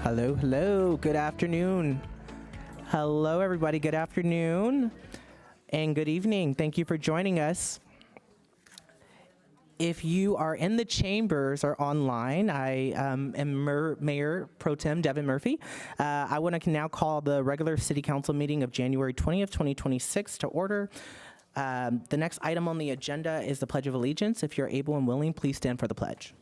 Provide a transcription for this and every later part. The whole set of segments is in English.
Hello, hello. Good afternoon. Hello, everybody. Good afternoon and good evening. Thank you for joining us. If you are in the chambers or online, I am Mayor Pro Tem Devin Murphy. I want to now call the regular City Council meeting of January 20th, 2026 to order. The next item on the agenda is the Pledge of Allegiance. If you're able and willing, please stand for the pledge.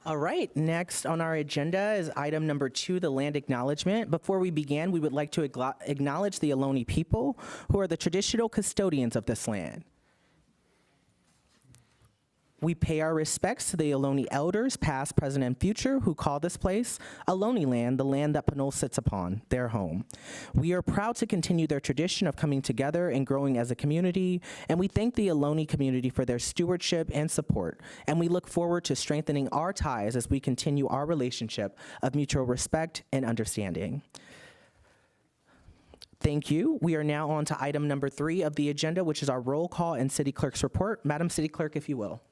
All right, next on our agenda is item number 2, the land acknowledgement. Before we begin, we would like to acknowledge the Ohlone people, who are the traditional custodians of this land. We pay our respects to the Ohlone elders, past, present, and future, who call this place Ohlone land, the land that Pinole sits upon, their home. We are proud to continue their tradition of coming together and growing as a community, and we thank the Ohlone community for their stewardship and support, and we look forward to strengthening our ties as we continue our relationship of mutual respect and understanding. Thank you. We are now on to item number 3 of the agenda, which is our roll call and City Clerk's report. Madam City Clerk, if you will.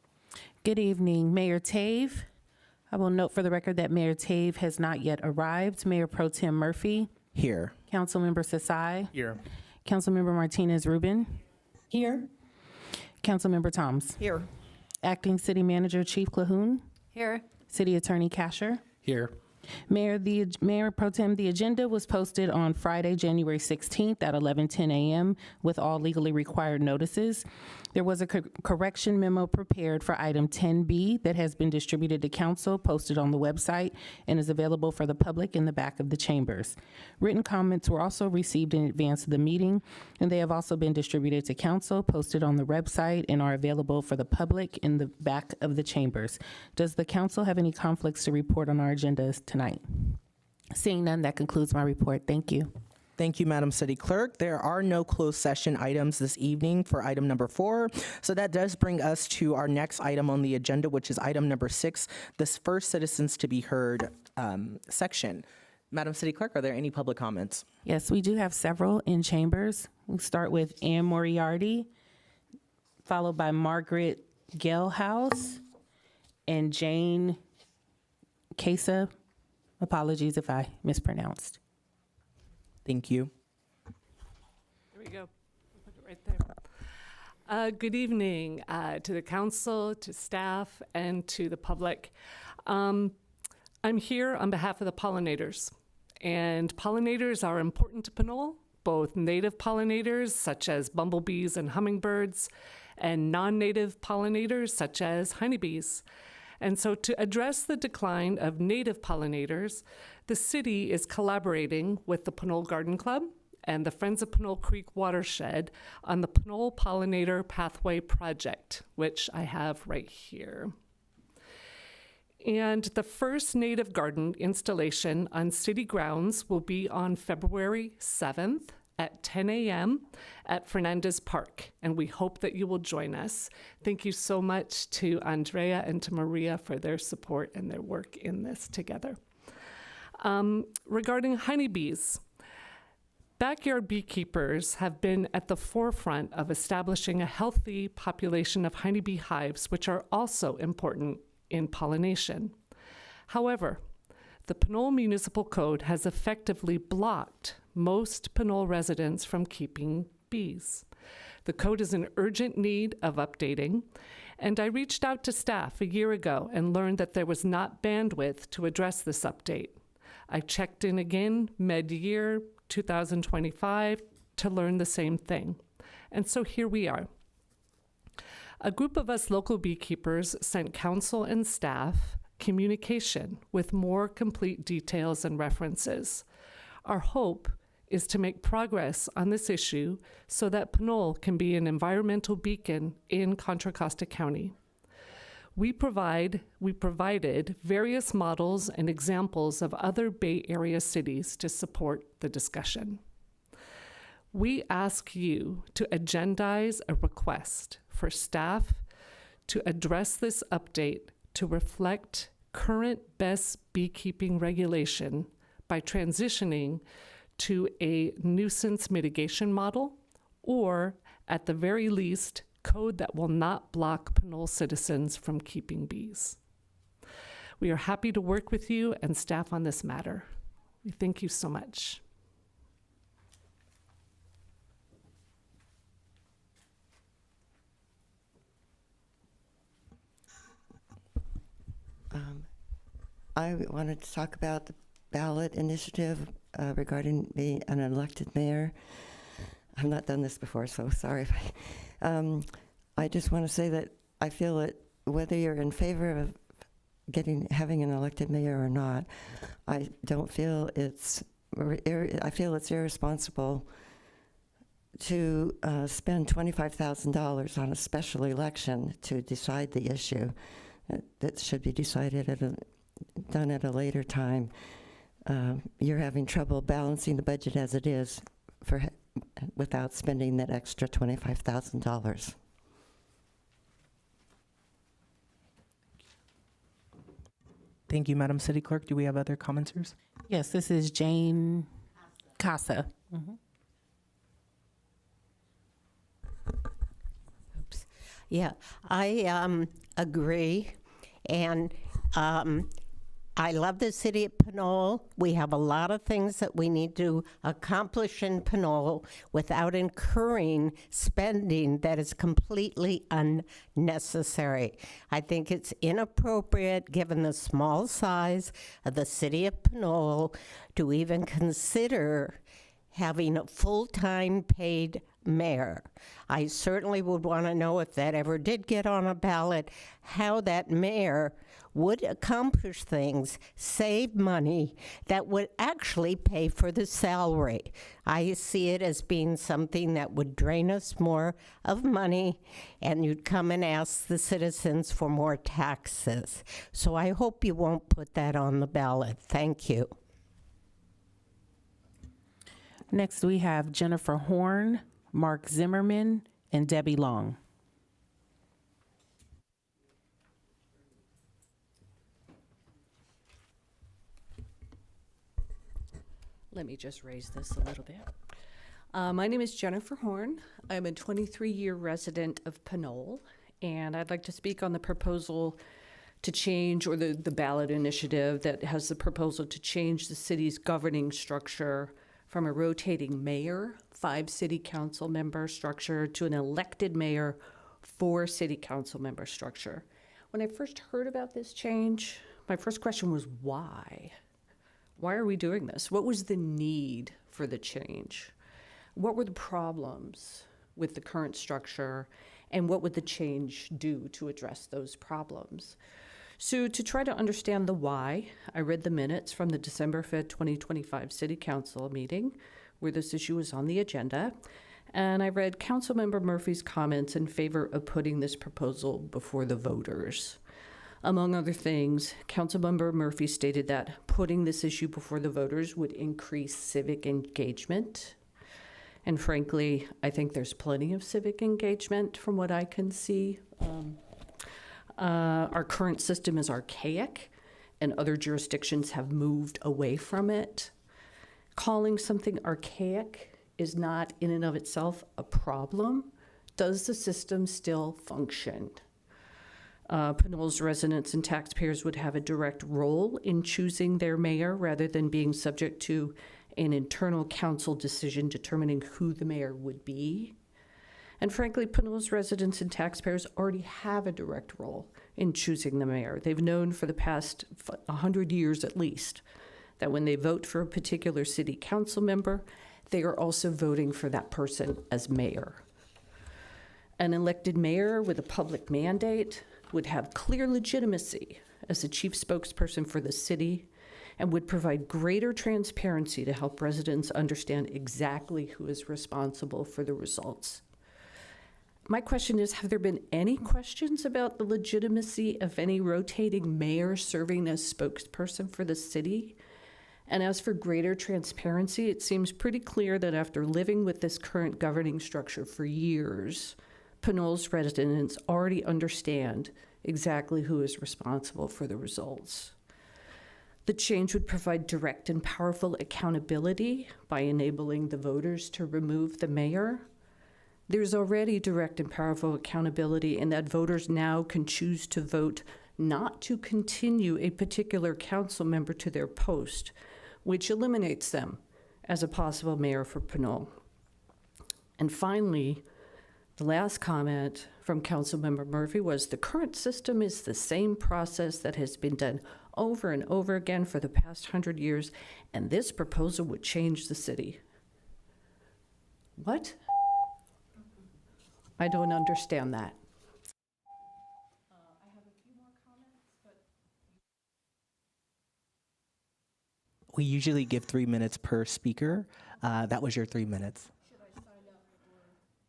Good evening, Mayor Tave. I will note for the record that Mayor Tave has not yet arrived. Mayor Pro Tem Murphy. Here. Councilmember Sasai. Here. Councilmember Martinez Rubin. Here. Councilmember Toms. Here. Acting City Manager Chief Clahoun. Here. City Attorney Casher. Here. Mayor Pro Tem, the agenda was posted on Friday, January 16th at 11:10 a.m. with all legally required notices. There was a correction memo prepared for item 10B that has been distributed to council, posted on the website, and is available for the public in the back of the chambers. Written comments were also received in advance of the meeting, and they have also been distributed to council, posted on the website, and are available for the public in the back of the chambers. Does the council have any conflicts to report on our agendas tonight? Seeing none, that concludes my report. Thank you. Thank you, Madam City Clerk. There are no closed session items this evening for item number 4. So that does bring us to our next item on the agenda, which is item number 6, this first citizens to be heard section. Madam City Clerk, are there any public comments? Yes, we do have several in chambers. We'll start with Ann Moriarty, followed by Margaret Galehouse and Jane Casa. Apologies if I mispronounced. Thank you. There we go. Put it right there. Good evening to the council, to staff, and to the public. I'm here on behalf of the pollinators, and pollinators are important to Pinole, both native pollinators such as bumblebees and hummingbirds, and non-native pollinators such as honeybees. And so to address the decline of native pollinators, the city is collaborating with the Pinole Garden Club and the Friends of Pinole Creek Watershed on the Pinole Pollinator Pathway Project, which I have right here. And the first native garden installation on city grounds will be on February 7th at 10 a.m. at Fernandez Park, and we hope that you will join us. Thank you so much to Andrea and to Maria for their support and their work in this together. Regarding honeybees, backyard beekeepers have been at the forefront of establishing a healthy population of honeybee hives, which are also important in pollination. However, the Pinole Municipal Code has effectively blocked most Pinole residents from keeping bees. The code is in urgent need of updating, and I reached out to staff a year ago and learned that there was not bandwidth to address this update. I checked in again mid-year 2025 to learn the same thing. And so here we are. A group of us local beekeepers sent council and staff communication with more complete details and references. Our hope is to make progress on this issue so that Pinole can be an environmental beacon in Contra Costa County. We provided various models and examples of other Bay Area cities to support the discussion. we ask you to agendize a request for staff to address this update to reflect current best beekeeping regulation by transitioning to a nuisance mitigation model, or at the very least, code that will not block Pinole citizens from keeping bees. We are happy to work with you and staff on this matter. We thank you so much. I wanted to talk about the ballot initiative regarding being an elected mayor. I've not done this before, so sorry if I just want to say that I feel that whether you're in favor of having an elected mayor or not, I feel it's irresponsible to spend $25,000 on a special election to decide the issue that should be decided done at a later time. You're having trouble balancing the budget as it is without spending that extra $25,000. Thank you, Madam City Clerk. Do we have other commenters? Yes, this is Jane Casa. Oops. Yeah, I agree. And I love the city of Pinole. We have a lot of things that we need to accomplish in Pinole without incurring spending that is completely unnecessary. I think it's inappropriate, given the small size of the city of Pinole, to even consider having a full-time paid mayor. I certainly would want to know, if that ever did get on a ballot, how that mayor would accomplish things, save money that would actually pay for the salary. I see it as being something that would drain us more of money, and you'd come and ask the citizens for more taxes. So I hope you won't put that on the ballot. Thank you. Next, we have Jennifer Horn, Mark Zimmerman, and Debbie Long. Let me just raise this a little bit. My name is Jennifer Horn. I'm a 23-year resident of Pinole, and I'd like to speak on the proposal to change, or the ballot initiative that has the proposal to change the city's governing structure from a rotating mayor, 5 city council member structure, to an elected mayor, 4 city council member structure. When I first heard about this change, my first question was, why? Why are we doing this? What was the need for the change? What were the problems with the current structure, and what would the change do to address those problems? So to try to understand the why, I read the minutes from the December 5th, 2025 City Council meeting where this issue was on the agenda, and I read Councilmember Murphy's comments in favor of putting this proposal before the voters. Among other things, Councilmember Murphy stated that putting this issue before the voters would increase civic engagement. And frankly, I think there's plenty of civic engagement from what I can see. Our current system is archaic, and other jurisdictions have moved away from it. Calling something archaic is not in and of itself a problem. Does the system still function? Pinole's residents and taxpayers would have a direct role in choosing their mayor rather than being subject to an internal council decision determining who the mayor would be. And frankly, Pinole's residents and taxpayers already have a direct role in choosing the mayor. They've known for the past 100 years at least that when they vote for a particular city council member, they are also voting for that person as mayor. An elected mayor with a public mandate would have clear legitimacy as the chief spokesperson for the city and would provide greater transparency to help residents understand exactly who is responsible for the results. My question is, have there been any questions about the legitimacy of any rotating mayor serving as spokesperson for the city? And as for greater transparency, it seems pretty clear that after living with this current governing structure for years, Pinole's residents already understand exactly who is responsible for the results. The change would provide direct and powerful accountability by enabling the voters to remove the mayor. There's already direct and powerful accountability in that voters now can choose to vote not to continue a particular council member to their post, which eliminates them as a possible mayor for Pinole. And finally, the last comment from Councilmember Murphy was the current system is the same process that has been done over and over again for the past 100 years, and this proposal would change the city. What? I don't understand that. We usually give 3 minutes per speaker. That was your 3 minutes. Should I sign up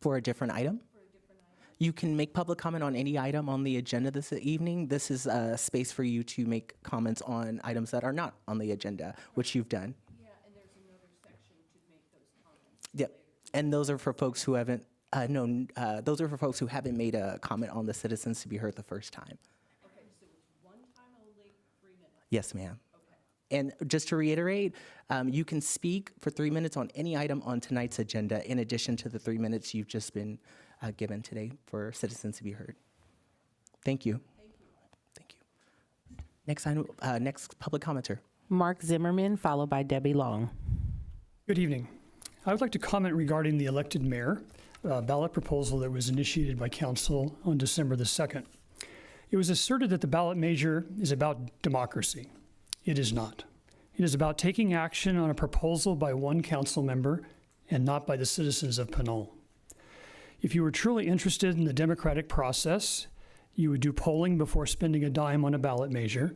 For a different item? You can make public comment on any item on the agenda this evening. This is a space for you to make comments on items that are not on the agenda, which you've done. Yeah, and there's another section to make those comments. Yep. And those are for folks who haven't, those are for folks who haven't made a comment on the citizens to be heard the first time. Okay, so it's one time only, 3 minutes. Yes, ma'am. Okay. And just to reiterate, you can speak for 3 minutes on any item on tonight's agenda, in addition to the 3 minutes you've just been given today for citizens to be heard. Thank you. Thank you. Next item, next public commenter. Mark Zimmerman, followed by Debbie Long. Good evening. I would like to comment regarding the elected mayor ballot proposal that was initiated by council on December the 2nd. It was asserted that the ballot measure is about democracy. It is not. It is about taking action on a proposal by one council member and not by the citizens of Pinole. If you were truly interested in the democratic process, you would do polling before spending a dime on a ballot measure,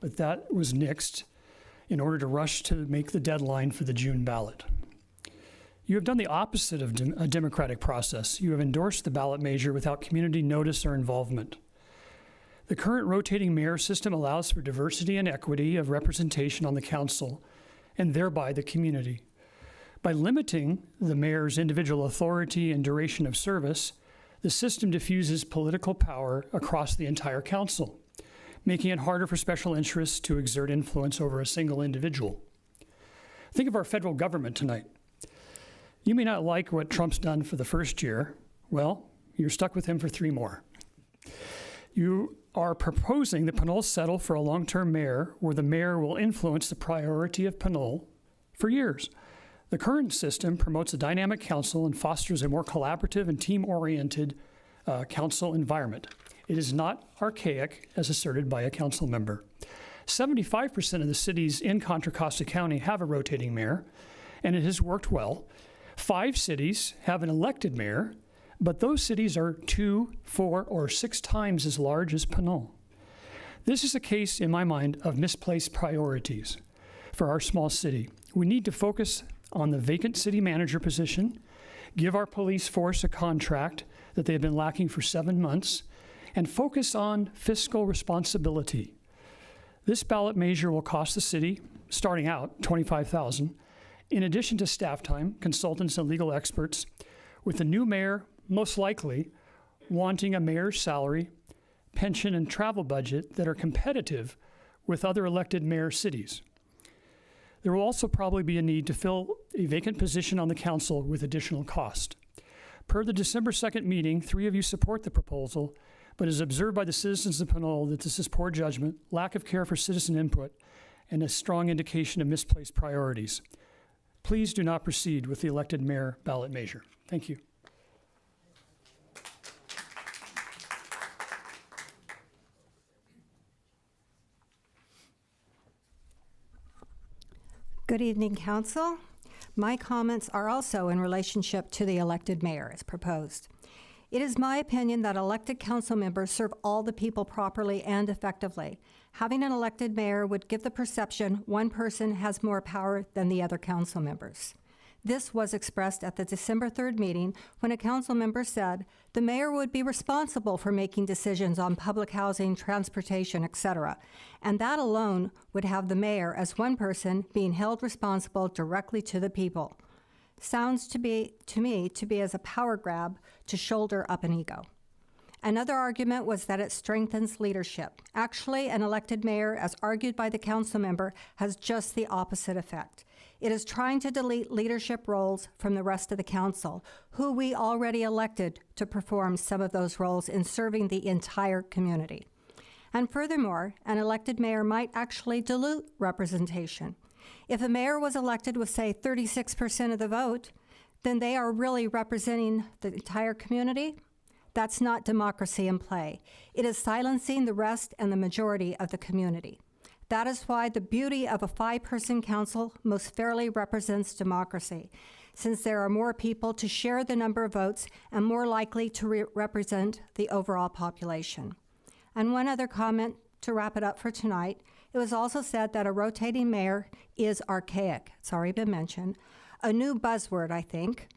but that was nixed in order to rush to make the deadline for the June ballot. You have done the opposite of a democratic process. You have endorsed the ballot measure without community notice or involvement. The current rotating mayor system allows for diversity and equity of representation on the council and thereby the community. By limiting the mayor's individual authority and duration of service, the system diffuses political power across the entire council, making it harder for special interests to exert influence over a single individual. Think of our federal government tonight. You may not like what Trump's done for the first year. Well, you're stuck with him for 3 more. You are proposing that Pinole settle for a long-term mayor where the mayor will influence the priority of Pinole for years. The current system promotes a dynamic council and fosters a more collaborative and team-oriented council environment. It is not archaic, as asserted by a council member. 75% of the cities in Contra Costa County have a rotating mayor, and it has worked well. 5 cities have an elected mayor, but those cities are 2, 4, or 6 times as large as Pinole. This is a case, in my mind, of misplaced priorities for our small city. We need to focus on the vacant city manager position, give our police force a contract that they have been lacking for 7 months, and focus on fiscal responsibility. This ballot measure will cost the city, starting out, $25,000, in addition to staff time, consultants, and legal experts, with the new mayor most likely wanting a mayor's salary, pension, and travel budget that are competitive with other elected mayor cities. There will also probably be a need to fill a vacant position on the council with additional cost. Per the December 2nd meeting, 3 of you support the proposal, but it is observed by the citizens of Pinole that this is poor judgment, lack of care for citizen input, and a strong indication of misplaced priorities. Please do not proceed with the elected mayor ballot measure. Thank you. Good evening, Council. My comments are also in relationship to the elected mayor as proposed. It is my opinion that elected council members serve all the people properly and effectively. Having an elected mayor would give the perception one person has more power than the other council members. This was expressed at the December 3rd meeting when a council member said the mayor would be responsible for making decisions on public housing, transportation, etc., and that alone would have the mayor as one person being held responsible directly to the people. Sounds to me to be as a power grab to shoulder up an ego. Another argument was that it strengthens leadership. Actually, an elected mayor, as argued by the council member, has just the opposite effect. It is trying to delete leadership roles from the rest of the council, who we already elected to perform some of those roles in serving the entire community. And furthermore, an elected mayor might actually dilute representation. If a mayor was elected with, say, 36% of the vote, then they are really representing the entire community. That's not democracy in play. It is silencing the rest and the majority of the community. That is why the beauty of a 5-person council most fairly represents democracy, since there are more people to share the number of votes and more likely to represent the overall population. And one other comment to wrap it up for tonight, it was also said that a rotating mayor is archaic. It's already been mentioned. A new buzzword, I think.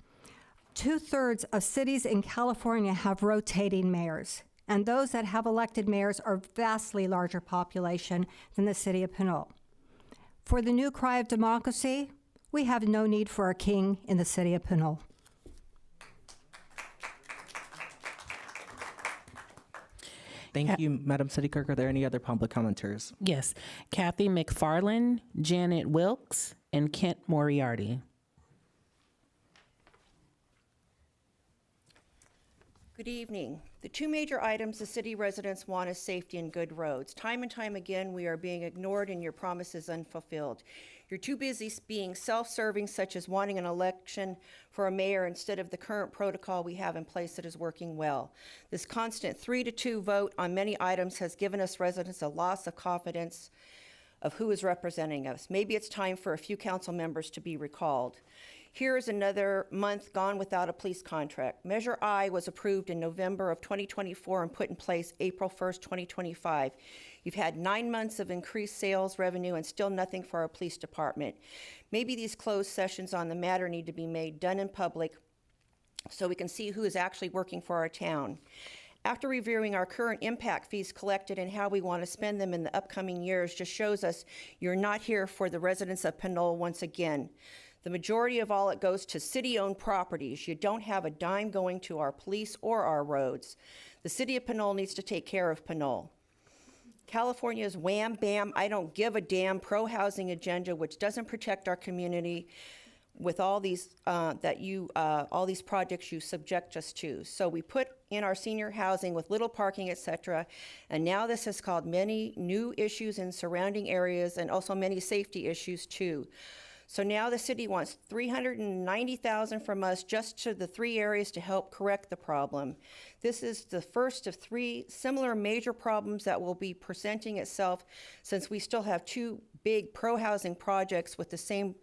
2/3 of cities in California have rotating mayors, and those that have elected mayors are vastly larger population than the city of Pinole. For the new cry of democracy, we have no need for a king in the city of Pinole. Thank you, Madam City Clerk. Are there any other public commenters? Yes. Kathy McFarland, Janet Wilkes, and Kent Moriarty. Good evening. The two major items the city residents want is safety and good roads. Time and time again, we are being ignored and your promises unfulfilled. You're too busy being self-serving, such as wanting an election for a mayor instead of the current protocol we have in place that is working well. This constant 3-2 vote on many items has given us residents a loss of confidence of who is representing us. Maybe it's time for a few council members to be recalled. Here is another month gone without a police contract. Measure I was approved in November of 2024 and put in place April 1st, 2025. You've had 9 months of increased sales revenue and still nothing for our police department. Maybe these closed sessions on the matter need to be done in public so we can see who is actually working for our town. After reviewing our current impact fees collected and how we want to spend them in the upcoming years just shows us you're not here for the residents of Pinole once again. The majority of all it goes to city-owned properties. You don't have a dime going to our police or our roads. The city of Pinole needs to take care of Pinole. California's wham bam, I don't give a damn pro-housing agenda, which doesn't protect our community with all these all these projects you subject us to. So we put in our senior housing with little parking, etc., and now this has caused many new issues in surrounding areas and also many safety issues too. So now the city wants $390,000 from us just to the 3 areas to help correct the problem. This is the first of 3 similar major problems that will be presenting itself since we still have 2 big pro-housing projects with the same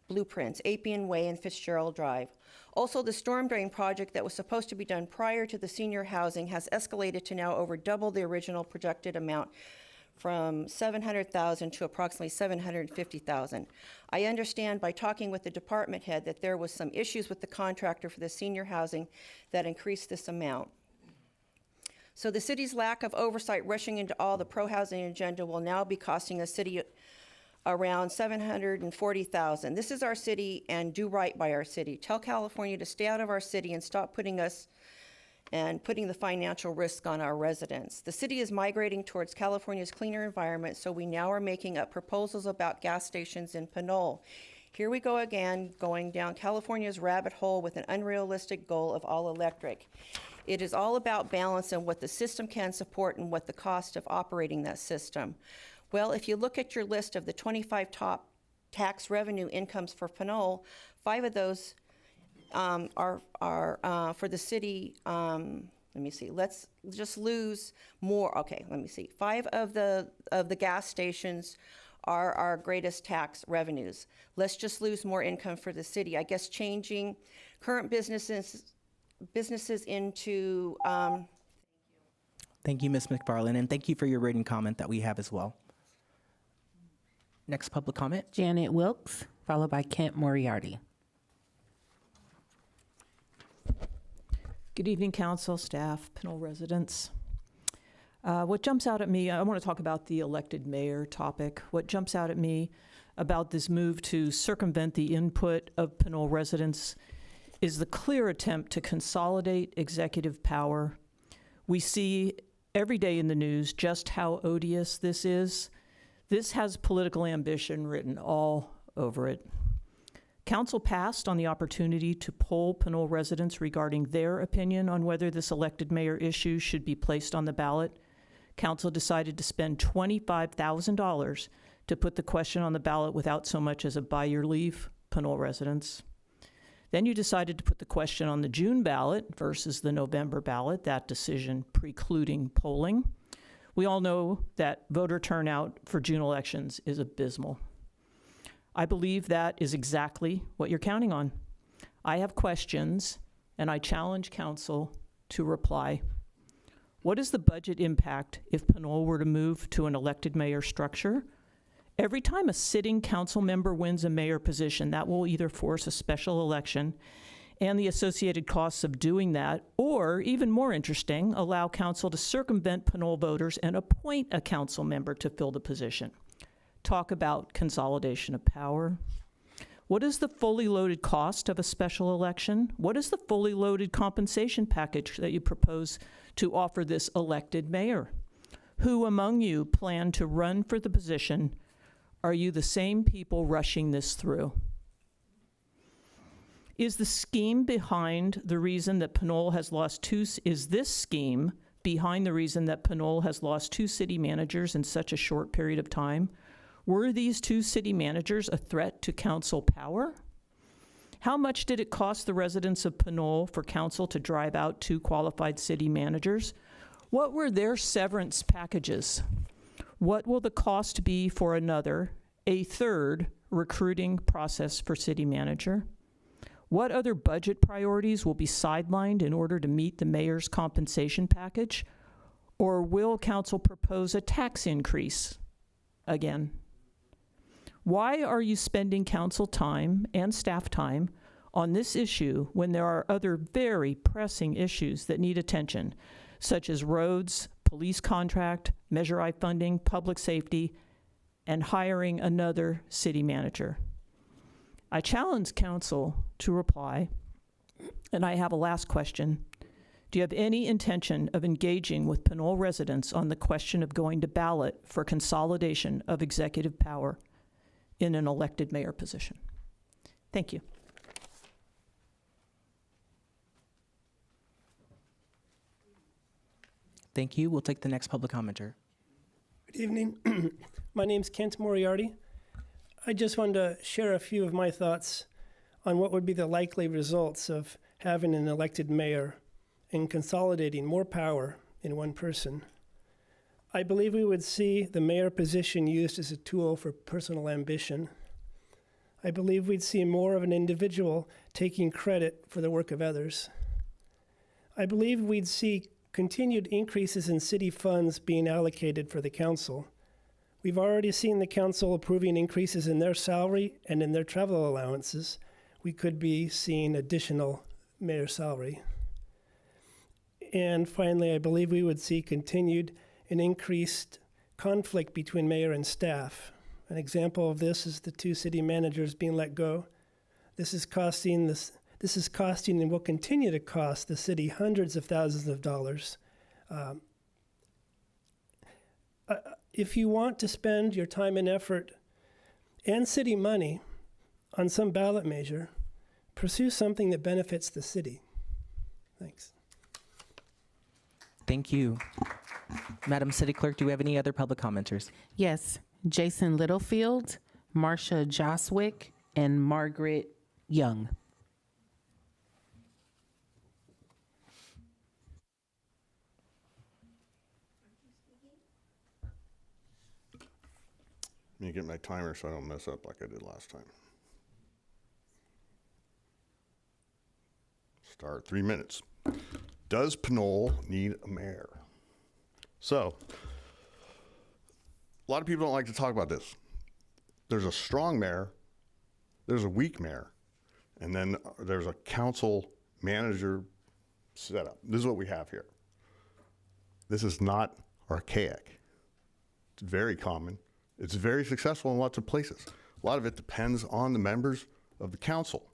blueprints, Appian Way and Fitzgerald Drive. Also, the storm drain project that was supposed to be done prior to the senior housing has escalated to now over double the original projected amount, from $700,000 to approximately $750,000. I understand by talking with the department head that there was some issues with the contractor for the senior housing that increased this amount. So the city's lack of oversight rushing into all the pro-housing agenda will now be costing the city around $740,000. This is our city, and do right by our city. Tell California to stay out of our city and stop putting the financial risk on our residents. The city is migrating towards California's cleaner environment, so we now are making up proposals about gas stations in Pinole. Here we go again, going down California's rabbit hole with an unrealistic goal of all electric. It is all about balance and what the system can support and what the cost of operating that system. Well, if you look at your list of the 25 top tax revenue incomes for Pinole, 5 of those are for the city. Let me see. Let's just lose more. Okay, let me see. 5 of the gas stations are our greatest tax revenues. Let's just lose more income for the city. I guess changing current businesses into. Thank you, Ms. McFarland, and thank you for your written comment that we have as well. Next public comment. Janet Wilkes, followed by Kent Moriarty. Good evening, council, staff, Pinole residents. What jumps out at me, I want to talk about the elected mayor topic. What jumps out at me about this move to circumvent the input of Pinole residents is the clear attempt to consolidate executive power. We see every day in the news just how odious this is. This has political ambition written all over it. Council passed on the opportunity to poll Pinole residents regarding their opinion on whether this elected mayor issue should be placed on the ballot. Council decided to spend $25,000 to put the question on the ballot without so much as a by your leave, Pinole residents. Then you decided to put the question on the June ballot versus the November ballot, that decision precluding polling. We all know that voter turnout for June elections is abysmal. I believe that is exactly what you're counting on. I have questions, and I challenge council to reply. What is the budget impact if Pinole were to move to an elected mayor structure? Every time a sitting council member wins a mayor position, that will either force a special election and the associated costs of doing that, or even more interesting, allow council to circumvent Pinole voters and appoint a council member to fill the position. Talk about consolidation of power. What is the fully loaded cost of a special election? What is the fully loaded compensation package that you propose to offer this elected mayor? Who among you plan to run for the position? Are you the same people rushing this through? Is the scheme behind the reason that Pinole has lost is this scheme behind the reason that Pinole has lost 2 city managers in such a short period of time? Were these 2 city managers a threat to council power? How much did it cost the residents of Pinole for council to drive out 2 qualified city managers? What were their severance packages? What will the cost be for a third recruiting process for city manager? What other budget priorities will be sidelined in order to meet the mayor's compensation package? Or will council propose a tax increase again? Why are you spending council time and staff time on this issue when there are other very pressing issues that need attention, such as roads, police contract, Measure I funding, public safety, and hiring another city manager? I challenge council to reply, and I have a last question. Do you have any intention of engaging with Pinole residents on the question of going to ballot for consolidation of executive power in an elected mayor position? Thank you. Thank you. We'll take the next public commenter. Good evening. My name's Kent Moriarty. I just wanted to share a few of my thoughts on what would be the likely results of having an elected mayor and consolidating more power in one person. I believe we would see the mayor position used as a tool for personal ambition. I believe we'd see more of an individual taking credit for the work of others. I believe we'd see continued increases in city funds being allocated for the council. We've already seen the council approving increases in their salary and in their travel allowances. We could be seeing additional mayor salary. And finally, I believe we would see continued and increased conflict between mayor and staff. An example of this is the 2 city managers being let go. This is costing and will continue to cost the city hundreds of thousands of dollars. If you want to spend your time and effort and city money on some ballot measure, pursue something that benefits the city. Thanks. Thank you. Madam City Clerk, do we have any other public commenters? Yes, Jason Littlefield, Marcia Joswick, and Margaret Young. Let me get my timer so I don't mess up like I did last time. Start 3 minutes. Does Pinole need a mayor? So, a lot of people don't like to talk about this. There's a strong mayor, there's a weak mayor, and then there's a council manager setup. This is what we have here. This is not archaic. It's very common. It's very successful in lots of places. A lot of it depends on the members of the council.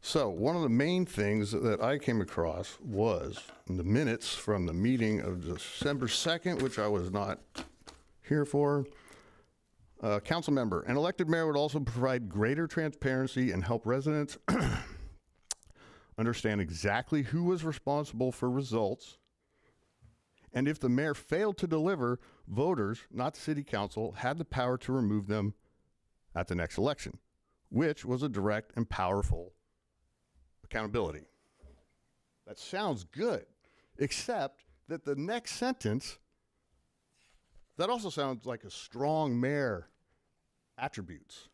So one of the main things that I came across was in the minutes from the meeting of December 2nd, which I was not here for. Council member, an elected mayor would also provide greater transparency and help residents understand exactly who was responsible for results. And if the mayor failed to deliver, voters, not the city council, had the power to remove them at the next election, which was a direct and powerful accountability. That sounds good, except that the next sentence, that also sounds like a strong mayor attributes.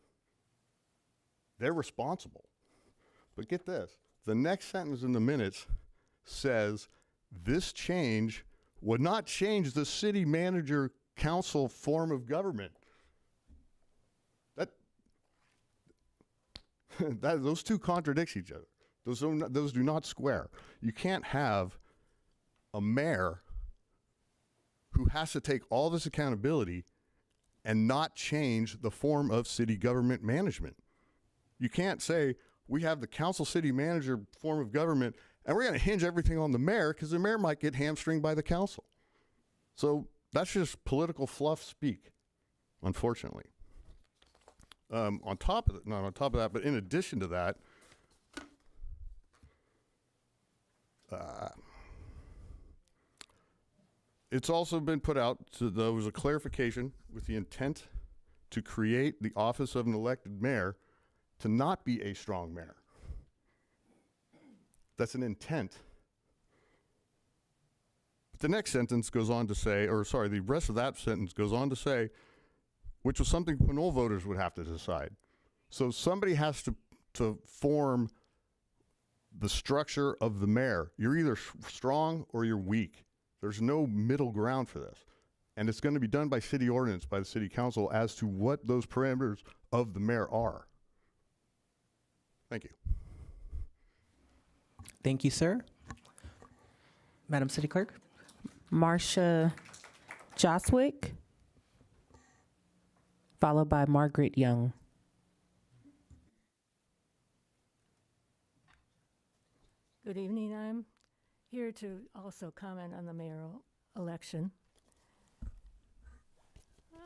They're responsible. But get this, the next sentence in the minutes says this change would not change the city manager council form of government. Those two contradict each other. Those do not square. You can't have a mayor who has to take all this accountability and not change the form of city government management. You can't say, we have the council city manager form of government and we're going to hinge everything on the mayor because the mayor might get hamstringed by the council. So that's just political fluff speak, unfortunately. Not on top of that, but in addition to that, it's also been put out, there was a clarification with the intent to create the office of an elected mayor to not be a strong mayor. That's an intent. But the next sentence goes on to say, the rest of that sentence goes on to say, which was something Pinole voters would have to decide. So somebody has to form the structure of the mayor. You're either strong or you're weak. There's no middle ground for this. And it's going to be done by city ordinance, by the city council, as to what those parameters of the mayor are. Thank you. Thank you, sir. Madam City Clerk? Marcia Joswick, followed by Margaret Young. Good evening. I'm here to also comment on the mayoral election.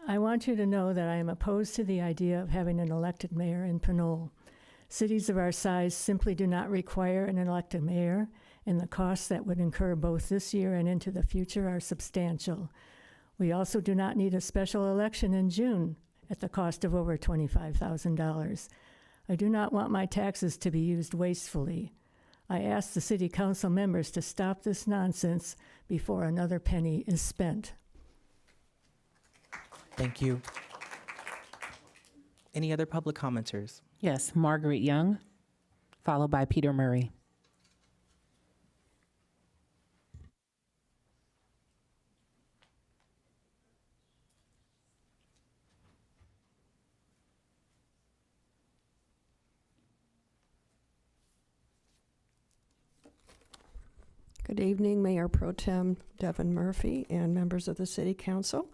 I want you to know that I am opposed to the idea of having an elected mayor in Pinole. Cities of our size simply do not require an elected mayor, and the costs that would incur both this year and into the future are substantial. We also do not need a special election in June at the cost of over $25,000. I do not want my taxes to be used wastefully. I ask the city council members to stop this nonsense before another penny is spent. Thank you. Any other public commenters? Yes, Margaret Young, followed by Peter Murray. Good evening, Mayor Pro Tem Devin Murphy and members of the City Council.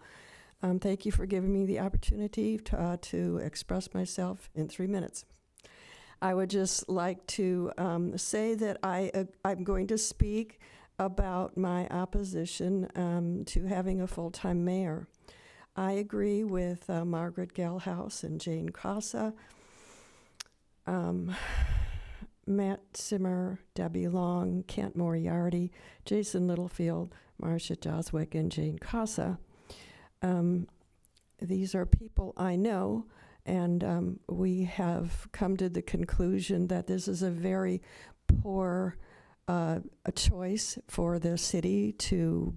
Thank you for giving me the opportunity to express myself in 3 minutes. I would just like to say that I'm going to speak about my opposition to having a full-time mayor. I agree with Margaret Gelhaus and Jane Casa, Matt Simmer, Debbie Long, Kent Moriarty, Jason Littlefield, Marcia Joswick, and Jane Casa. These are people I know, and we have come to the conclusion that this is a very poor a choice for the city to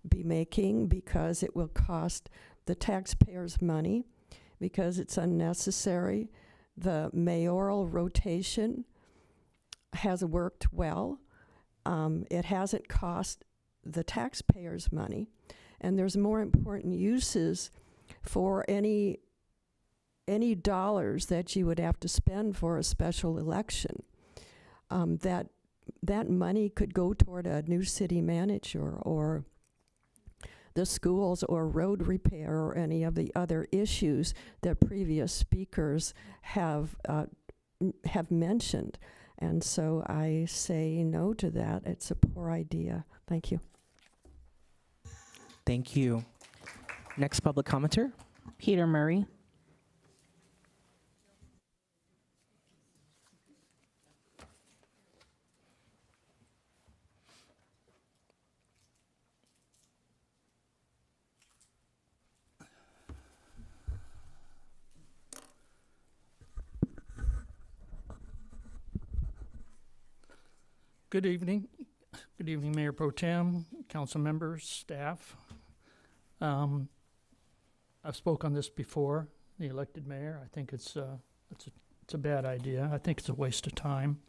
be making because it will cost the taxpayers money, because it's unnecessary. The mayoral rotation has worked well. It hasn't cost the taxpayers money, and there's more important uses for any dollars that you would have to spend for a special election that that money could go toward a new city manager or the schools or road repair or any of the other issues that previous speakers have mentioned. And so I say no to that. It's a poor idea. Thank you. Thank you. Next public commenter. Peter Murray. Good evening. Good evening, Mayor Pro Tem, council members, staff. I've spoke on this before, the elected mayor. I think it's a bad idea. I think it's a waste of time.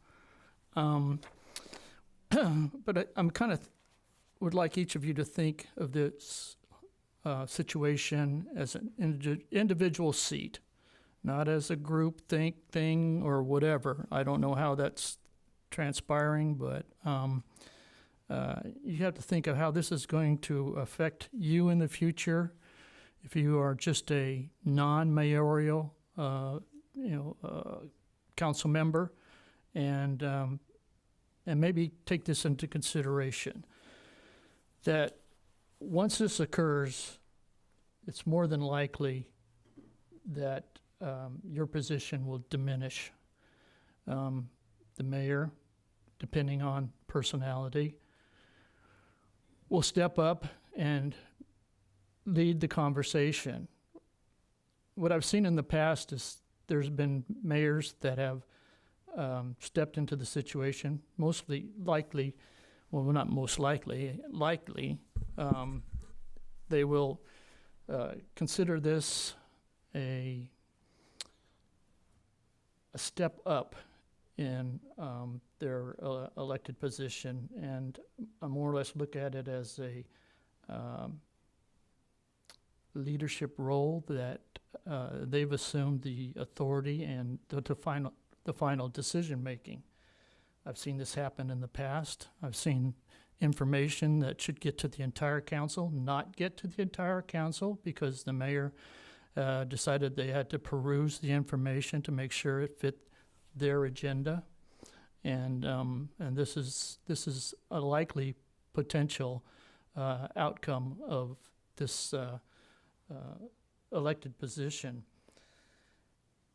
But I'm kind of would like each of you to think of this situation as an individual seat, not as a group thing or whatever. I don't know how that's transpiring, but you have to think of how this is going to affect you in the future if you are just a non-mayoral council member, and maybe take this into consideration, that once this occurs, it's more than likely that your position will diminish. The mayor, depending on personality, will step up and lead the conversation. What I've seen in the past is there's been mayors that have stepped into the situation, mostly likely, well, not most likely, they will consider this a step up in their elected position, and I more or less look at it as a leadership role that they've assumed the authority and the final decision making. I've seen this happen in the past. I've seen information that should get to the entire council not get to the entire council because the mayor decided they had to peruse the information to make sure it fit their agenda, and this is a likely potential outcome of this elected position.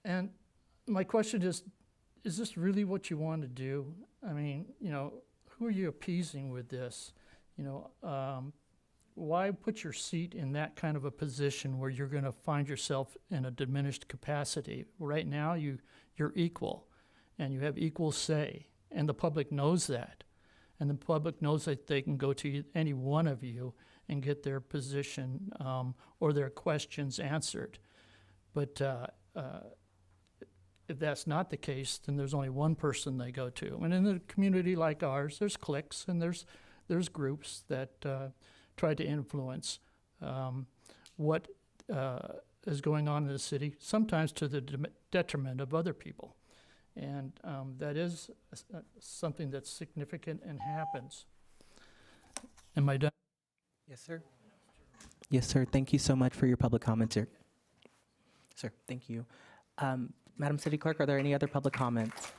And my question is this really what you want to do? I mean, who are you appeasing with this? Why put your seat in that kind of a position where you're going to find yourself in a diminished capacity? Right now, you're equal, and you have equal say, and the public knows that. And the public knows that they can go to any one of you and get their position or their questions answered. But if that's not the case, then there's only one person they go to. And in a community like ours, there's cliques and there's groups that try to influence what is going on in the city, sometimes to the detriment of other people. And that is something that's significant and happens. Am I done? Yes, sir. Yes, sir. Thank you so much for your public comments, sir. Sir, thank you. Madam City Clerk, are there any other public comments?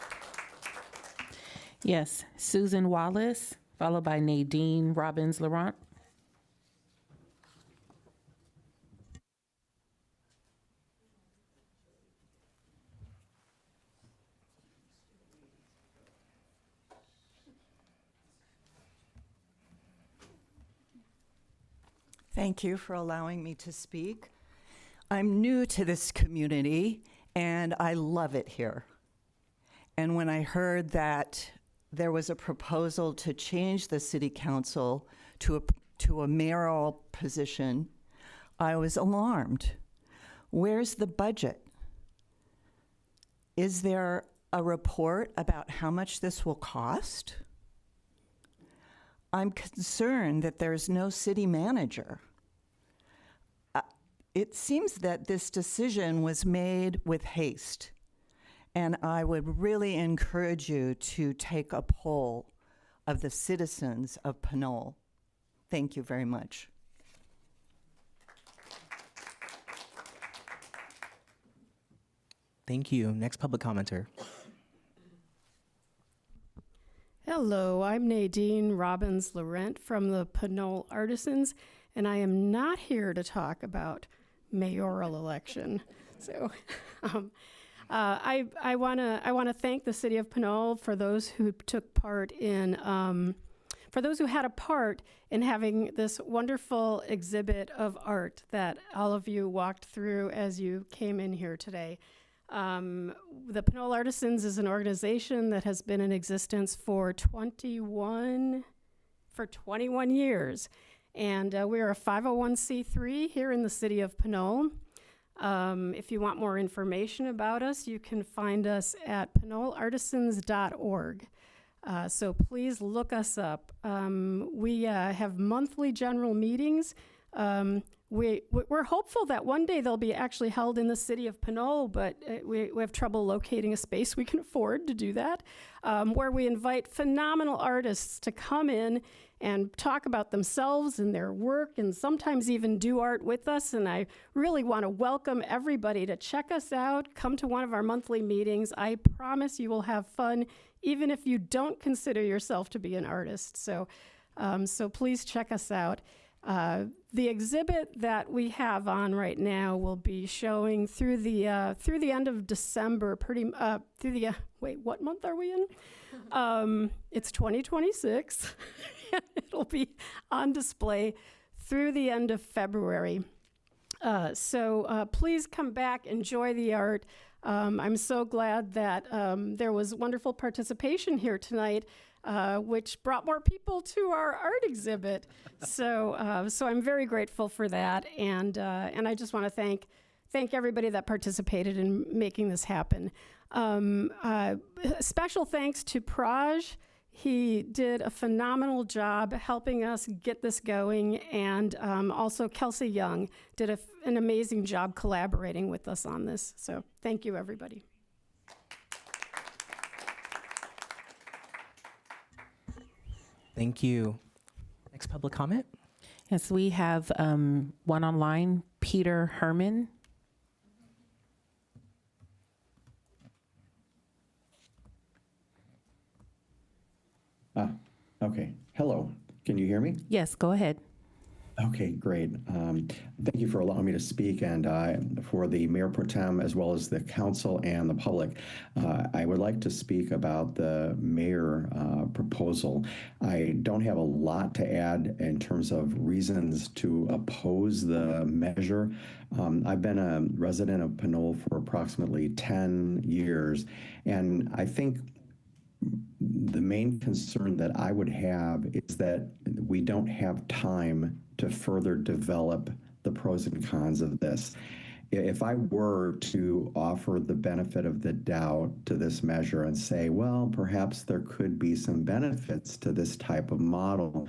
Yes, Susan Wallace, followed by Nadine Robbins-Laurent. Thank you for allowing me to speak. I'm new to this community, and I love it here. And when I heard that there was a proposal to change the city council to a mayoral position, I was alarmed. Where's the budget? Is there a report about how much this will cost? I'm concerned that there's no city manager. It seems that this decision was made with haste, And I would really encourage you to take a poll of the citizens of Pinole. Thank you very much. Thank you. Next public commenter. Hello, I'm Nadine Robbins-Laurent from the Pinole Artisans, and I am not here to talk about mayoral election. So I want to thank the city of Pinole for those who took part in, for those who had a part in having this wonderful exhibit of art that all of you walked through as you came in here today. The Pinole Artisans is an organization that has been in existence for 21 years. And we're a 501c3 here in the city of Pinole. If you want more information about us, you can find us at pinoleartisans.org. So please look us up. We have monthly general meetings. We're hopeful that one day they'll be actually held in the city of Pinole, but we have trouble locating a space we can afford to do that, where we invite phenomenal artists to come in and talk about themselves and their work and sometimes even do art with us. And I really want to welcome everybody to check us out, come to one of our monthly meetings. I promise you will have fun, even if you don't consider yourself to be an artist. So please check us out. The exhibit that we have on right now will be showing through the end of December. Wait, what month are we in? It's 2026. It'll be on display through the end of February. So please come back, enjoy the art. I'm so glad that there was wonderful participation here tonight. Which brought more people to our art exhibit. So I'm very grateful for that, and I just want to thank everybody that participated in making this happen. Special thanks to Praj. He did a phenomenal job helping us get this going, and also Kelsey Young did an amazing job collaborating with us on this. So thank you, everybody. Thank you. Next public comment? Yes, we have one online, Peter Herman. Okay. Hello. Can you hear me? Yes, go ahead. Okay, great. Thank you for allowing me to speak, and for the Mayor Pro Tem as well as the council and the public. I would like to speak about the mayor proposal. I don't have a lot to add in terms of reasons to oppose the measure. I've been a resident of Pinole for approximately 10 years, and I think the main concern that I would have is that we don't have time to further develop the pros and cons of this. If I were to offer the benefit of the doubt to this measure and say, well, perhaps there could be some benefits to this type of model,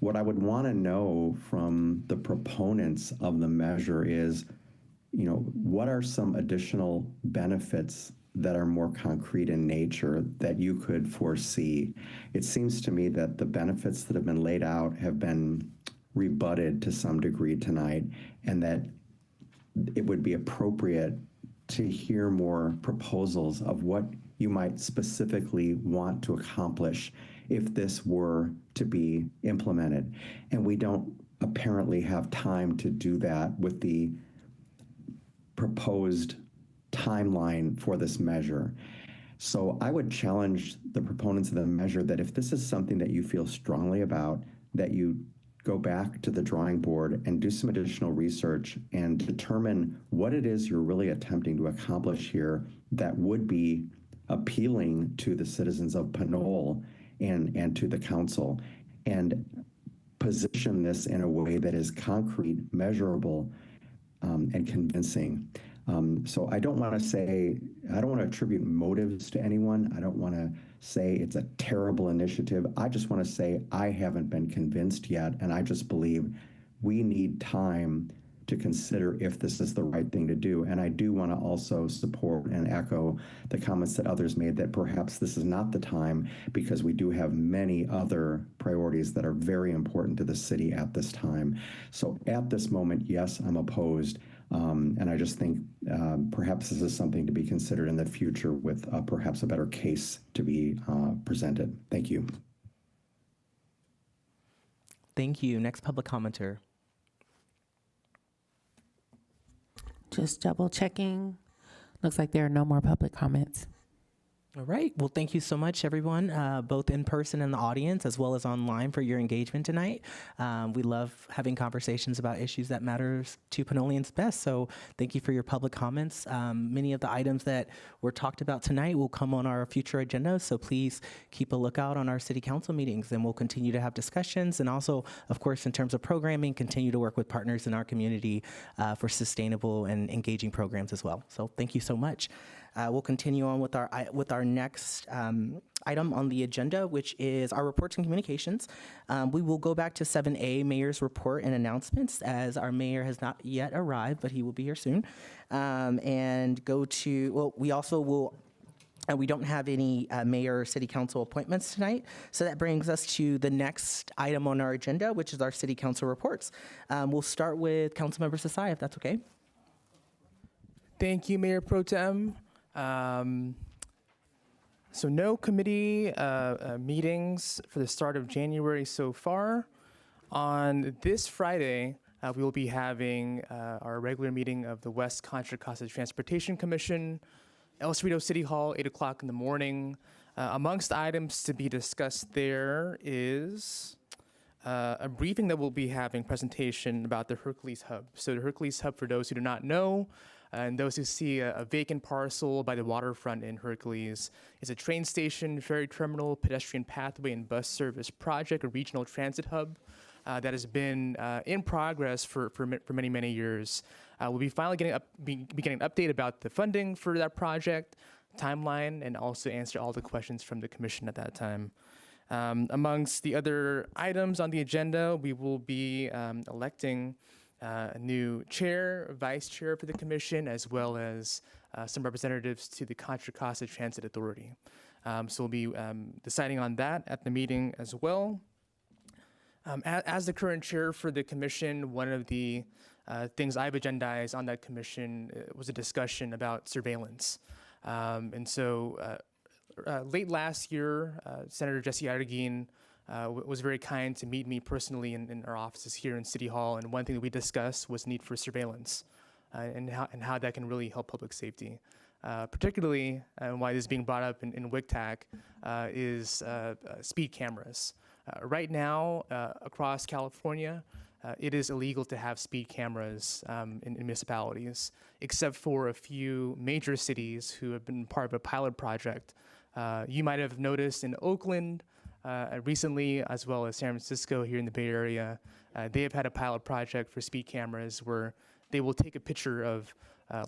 what I would want to know from the proponents of the measure is, what are some additional benefits that are more concrete in nature that you could foresee? It seems to me that the benefits that have been laid out have been rebutted to some degree tonight, and that it would be appropriate to hear more proposals of what you might specifically want to accomplish if this were to be implemented. And we don't apparently have time to do that with the proposed timeline for this measure. So I would challenge the proponents of the measure that if this is something that you feel strongly about, that you go back to the drawing board and do some additional research and determine what it is you're really attempting to accomplish here that would be appealing to the citizens of Pinole and to the council, and position this in a way that is concrete, measurable, and convincing. So I don't want to attribute motives to anyone. I don't want to say it's a terrible initiative. I just want to say I haven't been convinced yet, and I just believe we need time to consider if this is the right thing to do. And I do want to also support and echo the comments that others made that perhaps this is not the time, because we do have many other priorities that are very important to the city at this time. So at this moment, yes, I'm opposed. And I just think perhaps this is something to be considered in the future with perhaps a better case to be presented. Thank you. Thank you. Next public commenter. Just double checking. Looks like there are no more public comments. All right. Well, thank you so much, everyone, both in person in the audience as well as online, for your engagement tonight. We love having conversations about issues that matters to Pinoleans best. So thank you for your public comments. Many of the items that were talked about tonight will come on our future agendas. So please keep a lookout on our city council meetings, and we'll continue to have discussions. And also, of course, in terms of programming, continue to work with partners in our community for sustainable and engaging programs as well. So thank you so much. We'll continue on with our next item on the agenda, which is our reports and communications. We will go back to 7A, Mayor's Report and Announcements, as our mayor has not yet arrived, but he will be here soon. And go to, well, we also will, we don't have any mayor or city council appointments tonight, so that brings us to the next item on our agenda, which is our city council reports. We'll start with Councilmember Sasai, if that's okay. Thank you, Mayor Pro Tem. So no committee meetings for the start of January so far. On this Friday, we will be having our regular meeting of the West Contra Costa Transportation Commission, El Cerrito City Hall, 8 o'clock in the morning. Amongst items to be discussed there is a briefing that we'll be having, presentation about the Hercules Hub. So the Hercules Hub, for those who do not know, and those who see a vacant parcel by the waterfront in Hercules, is a train station, ferry terminal, pedestrian pathway, and bus service project, a regional transit hub that has been in progress for many, many years. We'll be finally getting an update about the funding for that project, timeline, and also answer all the questions from the commission at that time. Amongst the other items on the agenda, we will be electing a new chair, vice chair for the commission, as well as some representatives to the Contra Costa Transit Authority. So we'll be deciding on that at the meeting as well. As the current chair for the commission, one of the things I've agendized on that commission was a discussion about surveillance. And so late last year, Senator Jesse Arreguin was very kind to meet me personally in our offices here in City Hall, and one thing that we discussed was need for surveillance and how that can really help public safety. Particularly, why this is being brought up in WICTAC is speed cameras. Right now, across California, it is illegal to have speed cameras in municipalities, except for a few major cities who have been part of a pilot project. You might have noticed in Oakland, recently, as well as San Francisco here in the Bay Area, they have had a pilot project for speed cameras where they will take a picture of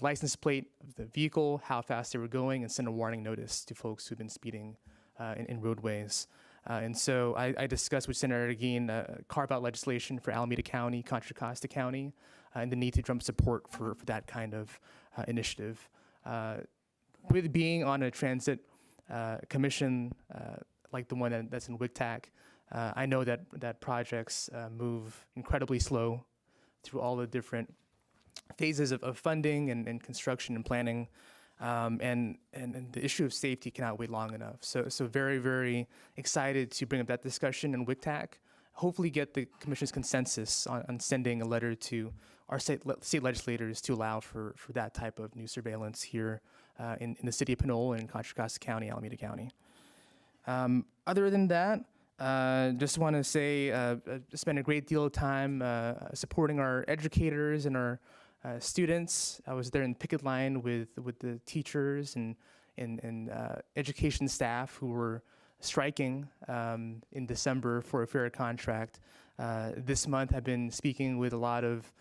license plate of the vehicle, how fast they were going, and send a warning notice to folks who've been speeding in roadways. And so I discussed with Senator Arreguin carve-out legislation for Alameda County, Contra Costa County, and the need to drum support for that kind of initiative. With being on a transit commission like the one that's in WICTAC, I know that projects move incredibly slow through all the different phases of funding and construction and planning, and the issue of safety cannot wait long enough. So very, very excited to bring up that discussion in WICTAC, hopefully get the commission's consensus on sending a letter to our state legislators to allow for that type of new surveillance here in the city of Pinole and Contra Costa County, Alameda County. Other than that, just want to say spent a great deal of time supporting our educators and our students. I was there in the picket line with the teachers and education staff who were striking in December for a fair contract. This month I've been speaking with a lot of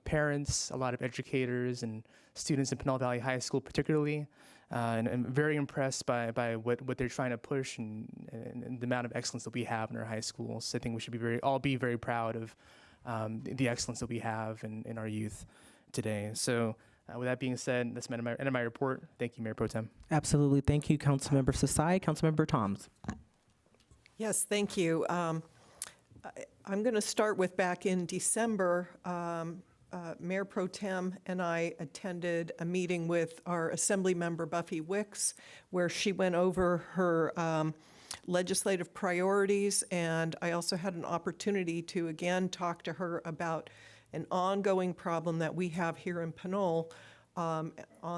parents, a lot of educators and students in Pinole Valley High School particularly, and I'm very impressed by what they're trying to push and the amount of excellence that we have in our high schools. I think we should all be very proud of the excellence that we have in our youth today. So with that being said, that's the end of my report. Thank you, Mayor Pro Tem. Absolutely. Thank you, Councilmember Sasai. Councilmember Toms. Yes, thank you. I'm going to start with back in December, Mayor Pro Tem and I attended a meeting with our Assembly Member Buffy Wicks, where she went over her legislative priorities, and I also had an opportunity to again talk to her about an ongoing problem that we have here in Pinole on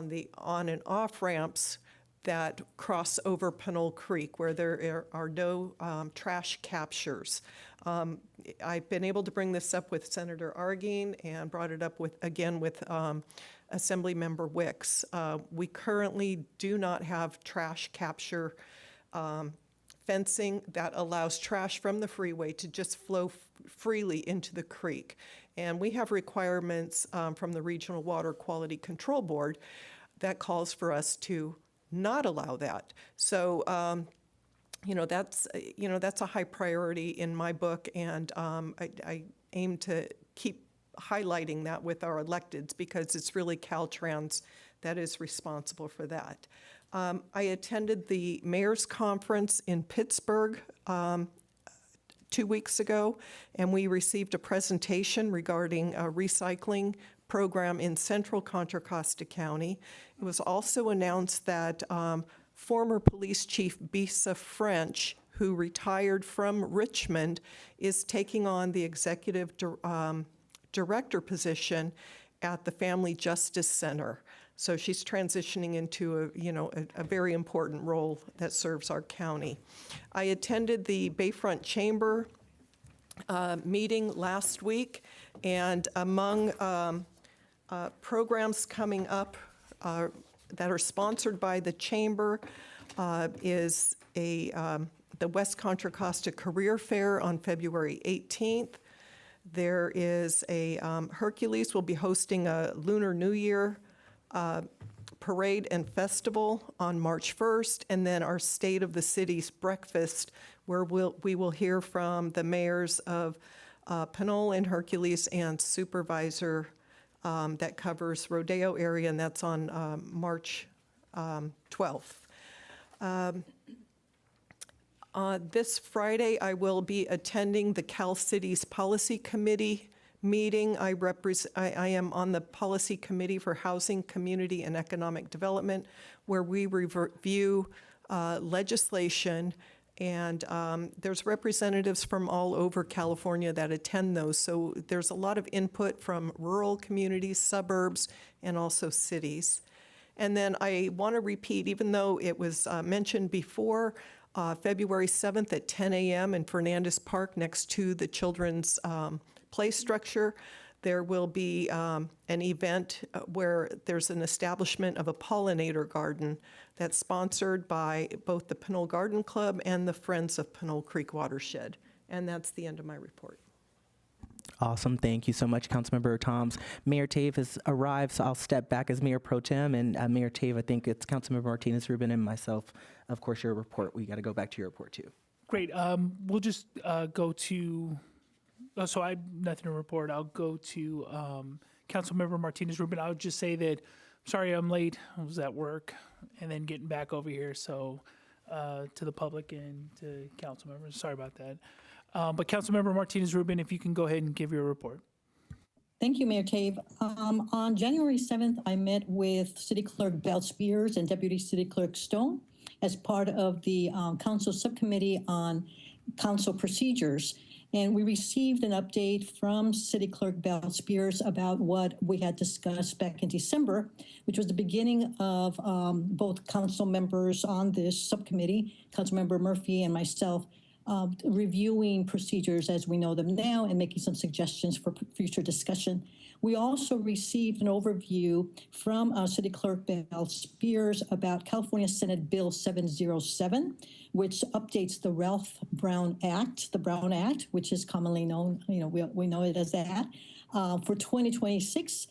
the on and off ramps that cross over Pinole Creek, where there are no trash captures. I've been able to bring this up with Senator Arguin and brought it up with Assembly Member Wicks. We currently do not have trash capture fencing that allows trash from the freeway to just flow freely into the creek. And we have requirements from the Regional Water Quality Control Board that calls for us to not allow that. So, that's a high priority in my book, and I aim to keep highlighting that with our electeds, because it's really Caltrans that is responsible for that. I attended the Mayor's Conference in Pittsburgh 2 weeks ago, and we received a presentation regarding a recycling program in central Contra Costa County. It was also announced that former Police Chief Bisa French, who retired from Richmond, is taking on the executive director position at the Family Justice Center. So she's transitioning into a very important role that serves our county. I attended the Bayfront Chamber meeting last week, and among programs coming up that are sponsored by the Chamber is the West Contra Costa Career Fair on February 18th. There is a Hercules will be hosting a Lunar New Year parade and festival on March 1st, and then our State of the City's breakfast, where we will hear from the mayors of Pinole and Hercules and supervisor that covers Rodeo area, and that's on March 12th. This Friday, I will be attending the Cal Cities Policy Committee meeting. I am on the Policy Committee for Housing, Community, and Economic Development, where we review legislation, and there's representatives from all over California that attend those. So there's a lot of input from rural communities, suburbs, and also cities. And then I want to repeat, even though it was mentioned before, February 7th at 10 a.m. in Fernandez Park next to the children's play structure, there will be an event where there's an establishment of a pollinator garden that's sponsored by both the Pinole Garden Club and the Friends of Pinole Creek Watershed. And that's the end of my report. Awesome. Thank you so much, Councilmember Toms. Mayor Tave has arrived, so I'll step back as Mayor Pro Tem. And Mayor Tave, I think it's Councilmember Martinez-Rubin and myself. Of course, your report. We got to go back to your report, too. Great. We'll just go to... so I have nothing to report. I'll go to Councilmember Martinez-Rubin. I would just say that, sorry I'm late. I was at work and then getting back over here. So to the public and to council members, sorry about that. But Councilmember Martinez-Rubin, if you can go ahead and give your report. Thank you, Mayor Cave. On January 7th, I met with City Clerk Bell Spears and Deputy City Clerk Stone as part of the Council Subcommittee on Council Procedures. And we received an update from City Clerk Bell Spears about what we had discussed back in December, which was the beginning of both council members on this subcommittee, Councilmember Murphy and myself, reviewing procedures as we know them now and making some suggestions for future discussion. We also received an overview from City Clerk Bell Spears about California Senate Bill 707, which updates the Ralph Brown Act, the Brown Act, which is commonly known, we know it as that, for 2026.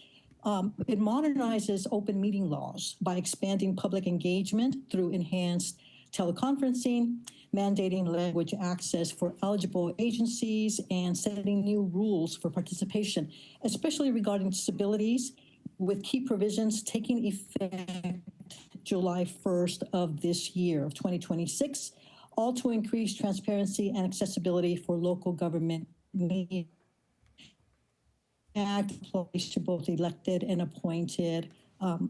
It modernizes open meeting laws by expanding public engagement through enhanced teleconferencing, mandating language access for eligible agencies, and setting new rules for participation, especially regarding disabilities, with key provisions taking effect July 1st of this year, of 2026, all to increase transparency and accessibility for local government meetings. Act applies to both elected and appointed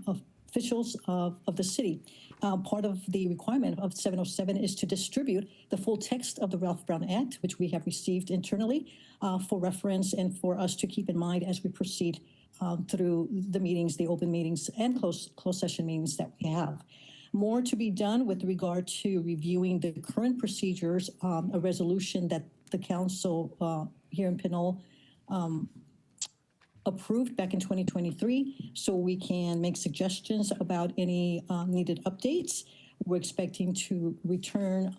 officials of the city. Part of the requirement of 707 is to distribute the full text of the Ralph Brown Act, which we have received internally for reference and for us to keep in mind as we proceed through the meetings, the open meetings and closed session meetings that we have. More to be done with regard to reviewing the current procedures, a resolution that the council here in Pinole approved back in 2023, so we can make suggestions about any needed updates. We're expecting to return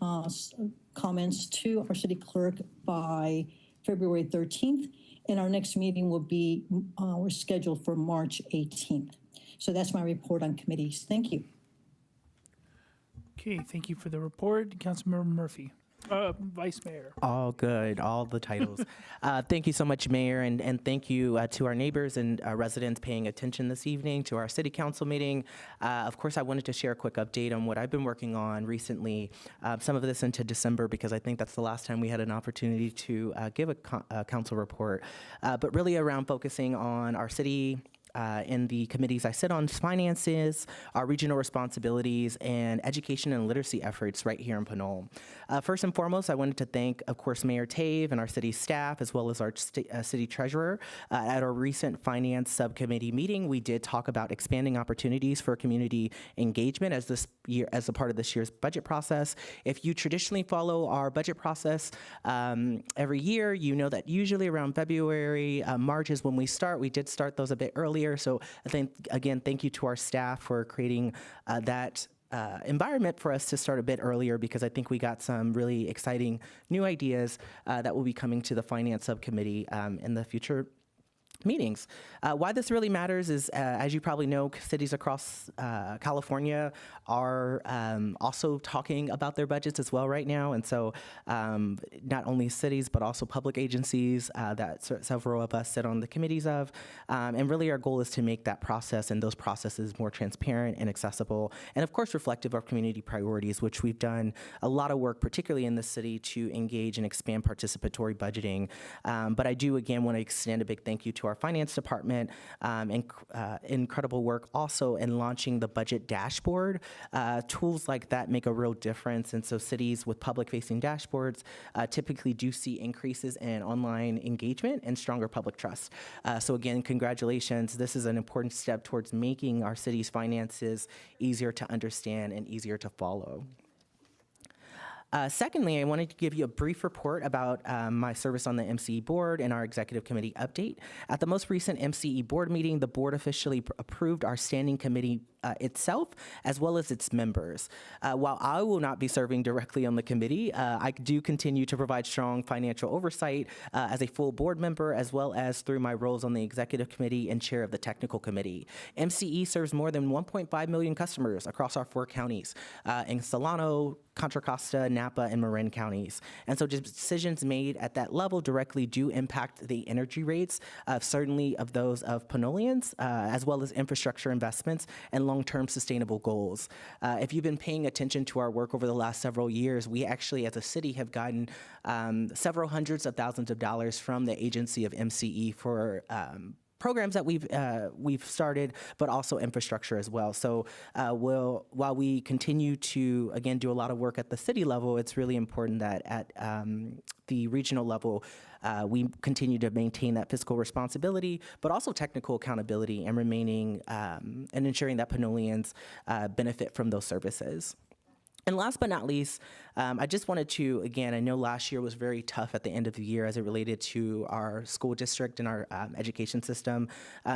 comments to our city clerk by February 13th, and our next meeting will be, we're scheduled for March 18th. So that's my report on committees. Thank you. Okay, thank you for the report. Councilmember Murphy. Vice Mayor. All good, all the titles. Thank you so much, Mayor, and thank you to our neighbors and residents paying attention this evening to our city council meeting. Of course, I wanted to share a quick update on what I've been working on recently, some of this into December, because I think that's the last time we had an opportunity to give a council report, but really around focusing on our city, in the committees I sit on, finances, our regional responsibilities, and education and literacy efforts right here in Pinole. First and foremost, I wanted to thank, of course, Mayor Tave and our city staff, as well as our city treasurer. At our recent finance subcommittee meeting, we did talk about expanding opportunities for community engagement as a part of this year's budget process. If you traditionally follow our budget process every year, you know that usually around February, March is when we start. We did start those a bit earlier. So I think, again, thank you to our staff for creating that environment for us to start a bit earlier, because I think we got some really exciting new ideas that will be coming to the Finance Subcommittee in the future meetings. Why this really matters is, as you probably know, cities across California are also talking about their budgets as well right now. And so not only cities, but also public agencies that several of us sit on the committees of. And really our goal is to make that process and those processes more transparent and accessible, and of course reflective of community priorities, which we've done a lot of work, particularly in the city, to engage and expand participatory budgeting. But I do, again, want to extend a big thank you to our finance department, and incredible work also in launching the budget dashboard. Tools like that make a real difference, and so cities with public-facing dashboards typically do see increases in online engagement and stronger public trust. So again, congratulations. This is an important step towards making our city's finances easier to understand and easier to follow. Secondly, I wanted to give you a brief report about my service on the MCE board and our executive committee update. At the most recent MCE board meeting, the board officially approved our standing committee itself, as well as its members. While I will not be serving directly on the committee, I do continue to provide strong financial oversight as a full board member, as well as through my roles on the executive committee and chair of the technical committee. MCE serves more than 1.5 million customers across our 4 counties in Solano, Contra Costa, Napa, and Marin counties. And so decisions made at that level directly do impact the energy rates, certainly of those of Pinoleans, as well as infrastructure investments and long-term sustainable goals. If you've been paying attention to our work over the last several years, we actually as a city have gotten several hundreds of thousands of dollars from the agency of MCE for programs that we've started, but also infrastructure as well. So while we continue to, again, do a lot of work at the city level, it's really important that at the regional level, we continue to maintain that fiscal responsibility, but also technical accountability and remaining and ensuring that Pinoleans benefit from those services. And last but not least, I just wanted to, again, I know last year was very tough at the end of the year as it related to our school district and our education system.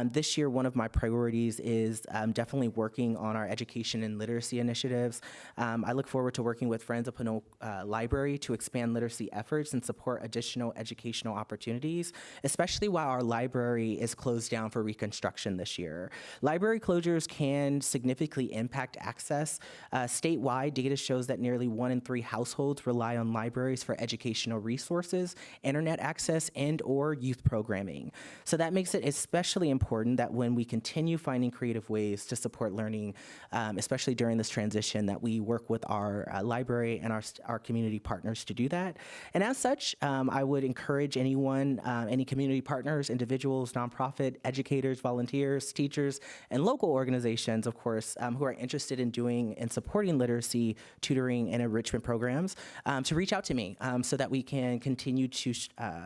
This year, one of my priorities is definitely working on our education and literacy initiatives. I look forward to working with Friends of Pinole Library to expand literacy efforts and support additional educational opportunities, especially while our library is closed down for reconstruction this year. Library closures can significantly impact access. Statewide data shows that nearly 1 in 3 households rely on libraries for educational resources, internet access, and/or youth programming. So that makes it especially important that when we continue finding creative ways to support learning, especially during this transition, that we work with our library and our community partners to do that. And as such, I would encourage anyone, any community partners, individuals, nonprofit, educators, volunteers, teachers, and local organizations, of course, who are interested in doing and supporting literacy, tutoring, and enrichment programs, to reach out to me so that we can continue to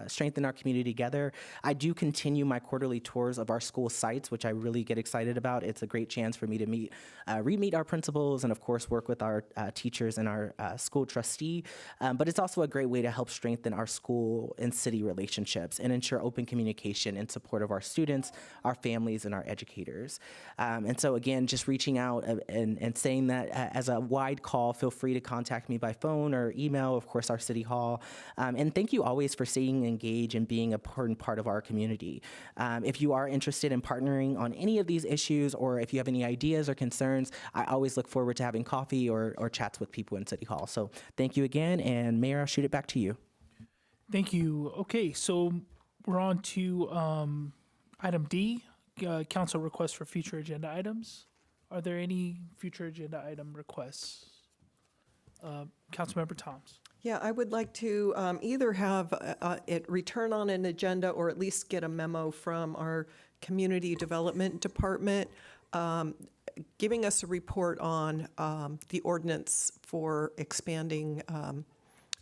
strengthen our community together. I do continue my quarterly tours of our school sites, which I really get excited about. It's a great chance for me to re-meet our principals and, of course, work with our teachers and our school trustee. But it's also a great way to help strengthen our school and city relationships and ensure open communication in support of our students, our families, and our educators. And so, again, just reaching out and saying that as a wide call, feel free to contact me by phone or email, of course, our City Hall. And thank you always for staying engaged and being a important part of our community. If you are interested in partnering on any of these issues, or if you have any ideas or concerns, I always look forward to having coffee or chats with people in City Hall. So thank you again, and Mayor, I'll shoot it back to you. Thank you. Okay, so we're on to item D, council requests for future agenda items. Are there any future agenda item requests? Councilmember Toms. Yeah, I would like to either have it return on an agenda or at least get a memo from our Community Development Department giving us a report on the ordinance for expanding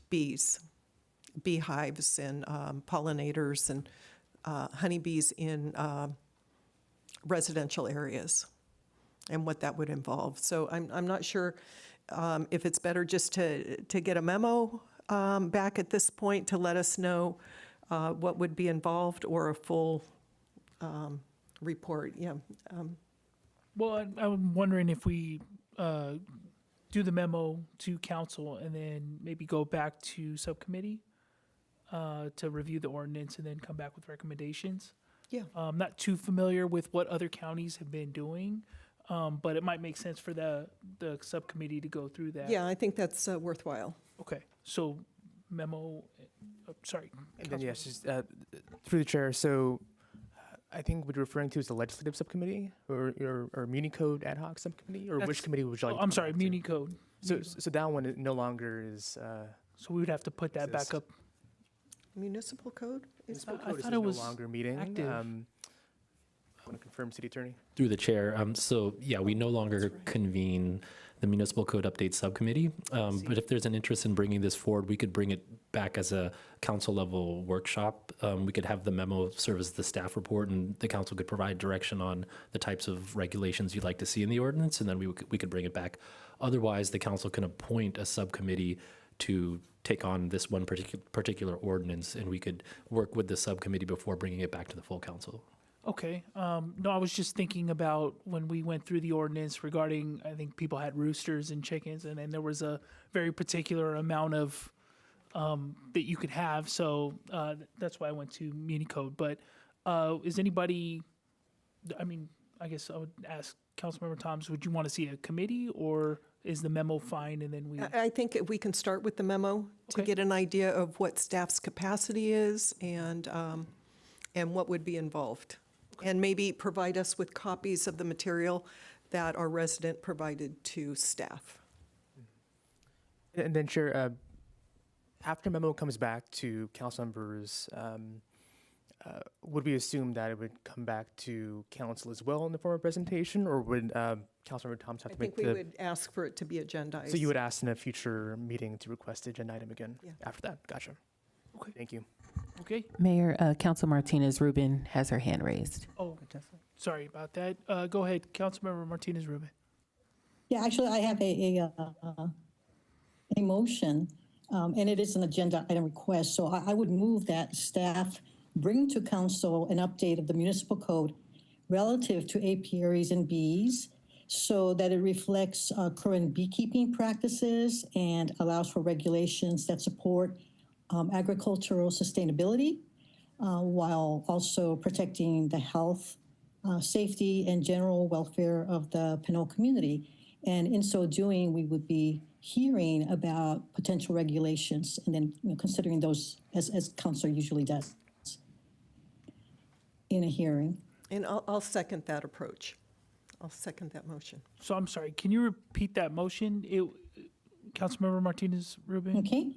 beehives and pollinators and honeybees in residential areas and what that would involve. So I'm not sure if it's better just to get a memo back at this point to let us know what would be involved, or a full report. Yeah. Well, I'm wondering if we do the memo to council and then maybe go back to subcommittee to review the ordinance and then come back with recommendations. Yeah. I'm not too familiar with what other counties have been doing, but it might make sense for the subcommittee to go through that. Yeah, I think that's worthwhile. Okay, so memo, sorry. And then, yes, just, through the chair, so I think what you're referring to is the legislative subcommittee or Muni Code ad hoc subcommittee, or which committee would you like? I'm sorry, Muni Code. So that one no longer is. So we would have to put that back up. Municipal code? I thought it was no longer meeting. Active. I want to confirm, City Attorney. Through the chair. So yeah, we no longer convene the Municipal Code Update Subcommittee. But if there's an interest in bringing this forward, we could bring it back as a council level workshop. We could have the memo serve as the staff report, and the council could provide direction on the types of regulations you'd like to see in the ordinance, and then we could bring it back. Otherwise, the council can appoint a subcommittee to take on this one particular ordinance, and we could work with the subcommittee before bringing it back to the full council. Okay. No, I was just thinking about when we went through the ordinance regarding, I think people had roosters and chickens, and then there was a very particular amount of that you could have. So that's why I went to Muni Code. But is anybody, I mean, I guess I would ask Councilmember Toms, would you want to see a committee, or is the memo fine and then we? I think we can start with the memo to get an idea of what staff's capacity is and what would be involved. And maybe provide us with copies of the material that our resident provided to staff. And then, Chair, after memo comes back to council members, would we assume that it would come back to council as well in the form of presentation, or would Councilmember Toms have to make the? I think we would ask for it to be agendized. So you would ask in a future meeting to request the agenda item again after that? Gotcha. Okay. Thank you. Okay. Mayor, Council Martinez Rubin has her hand raised. Oh, sorry about that. Go ahead, Councilmember Martinez Rubin. Yeah, actually, I have a motion, and it is an agenda item request. So I would move that staff bring to council an update of the municipal code relative to apiaries and bees, so that it reflects current beekeeping practices and allows for regulations that support agricultural sustainability, while also protecting the health, safety, and general welfare of the Pinole community. And in so doing, we would be hearing about potential regulations and then considering those as council usually does in a hearing. And I'll second that approach. I'll second that motion. So I'm sorry, can you repeat that motion? Councilmember Martinez Rubin? Okay.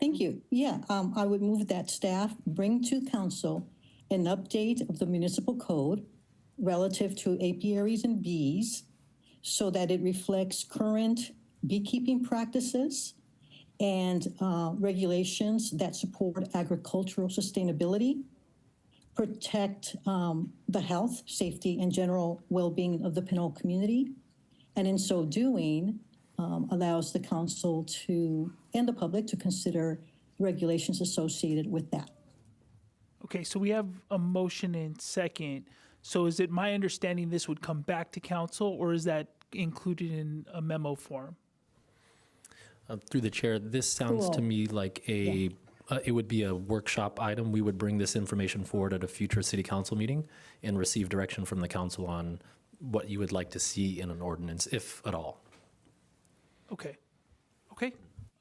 Thank you. Yeah, I would move that staff bring to council an update of the municipal code relative to apiaries and bees so that it reflects current beekeeping practices and regulations that support agricultural sustainability, protect the health, safety, and general well-being of the Pinole community, and in so doing, allows the council and the public to consider regulations associated with that. Okay, so we have a motion and second. So is it my understanding this would come back to council, or is that included in a memo form? Through the chair, this sounds to me like it would be a workshop item. We would bring this information forward at a future city council meeting and receive direction from the council on what you would like to see in an ordinance, if at all. Okay.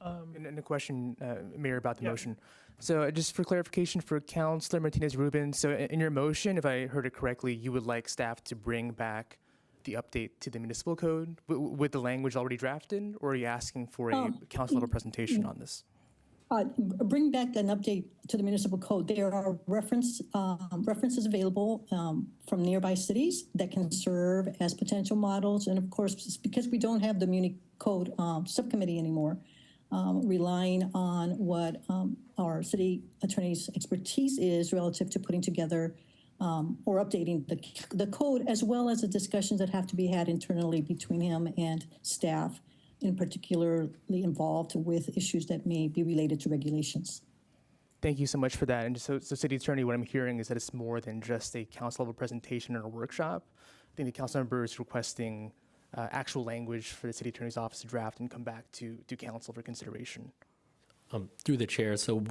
And a question, Mayor, about the motion. So just for clarification for Councilor Martinez Rubin, so in your motion, if I heard it correctly, you would like staff to bring back the update to the municipal code with the language already drafted, or are you asking for a council level presentation on this? Bring back an update to the municipal code. There are references available from nearby cities that can serve as potential models. And of course, because we don't have the Muni Code subcommittee anymore, relying on what our city attorney's expertise is relative to putting together or updating the code, as well as the discussions that have to be had internally between him and staff, in particularly involved with issues that may be related to regulations. Thank you so much for that. And so City Attorney, what I'm hearing is that it's more than just a council level presentation or a workshop. I think the council member is requesting actual language for the City Attorney's office to draft and come back to council for consideration. Through the chair, so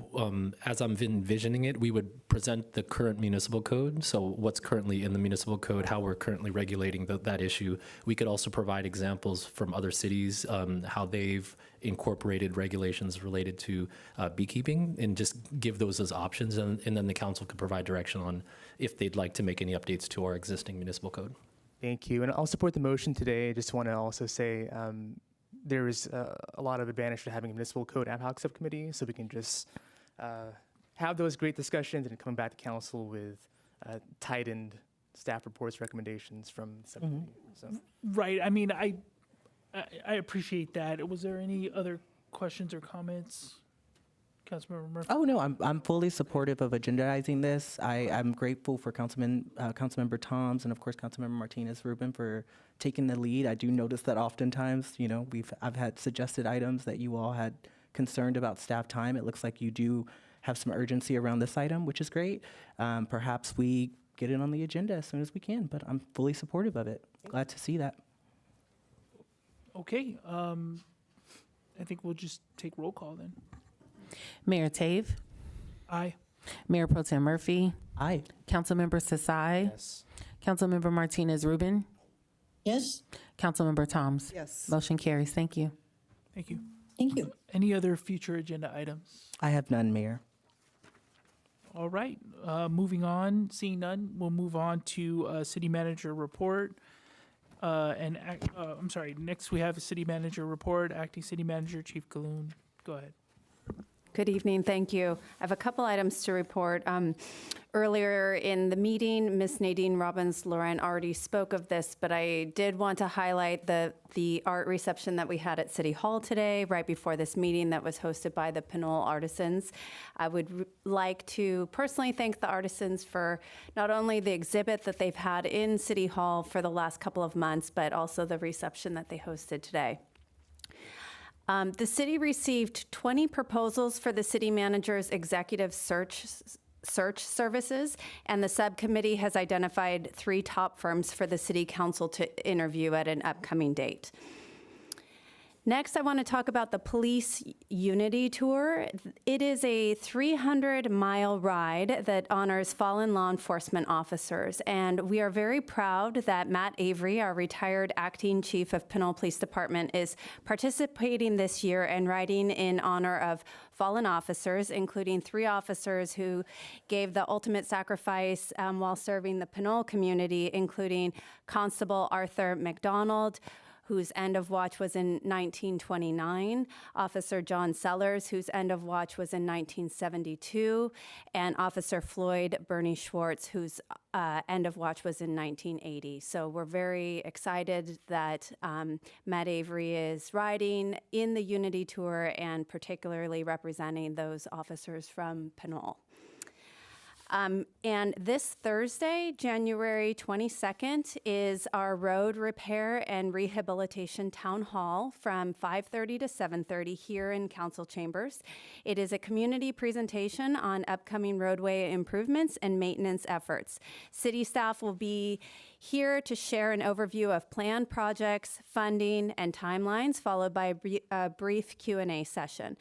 as I'm envisioning it, we would present the current municipal code, so what's currently in the municipal code, how we're currently regulating that issue. We could also provide examples from other cities, how they've incorporated regulations related to beekeeping, and just give those as options, and then the council could provide direction on if they'd like to make any updates to our existing municipal code. Thank you, and I'll support the motion today. I just want to also say there is a lot of advantage to having a municipal code ad hoc subcommittee, so we can just have those great discussions and come back to council with tightened staff reports, recommendations from the subcommittee. So. Right. I mean, I appreciate that. Was there any other questions or comments? Councilmember Murphy? Oh, no, I'm fully supportive of agendizing this. I'm grateful for Councilmember Toms and, of course, Councilmember Martinez Rubin for taking the lead. I do notice that oftentimes, I've had suggested items that you all had concerned about staff time. It looks like you do have some urgency around this item, which is great. Perhaps we get it on the agenda as soon as we can, but I'm fully supportive of it. Glad to see that. Okay. I think we'll just take roll call then. Mayor Tave? Aye. Mayor Pro Tem Murphy? Aye. Councilmember Sasai? Yes. Councilmember Martinez Rubin? Yes. Councilmember Toms? Yes. Motion carries. Thank you. Thank you. Thank you. Any other future agenda items? I have none, Mayor. All right. Moving on. Seeing none, we'll move on to city manager report. I'm sorry. Next, we have a city manager report. Acting City Manager Chief Galoon. Go ahead. Good evening, thank you. I have a couple items to report. Earlier in the meeting, Ms. Nadine Robbins-Laurent already spoke of this, but I did want to highlight the art reception that we had at City Hall today, right before this meeting, that was hosted by the Pinole Artisans. I would like to personally thank the artisans for not only the exhibit that they've had in City Hall for the last couple of months, but also the reception that they hosted today. The city received 20 proposals for the city manager's executive search services, and the subcommittee has identified 3 top firms for the city council to interview at an upcoming date. Next, I want to talk about the Police Unity Tour. It is a 300-mile ride that honors fallen law enforcement officers, and we are very proud that Matt Avery, our retired acting chief of Pinole Police Department, is participating this year and riding in honor of fallen officers, including 3 officers who gave the ultimate sacrifice while serving the Pinole community, including Constable Arthur McDonald, whose end of watch was in 1929, Officer John Sellers, whose end of watch was in 1972, and Officer Floyd Bernie Schwartz, whose end of watch was in 1980. So we're very excited that Matt Avery is riding in the Unity Tour and particularly representing those officers from Pinole. And this Thursday, January 22nd, is our Road Repair and Rehabilitation Town Hall from 5:30 to 7:30 here in Council Chambers. It is a community presentation on upcoming roadway improvements and maintenance efforts. City staff will be here to share an overview of planned projects, funding, and timelines, followed by a brief Q&A session.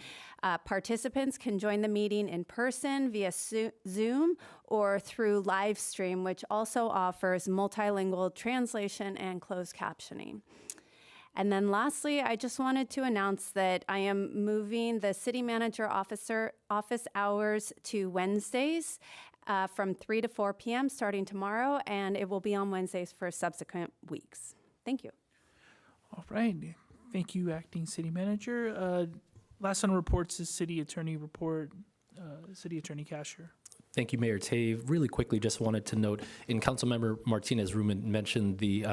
Participants can join the meeting in person via Zoom or through live stream, which also offers multilingual translation and closed captioning. And then lastly, I just wanted to announce that I am moving the city manager office hours to Wednesdays from 3 to 4 p.m. starting tomorrow, and it will be on Wednesdays for subsequent weeks. Thank you. All right. Thank you, Acting City Manager. Last on reports is City Attorney report, City Attorney Cashier. Thank you, Mayor Tave. Really quickly, just wanted to note, in Councilmember Martinez-Ruben mentioned the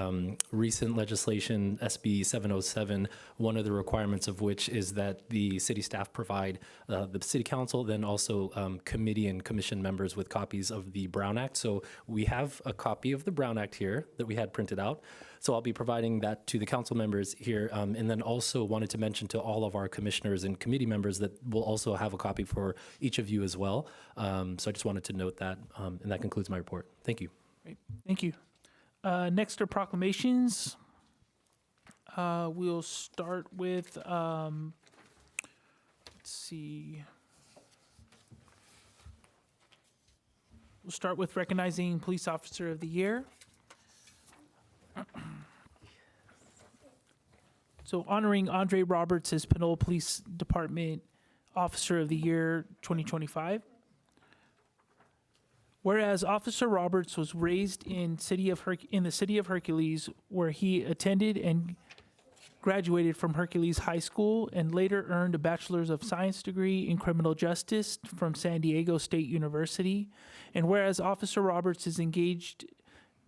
recent legislation, SB 707, one of the requirements of which is that the city staff provide the City Council, then also committee and commission members with copies of the Brown Act. So we have a copy of the Brown Act here that we had printed out. So I'll be providing that to the council members here, and then also wanted to mention to all of our commissioners and committee members that we'll also have a copy for each of you as well. So I just wanted to note that, and that concludes my report. Thank you. Great. Thank you. Next are proclamations. We'll start with, let's see. We'll start with recognizing Police Officer of the Year. So honoring Andre Roberts as Pinole Police Department Officer of the Year 2025. Whereas Officer Roberts was raised in the city of Hercules, where he attended and graduated from Hercules High School and later earned a Bachelor's of Science degree in Criminal Justice from San Diego State University. And whereas Officer Roberts is engaged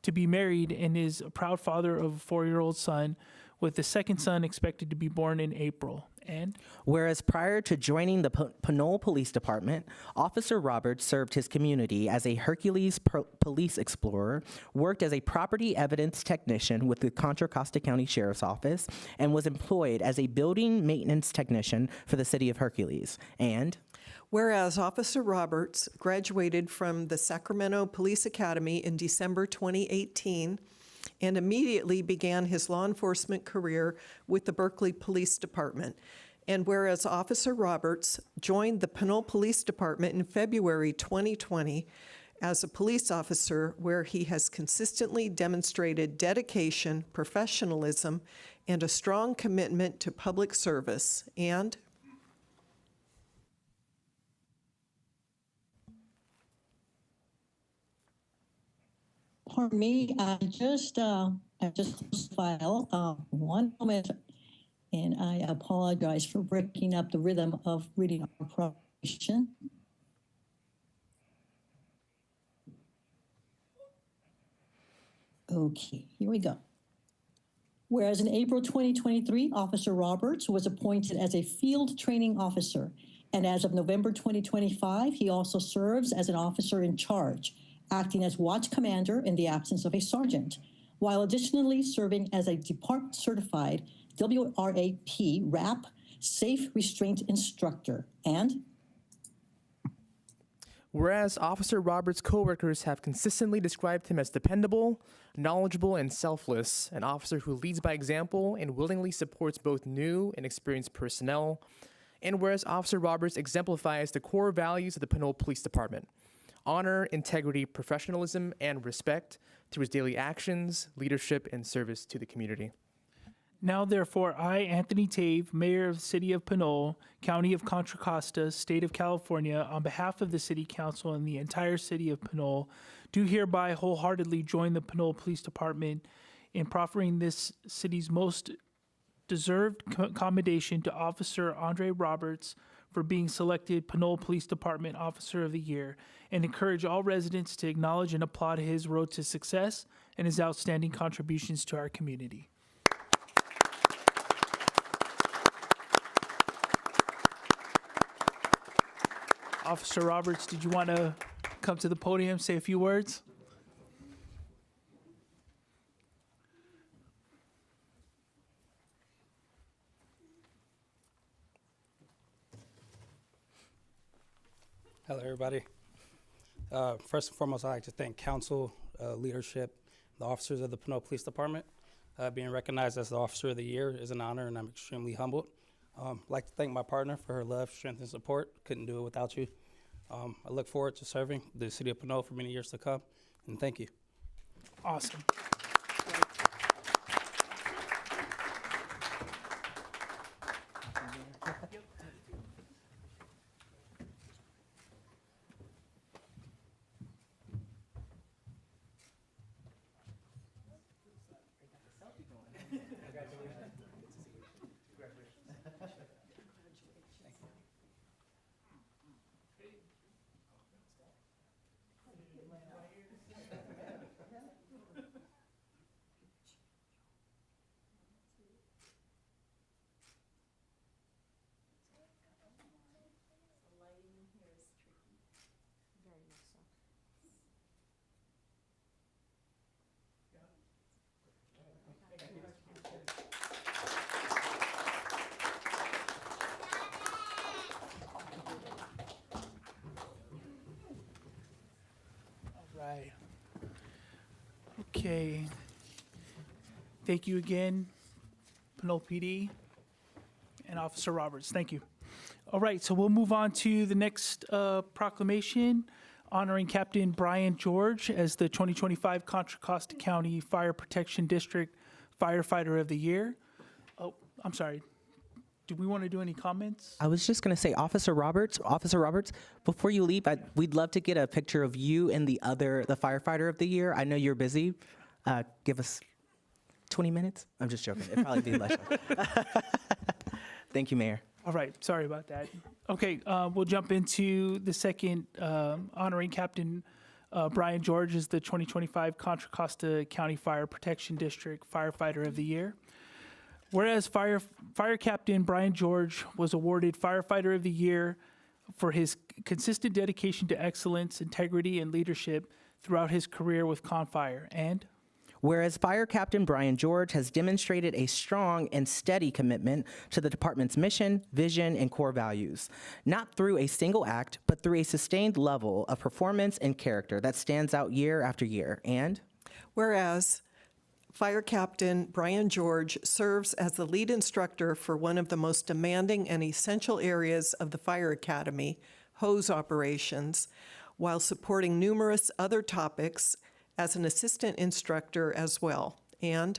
to be married and is a proud father of a 4-year-old son, with the second son expected to be born in April. And whereas prior to joining the Pinole Police Department, Officer Roberts served his community as a Hercules police explorer, worked as a property evidence technician with the Contra Costa County Sheriff's Office, and was employed as a building maintenance technician for the city of Hercules. And whereas Officer Roberts graduated from the Sacramento Police Academy in December 2018 and immediately began his law enforcement career with the Berkeley Police Department. And whereas Officer Roberts joined the Pinole Police Department in February 2020 as a police officer, where he has consistently demonstrated dedication, professionalism, and a strong commitment to public service. And pardon me, I just closed the file. One moment, and I apologize for breaking up the rhythm of reading our proclamation. Okay, here we go. Whereas in April 2023, Officer Roberts was appointed as a field training officer, and as of November 2025, he also serves as an officer in charge, acting as watch commander in the absence of a sergeant, while additionally serving as a department certified WRAP RAP safe restraint instructor. And Whereas Officer Roberts' coworkers have consistently described him as dependable, knowledgeable, and selfless, an officer who leads by example and willingly supports both new and experienced personnel. And whereas Officer Roberts exemplifies the core values of the Pinole Police Department: honor, integrity, professionalism, and respect through his daily actions, leadership, and service to the community. Now, therefore, I, Anthony Tave, Mayor of the City of Pinole, County of Contra Costa, State of California, on behalf of the City Council and the entire City of Pinole, do hereby wholeheartedly join the Pinole Police Department in proffering this city's most deserved commendation to Officer Andre Roberts for being selected Pinole Police Department Officer of the Year, and encourage all residents to acknowledge and applaud his road to success and his outstanding contributions to our community. Officer Roberts, did you want to come to the podium, say a few words? Hello, everybody. First and foremost, I'd like to thank council, leadership, the officers of the Pinole Police Department. Being recognized as the Officer of the Year is an honor, and I'm extremely humbled. I'd like to thank my partner for her love, strength, and support. Couldn't do it without you. I look forward to serving the City of Pinole for many years to come, and thank you. Awesome. Right. Okay. Thank you again, Pinole PD and Officer Roberts. Thank you. All right, so we'll move on to the next proclamation honoring Captain Brian George as the 2025 Contra Costa County Fire Protection District Firefighter of the Year. Oh, I'm sorry. Do we want to do any comments? I was just going to say, Officer Roberts, before you leave, we'd love to get a picture of you and the firefighter of the year. I know you're busy. Give us 20 minutes. I'm just joking. It'd probably be less. Thank you, Mayor. All right, sorry about that. Okay, we'll jump into the second honoring Captain Brian George as the 2025 Contra Costa County Fire Protection District Firefighter of the Year. Whereas Fire Captain Brian George was awarded Firefighter of the Year for his consistent dedication to excellence, integrity, and leadership throughout his career with Confire. And whereas Fire Captain Brian George has demonstrated a strong and steady commitment to the department's mission, vision, and core values, not through a single act, but through a sustained level of performance and character that stands out year after year. And whereas Fire Captain Brian George serves as the lead instructor for one of the most demanding and essential areas of the Fire Academy, hose operations, while supporting numerous other topics as an assistant instructor as well. And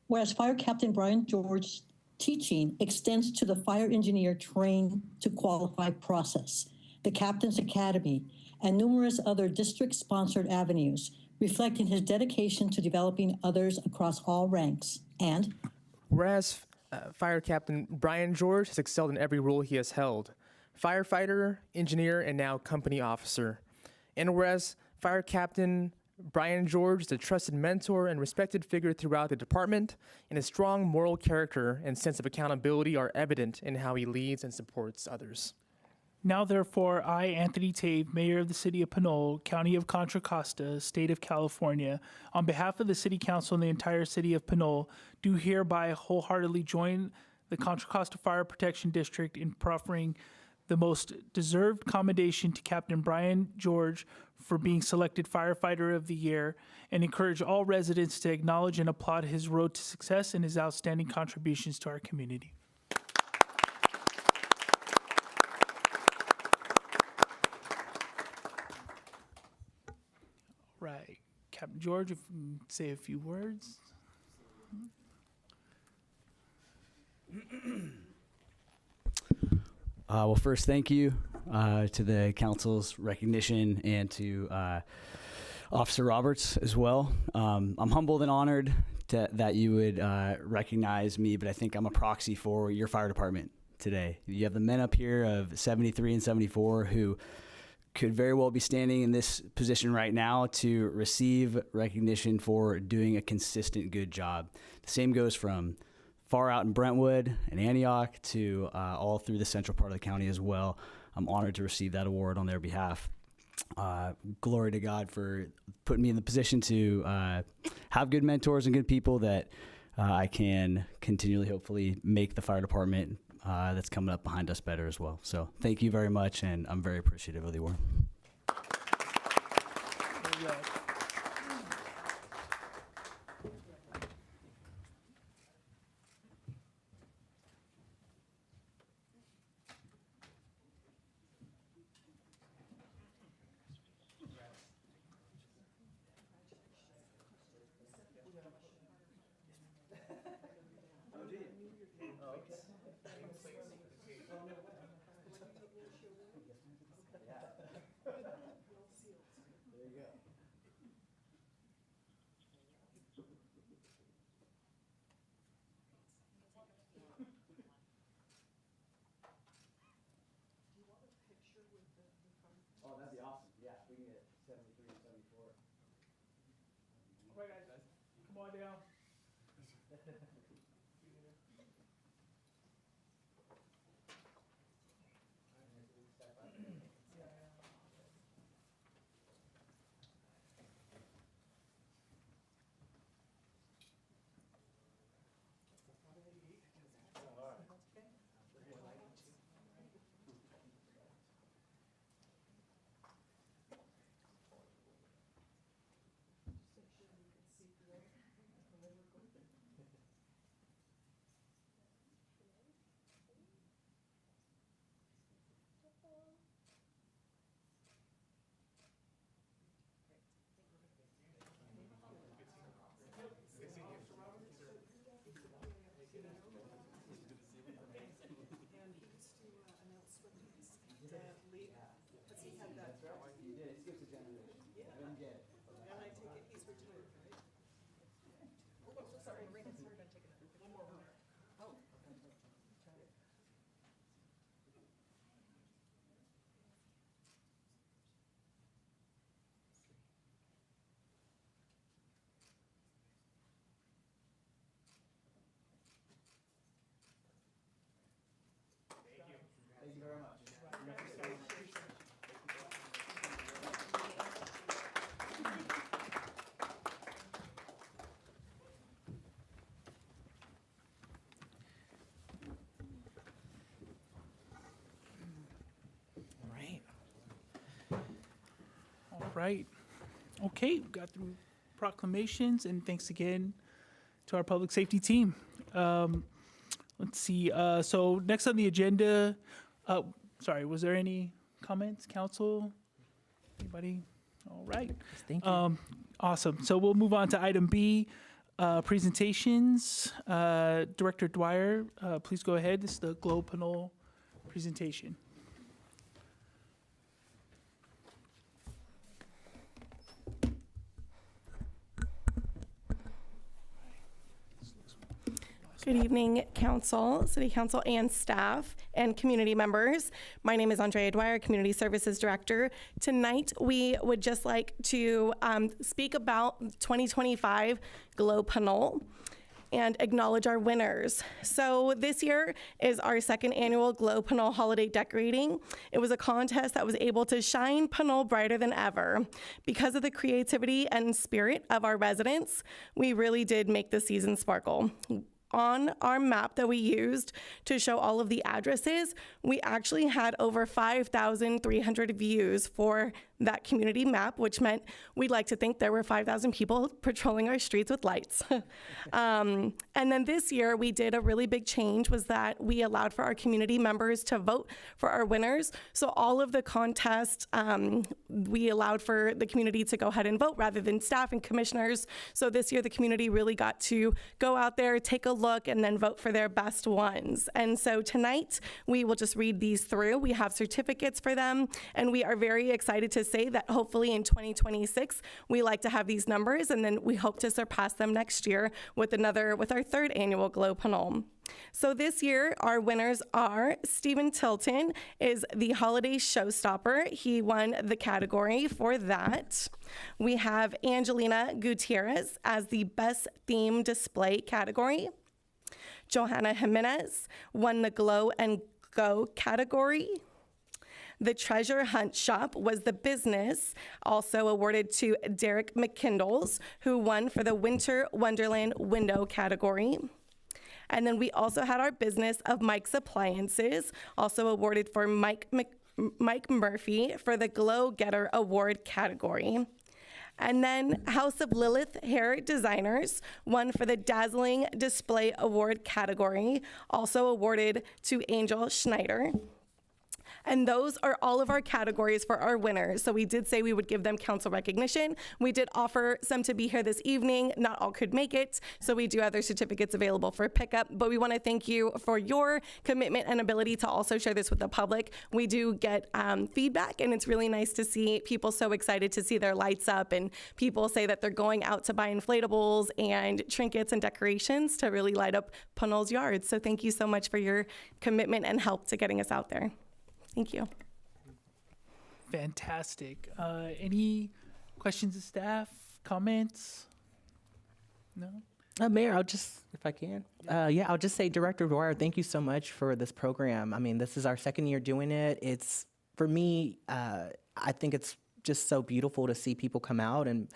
whereas Fire Captain Brian George's teaching extends to the fire engineer trained to qualify process, the Captain's Academy, and numerous other district-sponsored avenues, reflecting his dedication to developing others across all ranks. And whereas Fire Captain Brian George has excelled in every role he has held: firefighter, engineer, and now company officer. And whereas Fire Captain Brian George is a trusted mentor and respected figure throughout the department, and his strong moral character and sense of accountability are evident in how he leads and supports others. now, therefore, I, Anthony Tave, Mayor of the City of Pinole, County of Contra Costa, State of California, on behalf of the City Council and the entire City of Pinole, do hereby wholeheartedly join the Contra Costa Fire Protection District in proffering the most deserved commendation to Captain Brian George for being selected Firefighter of the Year, and encourage all residents to acknowledge and applaud his road to success and his outstanding contributions to our community. Right. Captain George, if you can say a few words. Well, first, thank you to the council's recognition and to Officer Roberts as well. I'm humbled and honored that you would recognize me, but I think I'm a proxy for your fire department today. You have the men up here of 73 and 74 who could very well be standing in this position right now to receive recognition for doing a consistent good job. The same goes from far out in Brentwood and Antioch to all through the central part of the county as well. I'm honored to receive that award on their behalf. Glory to God for putting me in the position to have good mentors and good people that I can continually, hopefully, make the fire department that's coming up behind us better as well. So thank you very much, and I'm very appreciative of the award. Oh, that'd be awesome. Yeah, we can get 73 and 74. All right, guys, come on down. Thank you very much. All right. Okay, we got through proclamations, and thanks again to our public safety team. Let's see. So next on the agenda, sorry, was there any comments, council? Anybody? All right. Thank you. Awesome. So we'll move on to item B, presentations. Director Dwyer, please go ahead. This is the Globe Pinole presentation. Good evening, council, city council, and staff, and community members. My name is Andrea Dwyer, Community Services Director. Tonight, we would just like to speak about 2025 Globe Pinole and acknowledge our winners. So this year is our second annual Globe Pinole Holiday Decorating. It was a contest that was able to shine Pinole brighter than ever. Because of the creativity and spirit of our residents, we really did make the season sparkle. on our map that we used to show all of the addresses, we actually had over 5,300 views for that community map, which meant we'd like to think there were 5,000 people patrolling our streets with lights. And then this year we did a really big change, was that we allowed for our community members to vote for our winners. So all of the contests, we allowed for the community to go ahead and vote rather than staff and commissioners. So this year the community really got to go out there, take a look, and then vote for their best ones. And so tonight we will just read these through. We have certificates for them, and we are very excited to say that hopefully in 2026 we like to have these numbers, and then we hope to surpass them next year with our third annual Glow Pinole. So this year, our winners are Stephen Tilton is the holiday showstopper. He won the category for that. We have Angelina Gutierrez as the best theme display category. Johanna Jimenez won the Glow and Go category. The Treasure Hunt Shop was the business, also awarded to Derek McKindles, who won for the Winter Wonderland window category. And then we also had our business of Mike's Appliances, also awarded for Mike Murphy for the Glow Getter Award category. And then House of Lilith Hair Designers won for the Dazzling Display Award category, also awarded to Angel Schneider. And those are all of our categories for our winners. So we did say we would give them council recognition. We did offer some to be here this evening. Not all could make it. So we do have their certificates available for pickup. But we want to thank you for your commitment and ability to also share this with the public. We do get feedback, and it's really nice to see people so excited to see their lights up, and people say that they're going out to buy inflatables and trinkets and decorations to really light up Pinole's yard. So thank you so much for your commitment and help to getting us out there. Thank you. Fantastic. Any questions of staff, comments? No? Mayor, I'll just, if I can, I'll just say, Director Dwyer, thank you so much for this program. I mean, this is our second year doing it. It's, for me, I think it's just so beautiful to see people come out and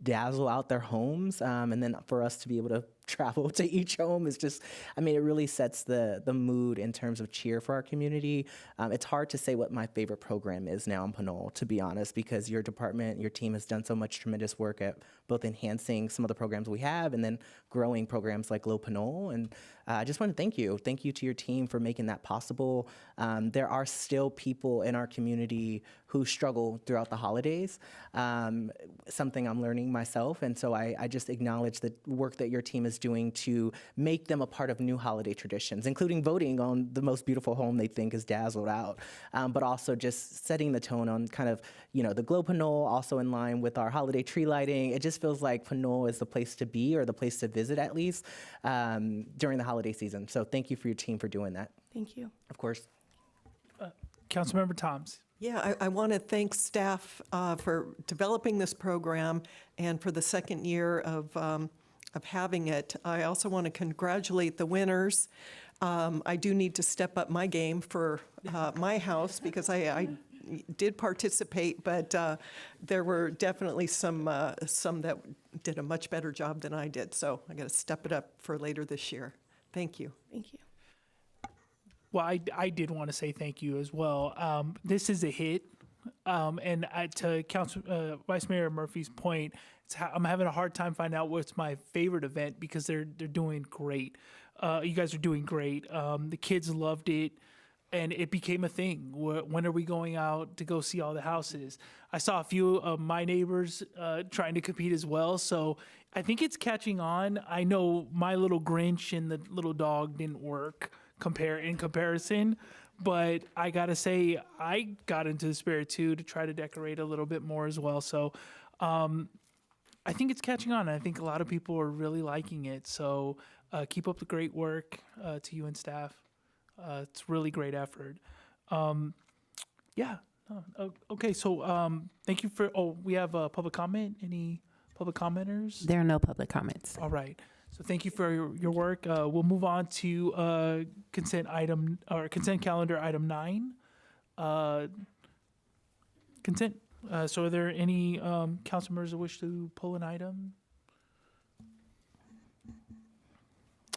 dazzle out their homes, and then for us to be able to travel to each home is just, I mean, it really sets the mood in terms of cheer for our community. It's hard to say what my favorite program is now in Pinole, to be honest, because your department, your team has done so much tremendous work at both enhancing some of the programs we have and then growing programs like Glow Pinole. And I just want to thank you. Thank you to your team for making that possible. There are still people in our community who struggle throughout the holidays, something I'm learning myself. And so I just acknowledge the work that your team is doing to make them a part of new holiday traditions, including voting on the most beautiful home they think is dazzled out, but also just setting the tone on kind of, the Glow Pinole, also in line with our holiday tree lighting. It just feels like Pinole is the place to be, or the place to visit at least, during the holiday season. So thank you for your team for doing that. Thank you. Of course. Councilmember Toms. Yeah, I want to thank staff for developing this program and for the second year of having it. I also want to congratulate the winners. I do need to step up my game for my house because I did participate, but there were definitely some that did a much better job than I did. So I got to step it up for later this year. Thank you. Thank you. Well, I did want to say thank you as well. This is a hit. And to Vice Mayor Murphy's point, I'm having a hard time finding out what's my favorite event because they're doing great. You guys are doing great. The kids loved it, and it became a thing. When are we going out to go see all the houses? I saw a few of my neighbors trying to compete as well, so I think it's catching on. I know my little Grinch and the little dog didn't work in comparison, but I gotta say I got into the spirit too to try to decorate a little bit more as well. So I think it's catching on. I think a lot of people are really liking it. So keep up the great work to you and staff. It's really great effort. Okay, so thank you for, we have public comment. Any public commenters? There are no public comments. All right. So thank you for your work. We'll move on to consent calendar item 9. Consent. So are there any council members that wish to pull an item?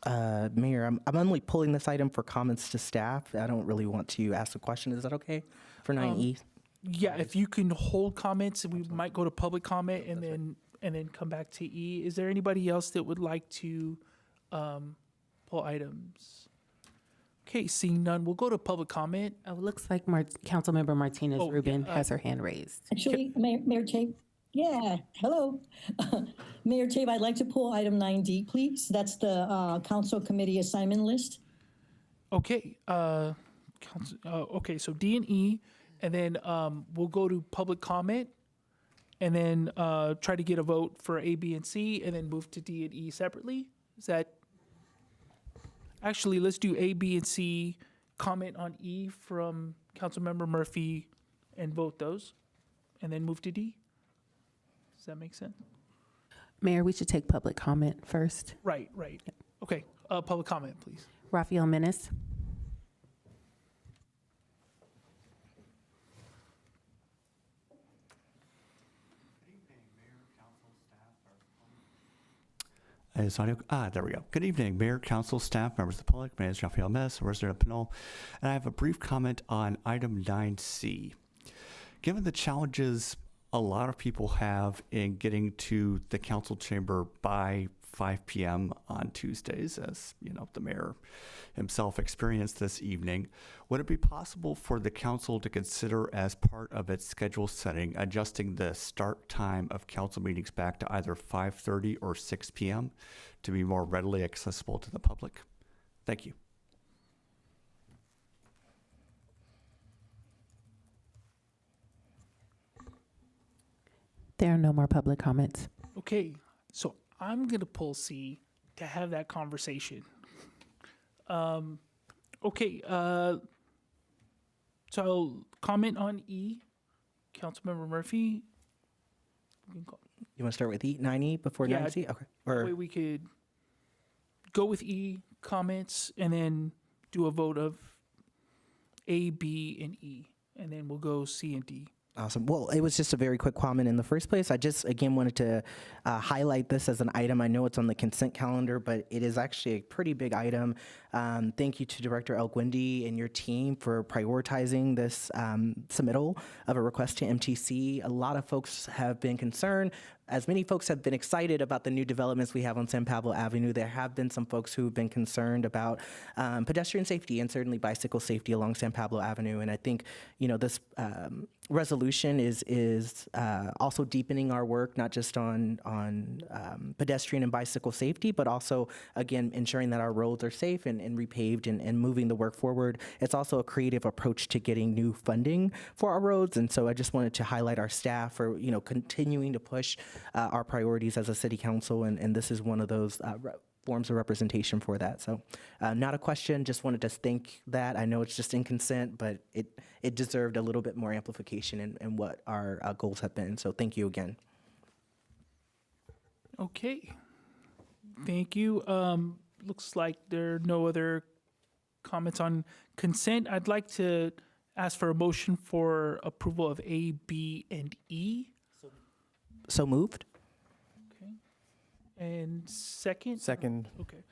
Mayor, I'm only pulling this item for comments to staff. I don't really want to ask a question. Is that okay for 9E? Yeah, if you can hold comments, we might go to public comment and then come back to E. Is there anybody else that would like to pull items? Okay, seeing none, we'll go to public comment. Oh, it looks like Councilmember Martinez Rubin has her hand raised. Actually, Mayor Tape. Yeah, hello. Mayor Tape, I'd like to pull item 9D, please. That's the council committee assignment list. Okay, okay, so D and E, and then we'll go to public comment, and then try to get a vote for A, B, and C, and then move to D and E separately. Is that? Actually, let's do A, B, and C, comment on E from Councilmember Murphy, and vote those, and then move to D. Does that make sense? Mayor, we should take public comment first. Right. Okay, public comment, please. Rafael Menace. Is audio? There we go. Good evening, Mayor, Council, staff, members of the public. My name is Rafael Menace, resident of Pinole, and I have a brief comment on item 9C. Given the challenges a lot of people have in getting to the council chamber by 5 p.m. on Tuesdays, as you know, the mayor himself experienced this evening, would it be possible for the council to consider, as part of its schedule setting, adjusting the start time of council meetings back to either 5:30 or 6 p.m. to be more readily accessible to the public? Thank you. There are no more public comments. Okay, so I'm gonna pull C to have that conversation. Okay, so comment on E, Councilmember Murphy. You want to start with 9E before 9C? Okay. That way we could go with E, comments, and then do a vote of A, B, and E, and then we'll go C and D. Awesome. Well, it was just a very quick comment in the first place. I just, again, wanted to highlight this as an item. I know it's on the consent calendar, but it is actually a pretty big item. Thank you to Director El-Gwindi and your team for prioritizing this submittal of a request to MTC. A lot of folks have been concerned. As many folks have been excited about the new developments we have on San Pablo Avenue, there have been some folks who have been concerned about pedestrian safety and certainly bicycle safety along San Pablo Avenue. And I think, you know, this resolution is also deepening our work, not just on pedestrian and bicycle safety, but also, again, ensuring that our roads are safe and repaved and moving the work forward. It's also a creative approach to getting new funding for our roads. And so I just wanted to highlight our staff for, you know, continuing to push our priorities as a city council, and this is one of those forms of representation for that. So not a question, just wanted to thank that. I know it's just in consent, but it deserved a little bit more amplification in what our goals have been. So thank you again. Okay, thank you. Looks like there are no other comments on consent. I'd like to ask for a motion for approval of A, B, and E. So moved. Okay. And second? Second. Okay.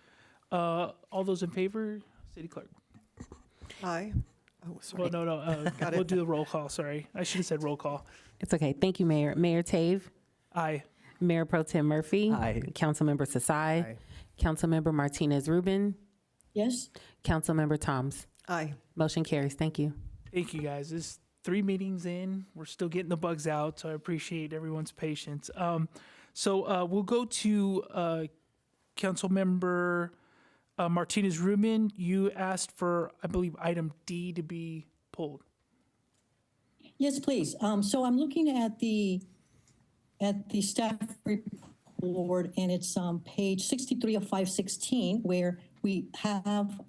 All those in favor? City Clerk. Aye. Oh, sorry. Well, no. We'll do the roll call. Sorry. I should have said roll call. It's okay. Thank you, Mayor. Mayor Tave. Aye. Mayor Pro Tem Murphy. Aye. Councilmember Sasai. Aye. Councilmember Martinez Rubin. Yes? Councilmember Toms. Aye. Motion carries. Thank you. Thank you, guys. This 3 meetings in. We're still getting the bugs out, so I appreciate everyone's patience. So we'll go to Councilmember Martinez Rubin. You asked for, I believe, item D to be pulled. Yes, please. So I'm looking at the staff report, and it's on page 63 of 516, where we have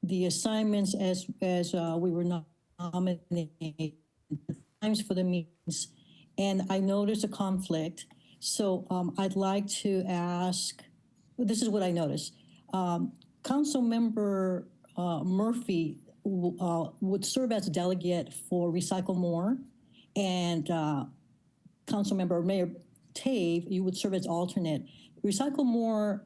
the assignments as we were nominated, times for the meetings, and I noticed a conflict. So I'd like to ask, this is what I noticed. Councilmember Murphy would serve as a delegate for Recycle More, and Councilmember Mayor Tave, you would serve as alternate. Recycle More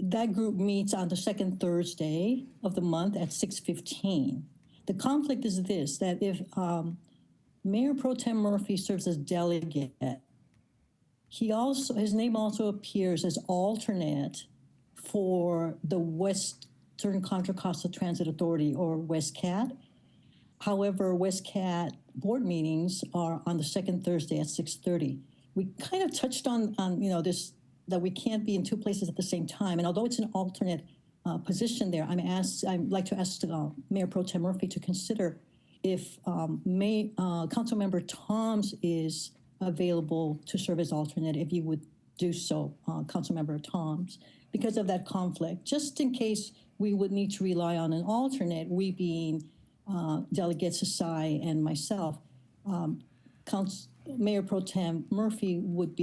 that group meets on the second Thursday of the month at 6:15. The conflict is this, that if Mayor Pro Tem Murphy serves as delegate, his name also appears as alternate for the Western Contra Costa Transit Authority, or WestCat. However, WestCat board meetings are on the second Thursday at 6:30. We kind of touched on this, that we can't be in two places at the same time. And although it's an alternate position there, I'd like to ask Mayor Pro Tem Murphy to consider if Councilmember Toms is available to serve as alternate, if you would do so, Councilmember Toms, because of that conflict, just in case we would need to rely on an alternate, we being Delegate Sasai and myself. Mayor Pro Tem Murphy would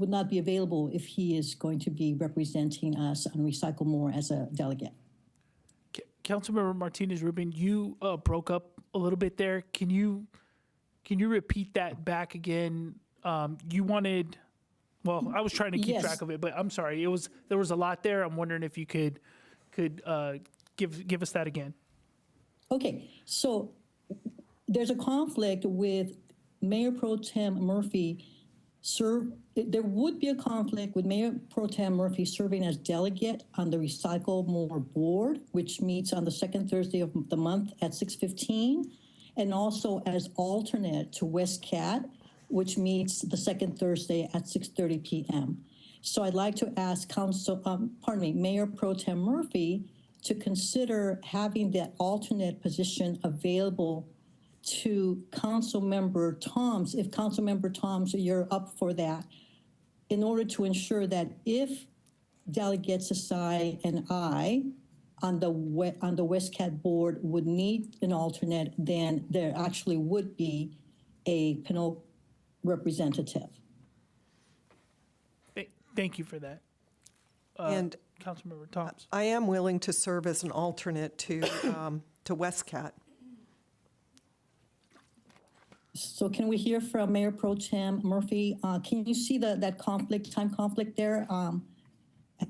not be available if he is going to be representing us on Recycle More as a delegate. Councilmember Martinez Rubin, you broke up a little bit there. Can you repeat that back again? You wanted, well, I was trying to keep track of it, but I'm sorry. There was a lot there. I'm wondering if you could give us that again. Okay, so there's a conflict with Mayor Pro Tem Murphy. There would be a conflict with Mayor Pro Tem Murphy serving as delegate on the Recycle More board, which meets on the second Thursday of the month at 6:15, and also as alternate to WestCat, which meets the second Thursday at 6:30 p.m. So I'd like to ask Mayor Pro Tem Murphy to consider having that alternate position available to Councilmember Toms, if Councilmember Toms, you're up for that, in order to ensure that if Delegate Sasai and I on the WestCat board would need an alternate, then there actually would be a Pinole representative. Thank you for that. And Councilmember Toms. I am willing to serve as an alternate to WestCat. So can we hear from Mayor Pro Tem Murphy? Can you see time conflict there?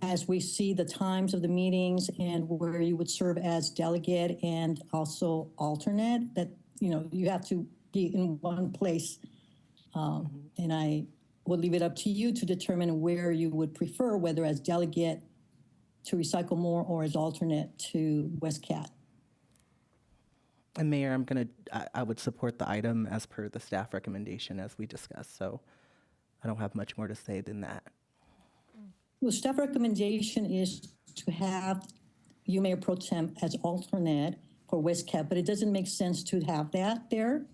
As we see the times of the meetings and where you would serve as delegate and also alternate, that, you have to be in one place. And I will leave it up to you to determine where you would prefer, whether as delegate to Recycle More or as alternate to WestCat. And Mayor, I would support the item as per the staff recommendation as we discussed. So I don't have much more to say than that. Well, staff recommendation is to have you, Mayor Pro Tem, as alternate for WestCat, but it doesn't make sense to have that there.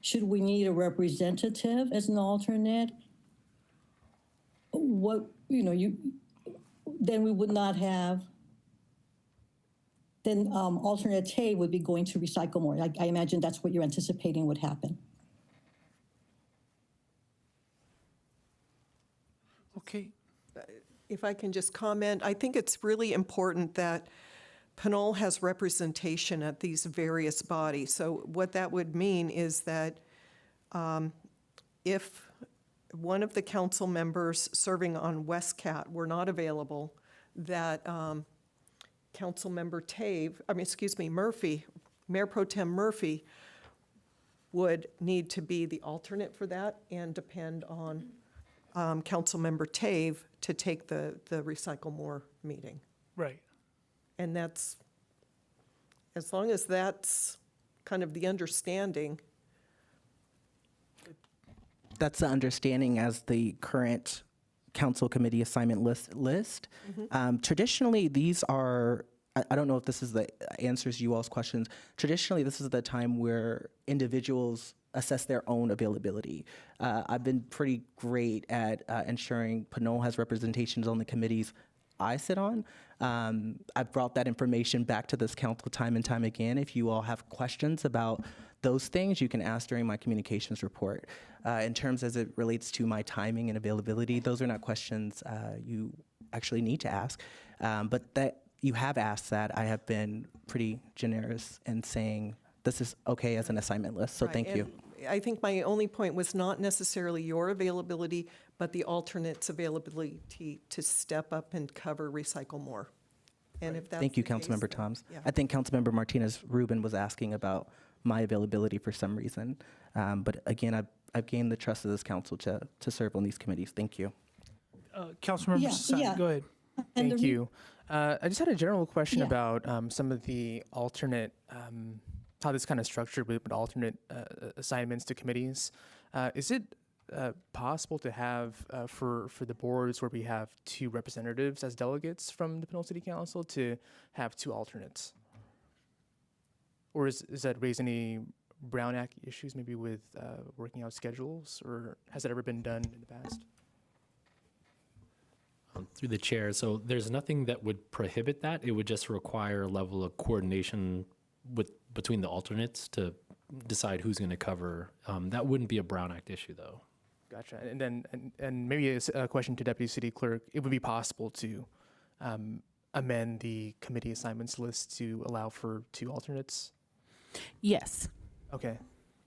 Should we need a representative as an alternate? Then we would not have. Then alternate A would be going to Recycle More. I imagine that's what you're anticipating would happen. Okay. If I can just comment, I think it's really important that Pinole has representation at these various bodies. So what that would mean is that if one of the council members serving on WestCat were not available, that Councilmember Murphy, Mayor Pro Tem Murphy, would need to be the alternate for that and depend on Councilmember Tave to take the Recycle More meeting. Right. And that's, as long as that's kind of the understanding. That's the understanding as the current council committee assignment list. Mm-hmm. Traditionally, these are, I don't know if this is the answers you all's questions. Traditionally, this is the time where individuals assess their own availability. I've been pretty great at ensuring Pinole has representations on the committees I sit on. I've brought that information back to this council time and time again. If you all have questions about those things, you can ask during my communications report. In terms as it relates to my timing and availability, those are not questions you actually need to ask. But that you have asked that, I have been pretty generous in saying this is okay as an assignment list, so Right, thank you. I think my only point was not necessarily your availability, but the alternate's availability to step up and cover recycle more. And if that's Thank you, the case, Councilmember then- Toms. yeah. I think Councilmember Martinez Rubin was asking about my availability for some reason. But again, I've gained the trust of this council to serve on these committees. Thank you. Councilmember Sasaki, go ahead. Thank you. I just had a general question Yeah. about some of the alternate, how this kind of structured with alternate assignments to committees. Is it possible to have for the boards where we have 2 representatives as delegates from the Pinole City Council to have 2 alternates? Or does that raise any Brown Act issues maybe with working out schedules, or has that ever been done in the past? Through the chair, so there's nothing that would prohibit that. It would just require a level of coordination between the alternates to decide who's going to cover. That wouldn't be a Brown Act issue, though. Gotcha. And then and maybe a question to Deputy City Clerk. It would be possible to amend the committee assignments list to allow for 2 alternates? Yes. Okay,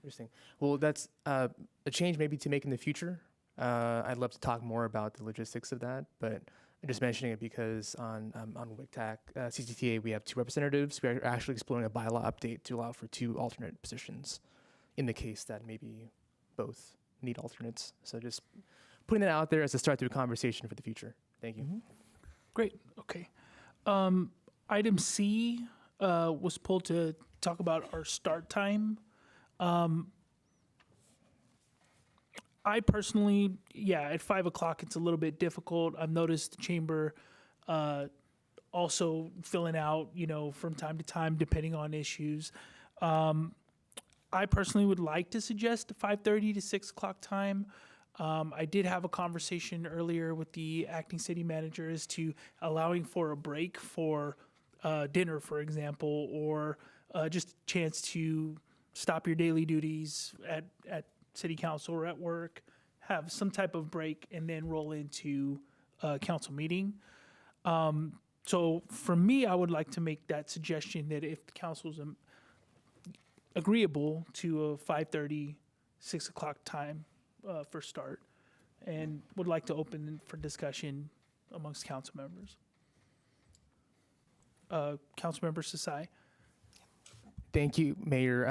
interesting. Well, that's a change maybe to make in the future. I'd love to talk more about the logistics of that, but I'm just mentioning it because on WICTAC, CCTA, we have 2 representatives. We are actually exploring a bylaw update to allow for 2 alternate positions in the case that maybe both need alternates. So just putting that out there as a start to a conversation for the future. Thank you. Great. Okay. Item C was pulled to talk about our start time. I personally, at 5 o'clock, it's a little bit difficult. I've noticed the chamber also filling out, from time to time, depending on issues. I personally would like to suggest a 5:30 to 6 o'clock time. I did have a conversation earlier with the acting city manager as to allowing for a break for dinner, for example, or just a chance to stop your daily duties at city council or at work, have some type of break, and then roll into a council meeting. So for me, I would like to make that suggestion that if the council's agreeable to a 5:30, 6 o'clock time for start, and would like to open for discussion amongst council members. Councilmember Sasai. Thank you, Mayor.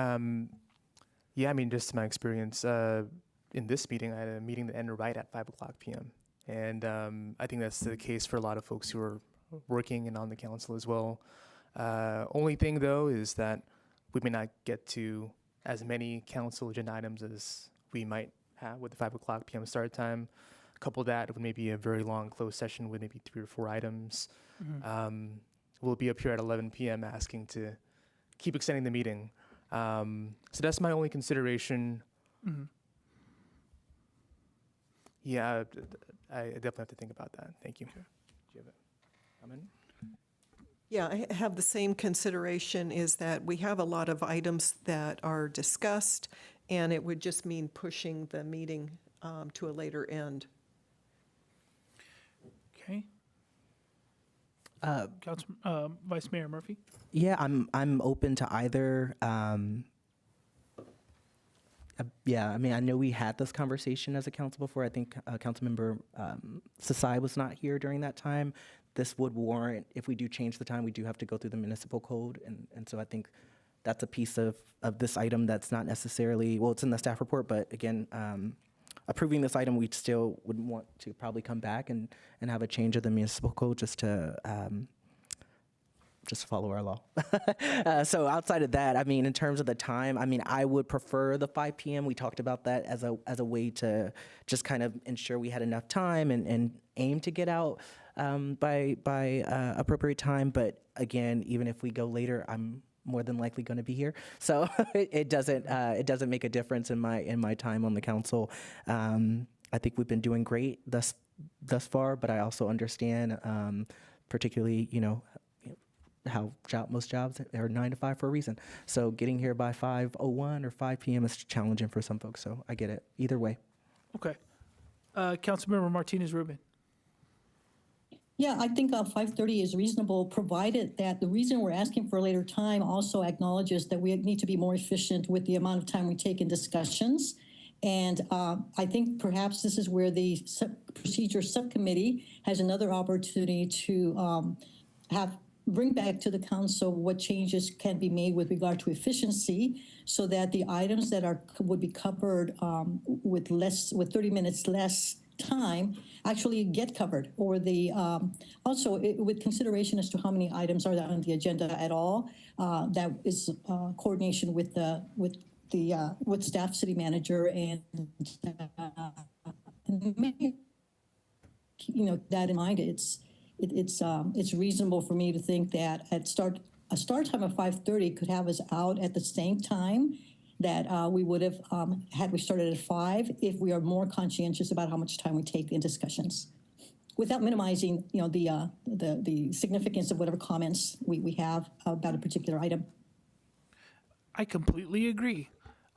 Just my experience in this meeting, I had a meeting that ended right at 5 o'clock p.m. And I think that's the case for a lot of folks who are working and on the council as well. Only thing, though, is that we may not get to as many council agenda items as we might have with the 5 o'clock p.m. start time. Couple that with maybe a very long closed session with maybe 3 or 4 items. We'll be up here at 11 p.m. asking to keep extending the meeting. So that's my only consideration. Yeah, I definitely have to think about that. Thank you. Do you have a comment? Yeah, I have the same consideration, is that we have a lot of items that are discussed, and it would just mean pushing the meeting to a later end. Okay. Vice Mayor Murphy. Yeah, I'm open to either. I know we had this conversation as a council before. I think Councilmember Sasai was not here during that time. This would warrant, if we do change the time, we do have to go through the municipal code. And so I think that's a piece of this item that's not necessarily, well, it's in the staff report, but again, approving this item, we still would want to probably come back and have a change of the municipal code just to follow our law. So outside of that, in terms of the time, I would prefer the 5 p.m. We talked about that as a way to just kind of ensure we had enough time and aim to get out by appropriate time. But again, even if we go later, I'm more than likely going to be here, so it doesn't make a difference in my time on the council. I think we've been doing great thus far, but I also understand, particularly, how most jobs are 9 to 5 for a reason. So getting here by 5:01 or 5 p.m. is challenging for some folks. So I get it either way. Okay. Councilmember Martinez Rubin. Yeah, I think 5:30 is reasonable, provided that the reason we're asking for a later time also acknowledges that we need to be more efficient with the amount of time we take in discussions. And I think perhaps this is where the procedure subcommittee has another opportunity to bring back to the council what changes can be made with regard to efficiency, so that the items that would be covered with 30 minutes less time actually get covered, or with consideration as to how many items are on the agenda at all. That is coordination with staff, city manager, and that in mind. It's reasonable for me to think that a start time of 5:30 could have us out at the same time that we would have had we started at 5, if we are more conscientious about how much time we take in discussions, without minimizing the significance of whatever comments we have about a particular item. I completely agree.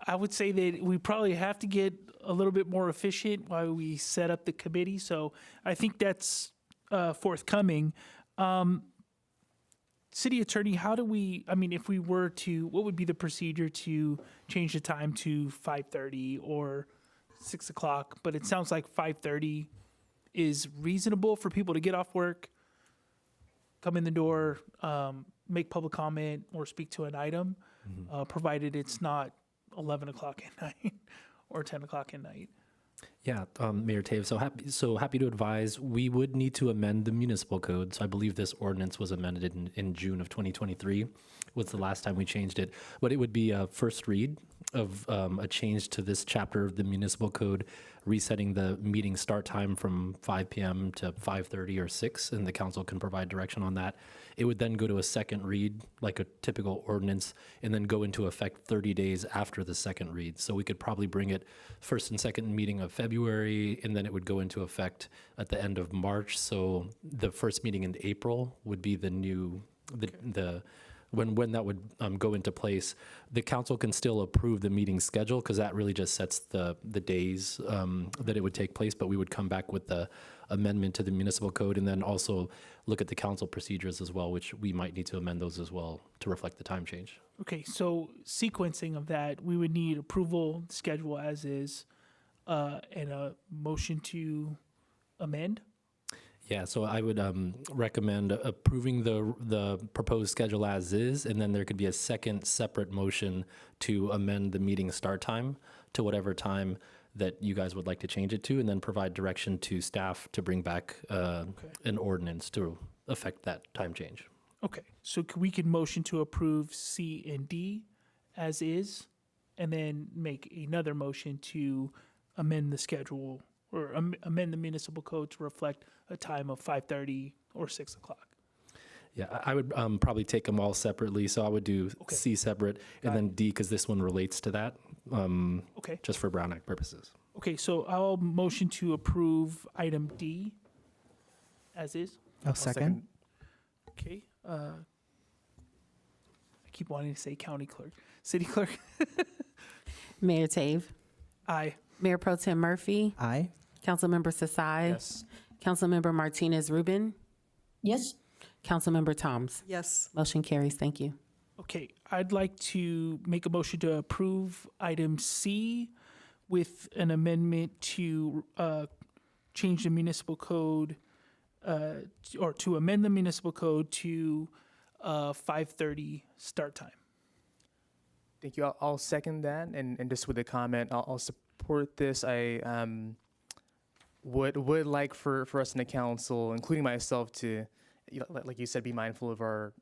I would say that we probably have to get a little bit more efficient while we set up the committee. So I think that's forthcoming. City Attorney, if we were to, what would be the procedure to change the time to 5:30 or 6 o'clock? But it sounds like 5:30 is reasonable for people to get off work, come in the door, make public comment, or speak to an item, provided it's not 11 o'clock at night or 10 o'clock at night. Yeah, Mayor Taves, so happy to advise, we would need to amend the municipal code. So I believe this ordinance was amended in June of 2023, was the last time we changed it. But it would be a first read of a change to this chapter of the municipal code, resetting the meeting start time from 5 p.m. to 5:30 or 6, and the council can provide direction on that. It would then go to a second read, like a typical ordinance, and then go into effect 30 days after the second read. So we could probably bring it first and second meeting of February, and then it would go into effect at the end of March. So the first meeting in April would be the new, when that would go into place. The council can still approve the meeting schedule, because that really just sets the days that it would take place, but we would come back with the amendment to the municipal code, and then also look at the council procedures as well, which we might need to amend those as well to reflect the time change. Okay, so sequencing of that, we would need approval, schedule as is, and a motion to amend. Yeah, so I would recommend approving the proposed schedule as is, and then there could be a second separate motion to amend the meeting start time to whatever time that you guys would like to change it to, and then provide direction to staff to bring back an ordinance to affect that time change. Okay, so we could motion to approve C and D as is, and then make another motion to amend the schedule or amend the municipal code to reflect a time of 5:30 or 6 o'clock. Yeah, I would probably take them all separately. So I would do C separate, and then D, because this one relates to that, just for Brown Act purposes. Okay, so I'll motion to approve item D as is. I'll second. Okay. I keep wanting to say county clerk. City clerk. Mayor Tave. Aye. Mayor Pro Tem Murphy. Aye. Councilmember Sasai. Yes. Councilmember Martinez Rubin. Yes. Councilmember Toms. Yes. Motion carries. Thank you. Okay, I'd like to make a motion to approve item C with an amendment to change the municipal code, or to amend the municipal code to 5:30 start time. Thank you. I'll second that, and just with a comment, I'll support this. I would like for us in the council, including myself, to, like you said, be mindful of our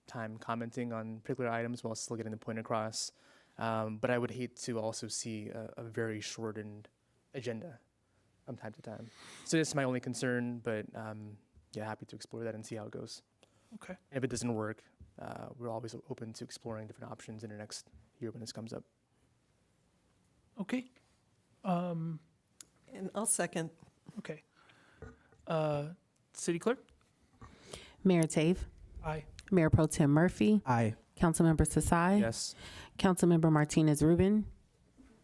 time commenting on particular items while still getting the point across. But I would hate to also see a very shortened agenda from time to time. So that's my only concern, but happy to explore that and see how it goes. Okay. If it doesn't work, we're always open to exploring different options in the next year when this comes up. Okay. And I'll second. Okay. City clerk? Mayor Tave. Aye. Mayor Pro Tem Murphy. Aye. Councilmember Sasai. Yes. Councilmember Martinez Rubin.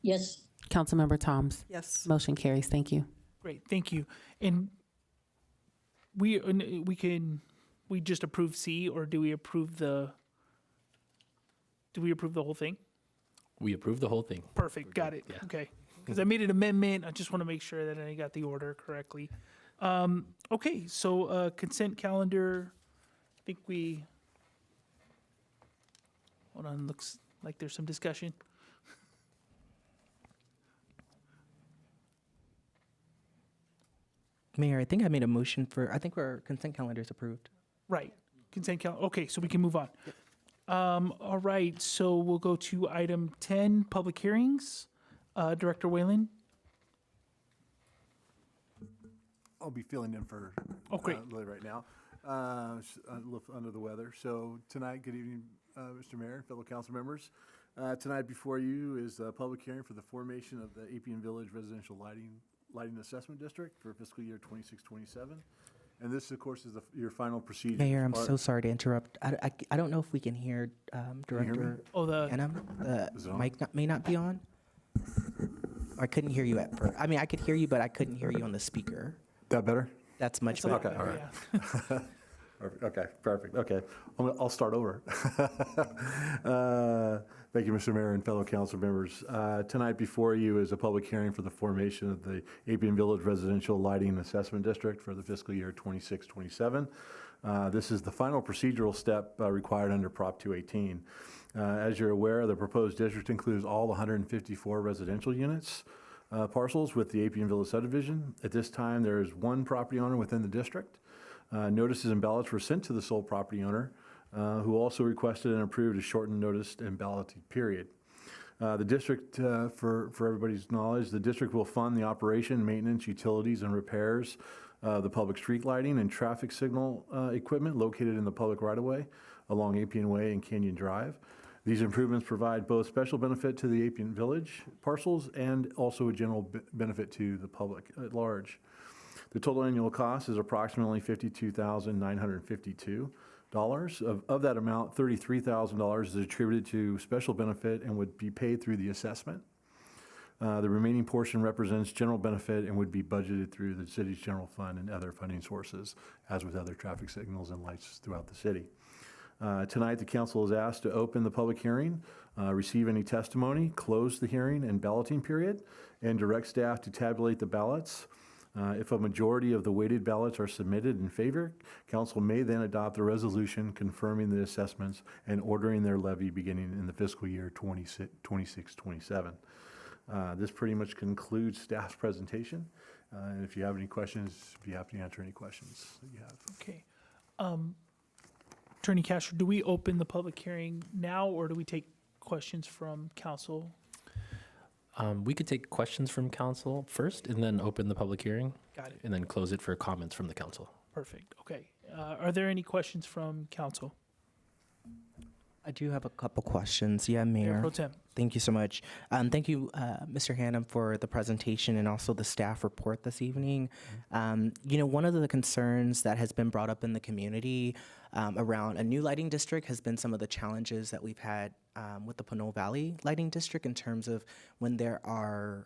Yes. Councilmember Toms. Yes. Motion carries. Thank you. Great, thank you. And we just approve C, or do we approve the whole thing? We approve the whole thing. Perfect, got it. Yeah. Okay, because I made an amendment. I just want to make sure that I got the order correctly. Okay, so consent calendar. I think we. Hold on, looks like there's some discussion. Mayor, I think I made a motion I think our consent calendar is approved. Right, consent calendar. Okay, so we can move on. All right, so we'll go to item 10, public hearings. Director Whalen. I'll be filling in for Lily right now. She's a little under the weather. So tonight, good evening, Mr. Mayor and fellow council members. Tonight before you is a public hearing for the formation of the Appian Village Residential Lighting Assessment District for fiscal year 26-27. And this, of course, is your final procedure. Mayor, I'm so sorry to interrupt. I don't know if we can hear Director Enum. The mic may not be on. I couldn't hear you at first. I mean, I could hear you, but I couldn't hear you on the speaker. That better? That's much better. Okay, all right. Okay, perfect. Okay, I'll start over. Thank you, Mr. Mayor and fellow council members. Tonight before you is a public hearing for the formation of the Appian Village Residential Lighting Assessment District for the fiscal year 26-27. This is the final procedural step required under Prop 218. As you're aware, the proposed district includes all 154 residential units, parcels with the Appian Village subdivision. At this time, there is one property owner within the district. Notices and ballots were sent to the sole property owner, who also requested and approved a shortened notice and balloting period. The district, for everybody's knowledge, the district will fund the operation, maintenance, utilities, and repairs the public street lighting and traffic signal equipment located in the public right-of-way along Appian Way and Canyon Drive. These improvements provide both special benefit to the Appian Village parcels and also a general benefit to the public at large. The total annual cost is approximately $52,952. Of that amount, $33,000 is attributed to special benefit and would be paid through the assessment. The remaining portion represents general benefit and would be budgeted through the city's general fund and other funding sources, as with other traffic signals and lights throughout the city. Tonight, the council is asked to open the public hearing, receive any testimony, close the hearing and balloting period, and direct staff to tabulate the ballots. If a majority of the weighted ballots are submitted in favor, council may then adopt a resolution confirming the assessments and ordering their levy beginning in the fiscal year 26-27. This pretty much concludes staff's presentation. And if you have any questions, I'd be happy to answer any questions that you have. Okay. Attorney Castro, do we open the public hearing now, or do we take questions from council? We could take questions from council first and then open the public hearing. Got it. And then close it for comments from the council. Perfect. Okay. Are there any questions from council? I do have a couple questions. Yeah, Mayor. Pro Tem. Thank you so much. Thank you, Mr. Hannum, for the presentation and also the staff report this evening. One of the concerns that has been brought up in the community around a new lighting district has been some of the challenges that we've had with the Pinole Valley Lighting District in terms of when there are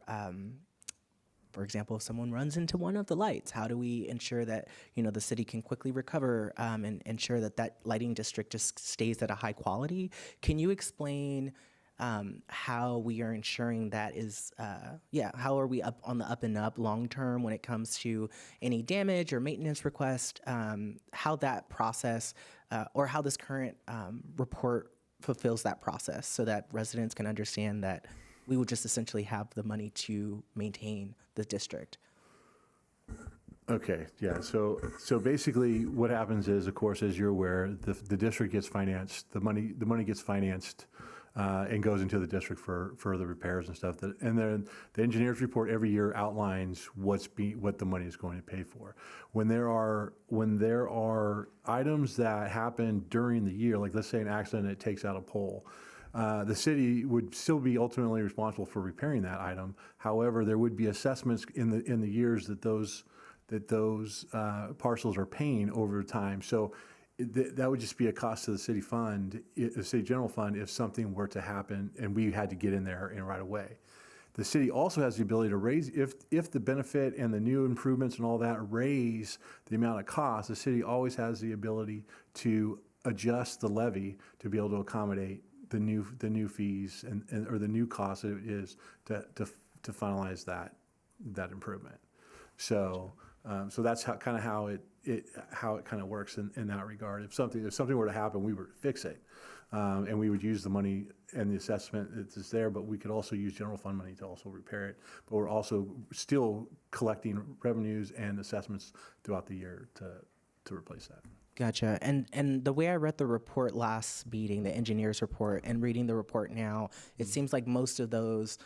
for example, if someone runs into one of the lights, how do we ensure that, the city can quickly recover and ensure that that lighting district just stays at a high quality? Can you explain how we are ensuring that is, how are we up on the up and up long term when it comes to any damage or maintenance request, how that process or how this current report fulfills that process so that residents can understand that we would just essentially have the money to maintain the district? Okay, yeah, so basically what happens is, of course, as you're aware, the district gets financed, the money gets financed and goes into the district for further repairs and stuff. And then the engineer's report every year outlines what the money is going to pay for. When there are items that happen during the year, like let's say an accident that takes out a pole, the city would still be ultimately responsible for repairing that item. However, there would be assessments in the years that those parcels are paying over time. So that would just be a cost to the city fund, the city general fund, if something were to happen and we had to get in there right away. The city also has the ability to raise, if the benefit and the new improvements and all that raise the amount of cost, the city always has the ability to adjust the levy to be able to accommodate the new fees and or the new cost that it is to finalize that improvement. So that's how it kind of works in that regard. If something were to happen, we would fix it, and we would use the money and the assessment that's there. But we could also use general fund money to also repair it. But we're also still collecting revenues and assessments throughout the year to replace that. Gotcha. And the way I read the report last meeting, the engineer's report, and reading the report now, it seems like most of those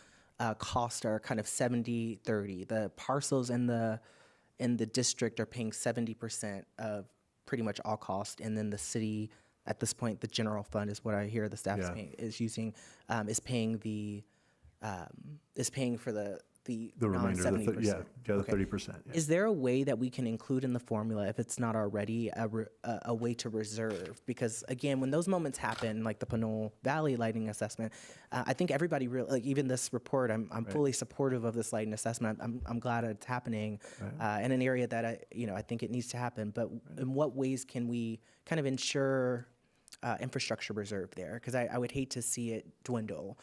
costs are kind of 70-30. The parcels in the district are paying 70% of pretty much all cost, and then the city, at this point, the general fund is what I hear the staff is paying for the remainder, the 70%. the 30%. Yeah. Is there a way that we can include in the formula, if it's not already, a way to reserve? Because again, when those moments happen, like the Pinole Valley lighting assessment, I think everybody really, like even this report, I'm fully supportive of this lighting assessment. I'm glad it's happening in an area that I think it needs to happen. But in what ways can we kind of ensure infrastructure reserve there? Because I would hate to see it dwindle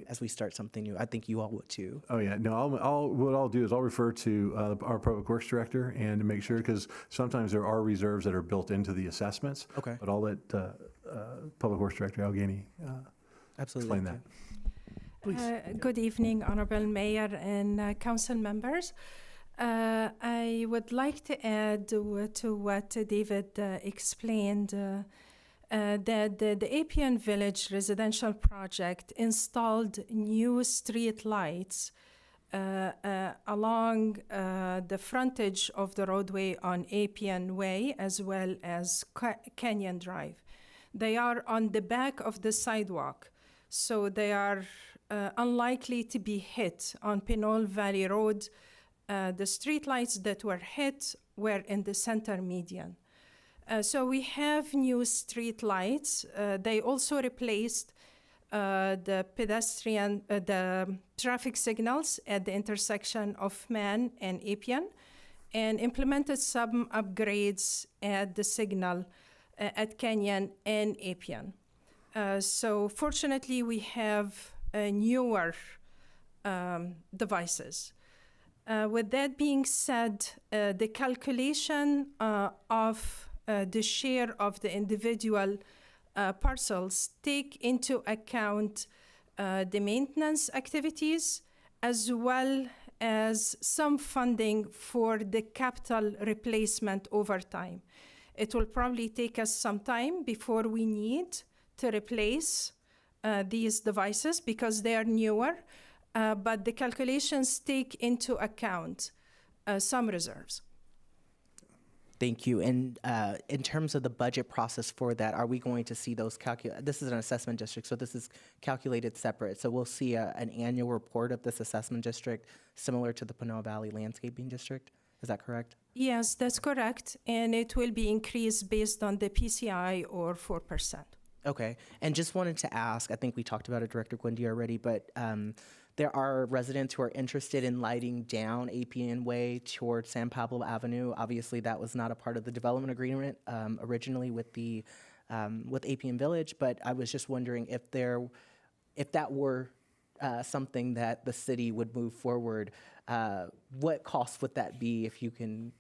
as we start something new. I think you all would too. Oh yeah, no. What I'll do is I'll refer to our public works director and to make sure, because sometimes there are reserves that are built into the assessments. Okay. But I'll let public works director Allegheny absolutely explain that. Please. Good evening, Honorable Mayor and council members. I would like to add to what David explained. That the Appian Village residential project installed new street lights along the frontage of the roadway on Appian Way as well as Canyon Drive. They are on the back of the sidewalk, so they are unlikely to be hit on Pinole Valley Road. The street lights that were hit were in the center median. So we have new street lights. They also replaced the traffic signals at the intersection of Man and Appian, and implemented some upgrades at the signal at Canyon and Appian. So fortunately, we have newer devices. With that being said, the calculation of the share of the individual parcels take into account the maintenance activities as well as some funding for the capital replacement over time. It will probably take us some time before we need to replace these devices because they are newer, but the calculations take into account some reserves. Thank you. And in terms of the budget process for that, are we going to see those this is an assessment district, so this is calculated separate. So we'll see an annual report of this assessment district similar to the Pinole Valley Landscaping District. Is that correct? Yes, that's correct. And it will be increased based on the PCI or 4%. Okay. And just wanted to ask, I think we talked about it, Director Gwindy, already, but there are residents who are interested in lighting down Appian Way towards San Pablo Avenue. Obviously, that was not a part of the development agreement originally with Appian Village, but I was just wondering if that were something that the city would move forward, what cost would that be if you can,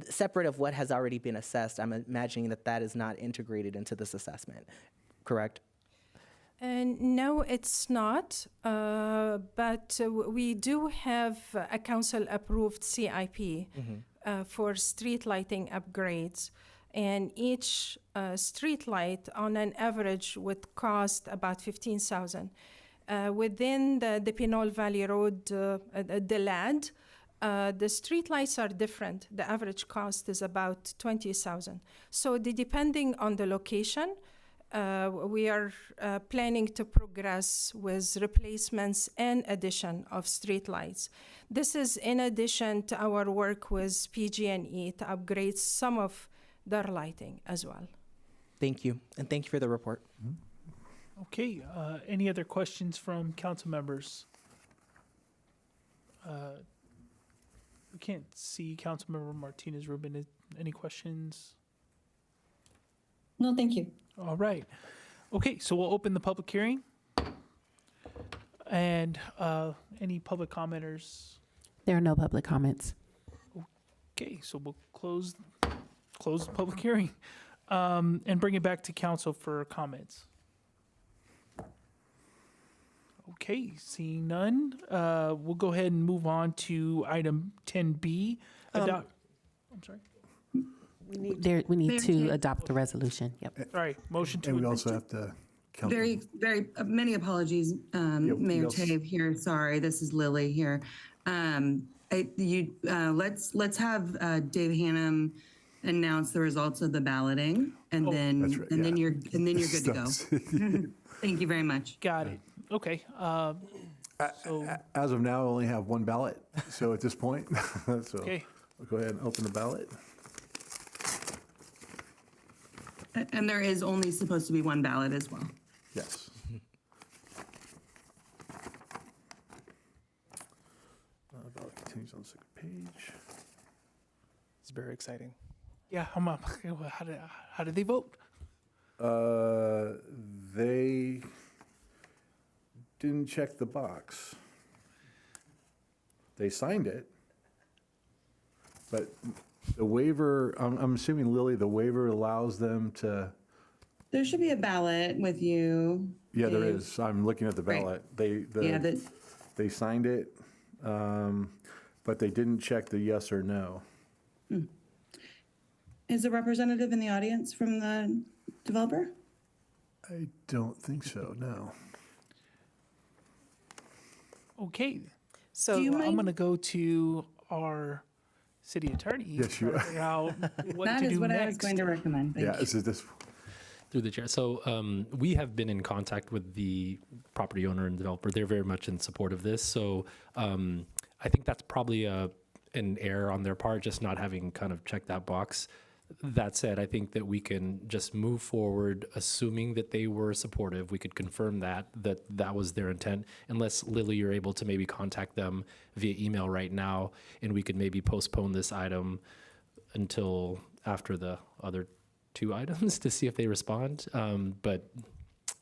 separate of what has already been assessed? I'm imagining that is not integrated into this assessment, correct? No, it's not, but we do have a council-approved CIP for street lighting upgrades, and each street light on an average would cost about $15,000. Within the Pinole Valley Road, the LAD, the street lights are different. The average cost is about $20,000. So depending on the location, we are planning to progress with replacements and addition of streetlights. This is in addition to our work with PG&E to upgrade some of their lighting as well. Thank you, and thank you for the report. Okay, any other questions from council members? We can't see Councilmember Martinez Rubin. Any questions? No, thank you. All right. Okay, so we'll open the public hearing. And any public commenters? There are no public comments. Okay, so we'll close the public hearing and bring it back to council for comments. Okay, seeing none, we'll go ahead and move on to item 10B. I'm sorry. We need to adopt the resolution. Yep. Sorry, motion to. And we also have to. Very many apologies, Mayor Tave here. Sorry, this is Lily here. Let's have Dave Hannum announce the results of the balloting, and then you're good to go. Thank you very much. Got it. Okay. As of now, I only have one ballot. So at this point, so okay. I'll go ahead and open the ballot. And there is only supposed to be one ballot as well. Yes. Ballot continues on the second page. It's very exciting. Yeah, how did they vote? They didn't check the box. They signed it, but the waiver, I'm assuming, Lily, the waiver allows them to. There should be a ballot with you. Yeah, there is. I'm looking at the ballot. They signed it, but they didn't check the yes or no. Is a representative in the audience from the developer? I don't think so, no. Okay. So I'm going to go to our city attorney. Yes, you are. Figure out what That to is do what next. I was going to recommend. Thank you. This. Through the chair. So we have been in contact with the property owner and developer. They're very much in support of this. So I think that's probably an error on their part, just not having kind of checked that box. That said, I think that we can just move forward, assuming that they were supportive. We could confirm that was their intent, unless, Lily, you're able to maybe contact them via email right now, and we could maybe postpone this item until after the other two items to see if they respond. But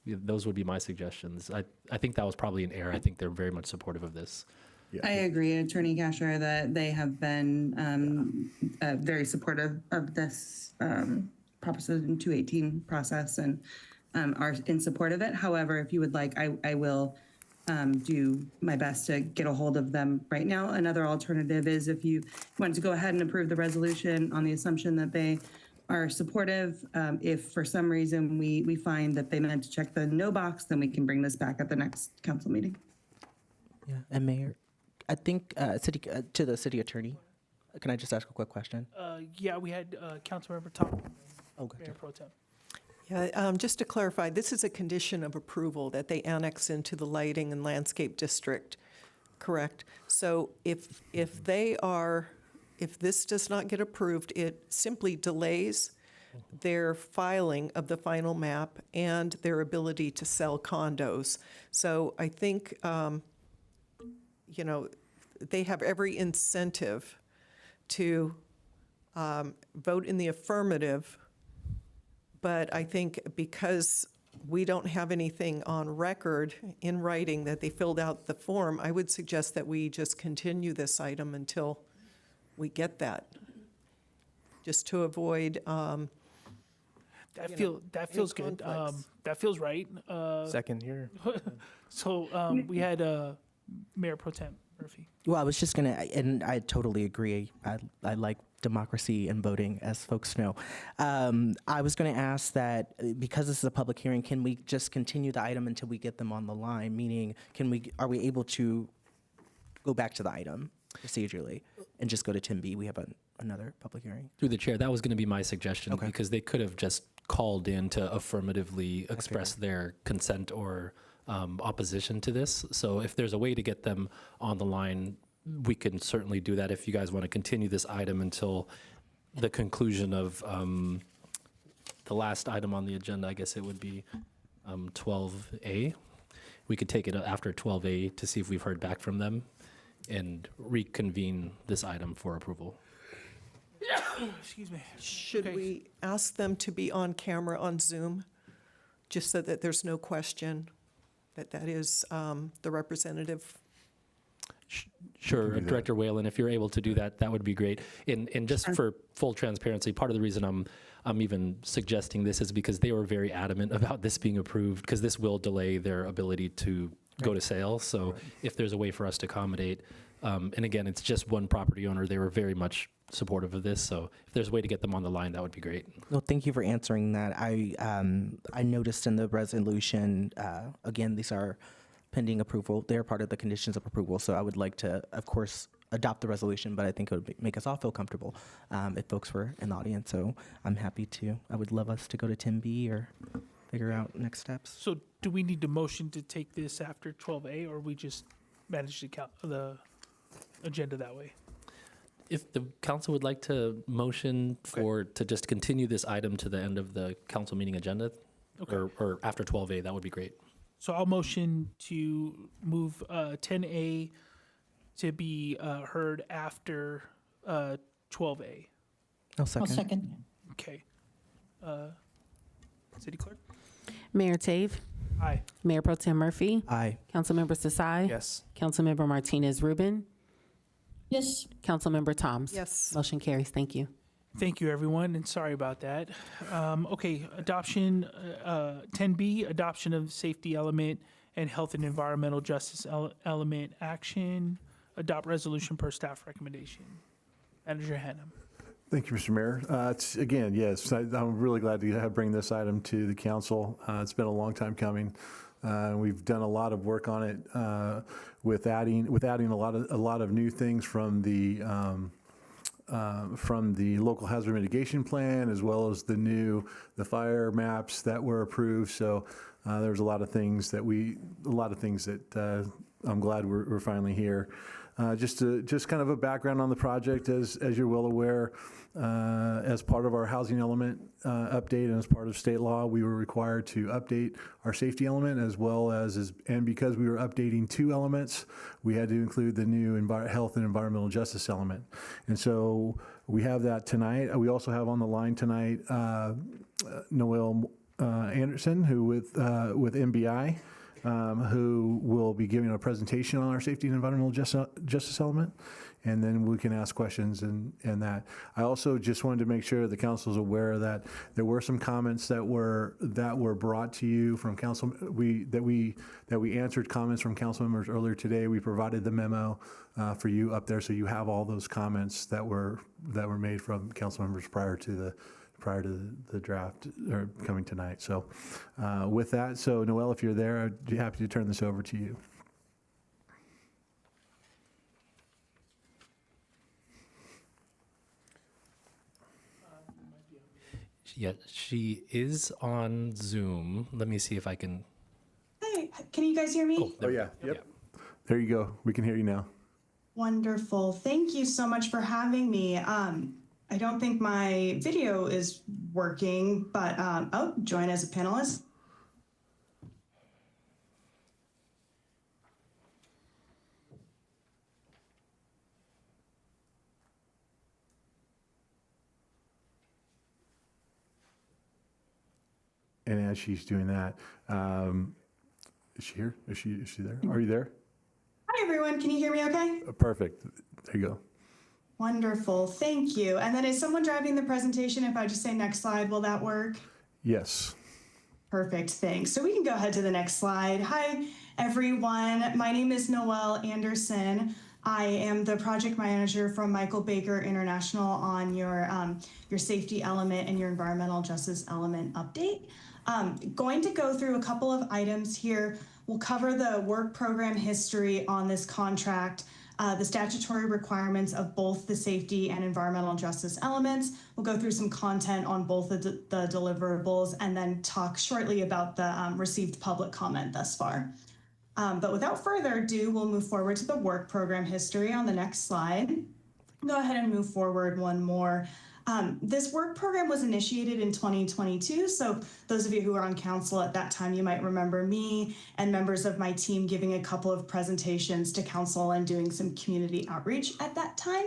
those would be my suggestions. I think that was probably an error. I think they're very much supportive of this. Yeah. I agree, Attorney Casher, that they have been very supportive of this Proposition 218 process and are in support of it. However, if you would like, I will do my best to get a hold of them right now. Another alternative is if you want to go ahead and approve the resolution on the assumption that they are supportive. If for some reason we find that they meant to check the no box, then we can bring this back at the next council meeting. Yeah, and Mayor, I think to the city attorney, can I just ask a quick question? Yeah, we had Councilmember Tom. Oh, gotcha. Mayor Pro Tem. Yeah, just to clarify, this is a condition of approval that they annex into the lighting and landscape district, correct? So if this does not get approved, it simply delays their filing of the final map and their ability to sell condos. So I think, they have every incentive to vote in the affirmative. But I think because we don't have anything on record in writing that they filled out the form, I would suggest that we just continue this item until we get that, just to avoid. That feels good. That feels right. Second here. So we had Mayor Pro Tem Murphy. Well, I was just gonna, and I totally agree. I like democracy and voting, as folks know. I was going to ask that because this is a public hearing, can we just continue the item until we get them on the line? Meaning, are we able to go back to the item procedurally and just go to 10B? We have another public hearing. Through the chair, that was going to be my suggestion because they could have just called in to affirmatively express their consent or opposition to this. So if there's a way to get them on the line, we can certainly do that if you guys want to continue this item until the conclusion of the last item on the agenda, I guess it would be. 12A. We could take it after 12A to see if we've heard back from them and reconvene this item for approval. Excuse me. Should we ask them to be on camera on Zoom, just so that there's no question that that is the representative? Sure, Director Whalen, if you're able to do that, that would be great. And just for full transparency, part of the reason I'm even suggesting this is because they were very adamant about this being approved, because this will delay their ability to go to sale. So if there's a way for us to accommodate, and again, it's just one property owner, they were very much supportive of this. So if there's a way to get them on the line, that would be great. Well, thank you for answering that. I noticed in the resolution, again, these are pending approval. They're part of the conditions of approval. So I would like to, of course, adopt the resolution, but I think it would make us all feel comfortable if folks were in the audience. So I'm happy to. I would love us to go to 10B or figure out next steps. So do we need to motion to take this after 12A, or we just manage the agenda that way? If the council would like to motion to just continue this item to the end of the council meeting agenda, or after 12A, that would be great. So I'll motion to move 10A to be heard after 12A. I'll second. I'll second. Okay. City Clerk? Mayor Tave? Aye. Mayor Pro Tem Murphy? Aye. Councilmember Desai? Yes. Councilmember Martinez Rubin? Yes. Councilmember Toms? Yes. Motion carries. Thank you. Thank you, everyone, and sorry about that. Okay, adoption, 10B, adoption of safety element and health and environmental justice element action. Adopt resolution per staff recommendation. Manager Hannum. Thank you, Mr. Mayor. Again, yes, I'm really glad to bring this item to the council. It's been a long time coming. We've done a lot of work on it with adding a lot of new things from the local hazard mitigation plan, as well as the fire maps that were approved. So there's a lot of things that I'm glad we're finally here. Just kind of a background on the project, as you're well aware, as part of our housing element update and as part of state law, we were required to update our safety element and because we were updating two elements, we had to include the new health and environmental justice element. And so we have that tonight. We also have on the line tonight Noel Anderson, who with MBI. Who will be giving a presentation on our safety and environmental justice element, and then we can ask questions and that. I also just wanted to make sure the council is aware that there were some comments that were brought to you from council. That we answered comments from council members earlier today. We provided the memo for you up there, so you have all those comments that were made from council members prior to the draft or coming tonight. So with that, so Noel, if you're there, I'd be happy to turn this over to you. Yeah, she is on Zoom. Let me see if I can. Hey, can you guys hear me? Oh yeah, yep. There you go. We can hear you now. Wonderful. Thank you so much for having me. I don't think my video is working, but join as a panelist. And as she's doing that, is she here? Is she there? Are you there? Hi, everyone. Can you hear me okay? Perfect. There you go. Wonderful. Thank you. And then is someone driving the presentation? If I just say next slide, will that work? Yes. Perfect. Thanks. So we can go ahead to the next slide. Hi, everyone. My name is Noelle Anderson. I am the project manager from Michael Baker International on your safety element and your environmental justice element update. Going to go through a couple of items here. We'll cover the work program history on this contract, the statutory requirements of both the safety and environmental justice elements. We'll go through some content on both of the deliverables and then talk shortly about the received public comment thus far. But without further ado, we'll move forward to the work program history on the next slide. Go ahead and move forward one more. This work program was initiated in 2022, so those of you who were on council at that time, you might remember me and members of my team giving a couple of presentations to council and doing some community outreach at that time.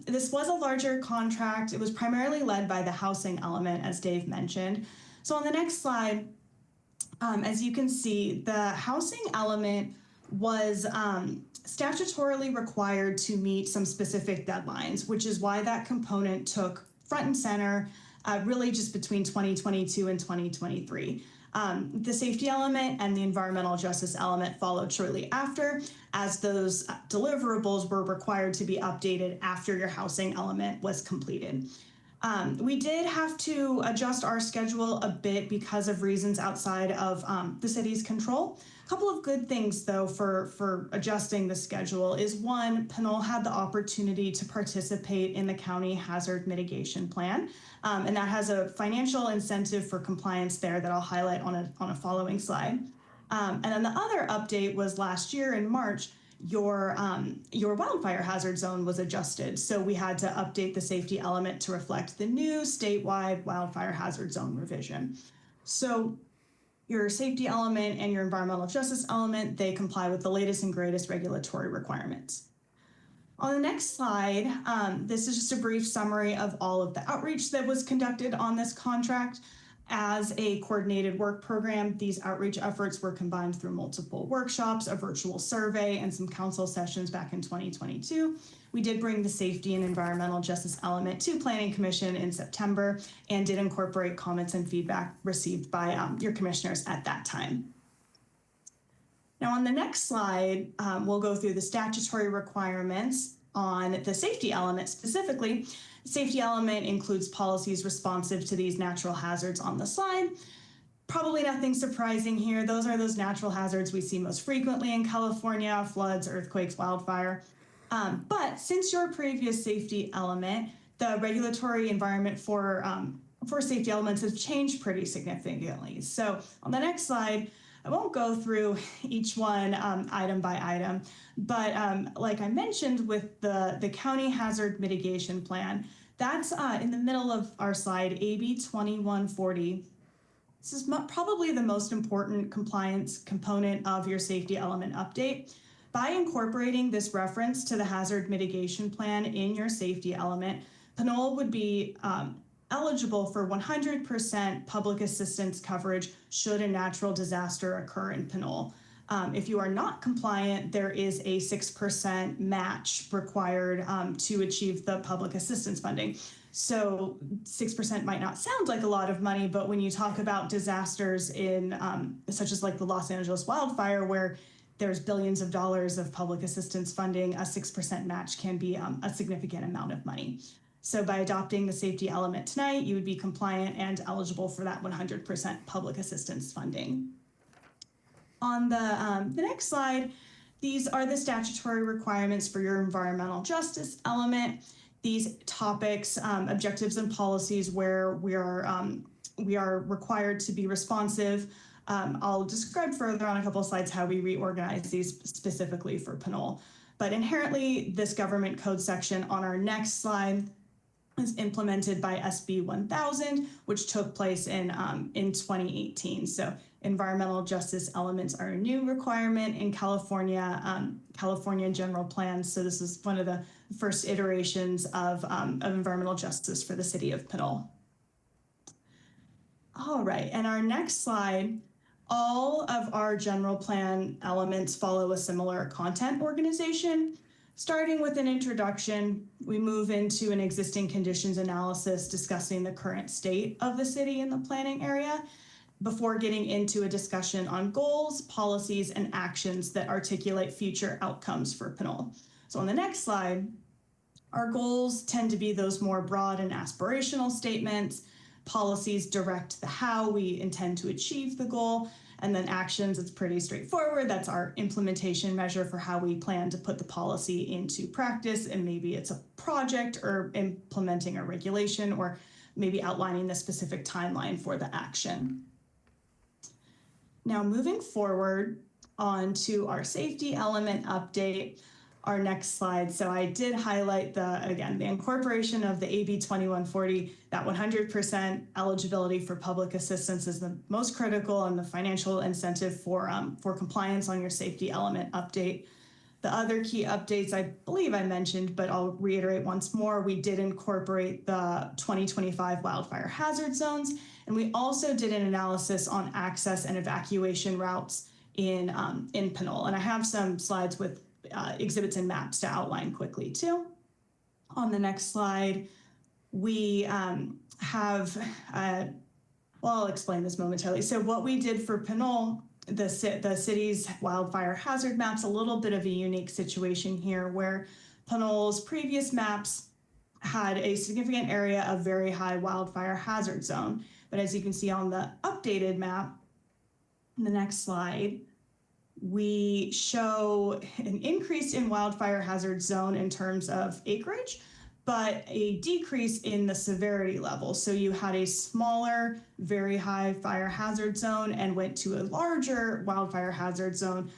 This was a larger contract. It was primarily led by the housing element, as Dave mentioned. So on the next slide, as you can see, the housing element was statutorily required to meet some specific deadlines, which is why that component took front and center really just between 2022 and 2023. The safety element and the environmental justice element followed shortly after, as those deliverables were required to be updated after your housing element was completed. We did have to adjust our schedule a bit because of reasons outside of the city's control. A couple of good things, though, for adjusting the schedule is, one, Pinole had the opportunity to participate in the county hazard mitigation plan, and that has a financial incentive for compliance there that I'll highlight on a following slide. And then the other update was last year in March, your wildfire hazard zone was adjusted. So we had to update the safety element to reflect the new statewide wildfire hazard zone revision. So your safety element and your environmental justice element, they comply with the latest and greatest regulatory requirements. On the next slide, this is just a brief summary of all of the outreach that was conducted on this contract. As a coordinated work program, these outreach efforts were combined through multiple workshops, a virtual survey, and some council sessions back in 2022. We did bring the safety and environmental justice element to Planning Commission in September and did incorporate comments and feedback received by your commissioners at that time. Now on the next slide, we'll go through the statutory requirements on the safety element specifically. The safety element includes policies responsive to these natural hazards on the slide. Probably nothing surprising here. Those are those natural hazards we see most frequently in California: floods, earthquakes, wildfire. But since your previous safety element, the regulatory environment for safety elements has changed pretty significantly. So on the next slide, I won't go through each one item by item, but like I mentioned with the county hazard mitigation plan, that's in the middle of our slide, AB 2140. This is probably the most important compliance component of your safety element update. By incorporating this reference to the hazard mitigation plan in your safety element, Pinole would be eligible for 100% public assistance coverage should a natural disaster occur in Pinole. If you are not compliant, there is a 6% match required to achieve the public assistance funding. So 6% might not sound like a lot of money, but when you talk about disasters in such as like the Los Angeles wildfire, where there's billions of dollars of public assistance funding, a 6% match can be a significant amount of money. So by adopting the safety element tonight, you would be compliant and eligible for that 100% public assistance funding. On the next slide, these are the statutory requirements for your environmental justice element. These topics, objectives and policies where we are required to be responsive. I'll describe further on a couple of slides how we reorganize these specifically for Pinole. But inherently, this government code section on our next slide is implemented by SB 1000, which took place in 2018. So environmental justice elements are a new requirement in California, California general plans. So this is one of the first iterations of environmental justice for the city of Pinole. All right, and our next slide, all of our general plan elements follow a similar content organization. Starting with an introduction, we move into an existing conditions analysis discussing the current state of the city in the planning area before getting into a discussion on goals, policies, and actions that articulate future outcomes for Pinole. So on the next slide, our goals tend to be those more broad and aspirational statements. Policies direct the how we intend to achieve the goal. And then actions, it's pretty straightforward. That's our implementation measure for how we plan to put the policy into practice. And maybe it's a project or implementing a regulation or maybe outlining the specific timeline for the action. Now moving forward on to our safety element update. our next slide. So I did highlight the incorporation of the AB 2140, that 100% eligibility for public assistance is the most critical and the financial incentive for compliance on your safety element update. The other key updates I believe I mentioned, but I'll reiterate once more, we did incorporate the 2025 wildfire hazard zones, and we also did an analysis on access and evacuation routes in Pinole. And I have some slides with exhibits and maps to outline quickly too. On the next slide, we I'll explain this momentarily. So what we did for Pinole, the city's wildfire hazard maps, a little bit of a unique situation here where Pinole's previous maps had a significant area of very high wildfire hazard zone. But as you can see on the updated map, in the next slide, we show an increase in wildfire hazard zone in terms of acreage, but a decrease in the severity level. So you had a smaller, very high fire hazard zone and went to a larger wildfire hazard zone,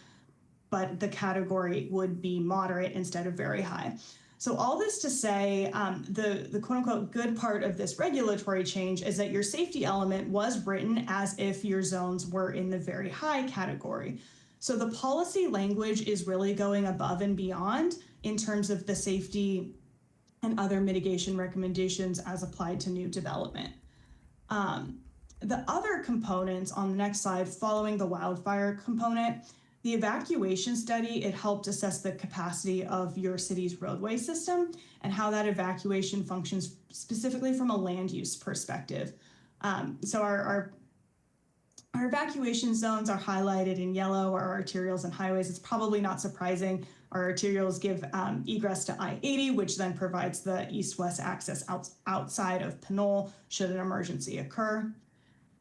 but the category would be moderate instead of very high. So all this to say, the quote unquote good part of this regulatory change is that your safety element was written as if your zones were in the very high category. So the policy language is really going above and beyond in terms of the safety and other mitigation recommendations as applied to new development. The other components on the next slide, following the wildfire component, the evacuation study, it helped assess the capacity of your city's roadway system and how that evacuation functions specifically from a land use perspective. So our evacuation zones are highlighted in yellow, our arterials and highways. It's probably not surprising. Our arterials give egress to I-80, which then provides the east-west access outside of Pinole should an emergency occur.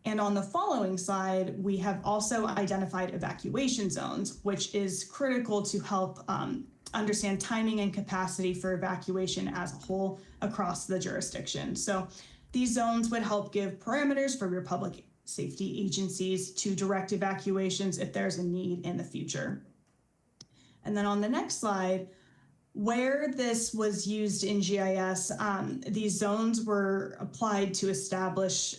And on the following slide, we have also identified evacuation zones, which is critical to help understand timing and capacity for evacuation as a whole across the jurisdiction. So these zones would help give parameters for your public safety agencies to direct evacuations if there's a need in the future. And then on the next slide, where this was used in GIS, these zones were applied to establish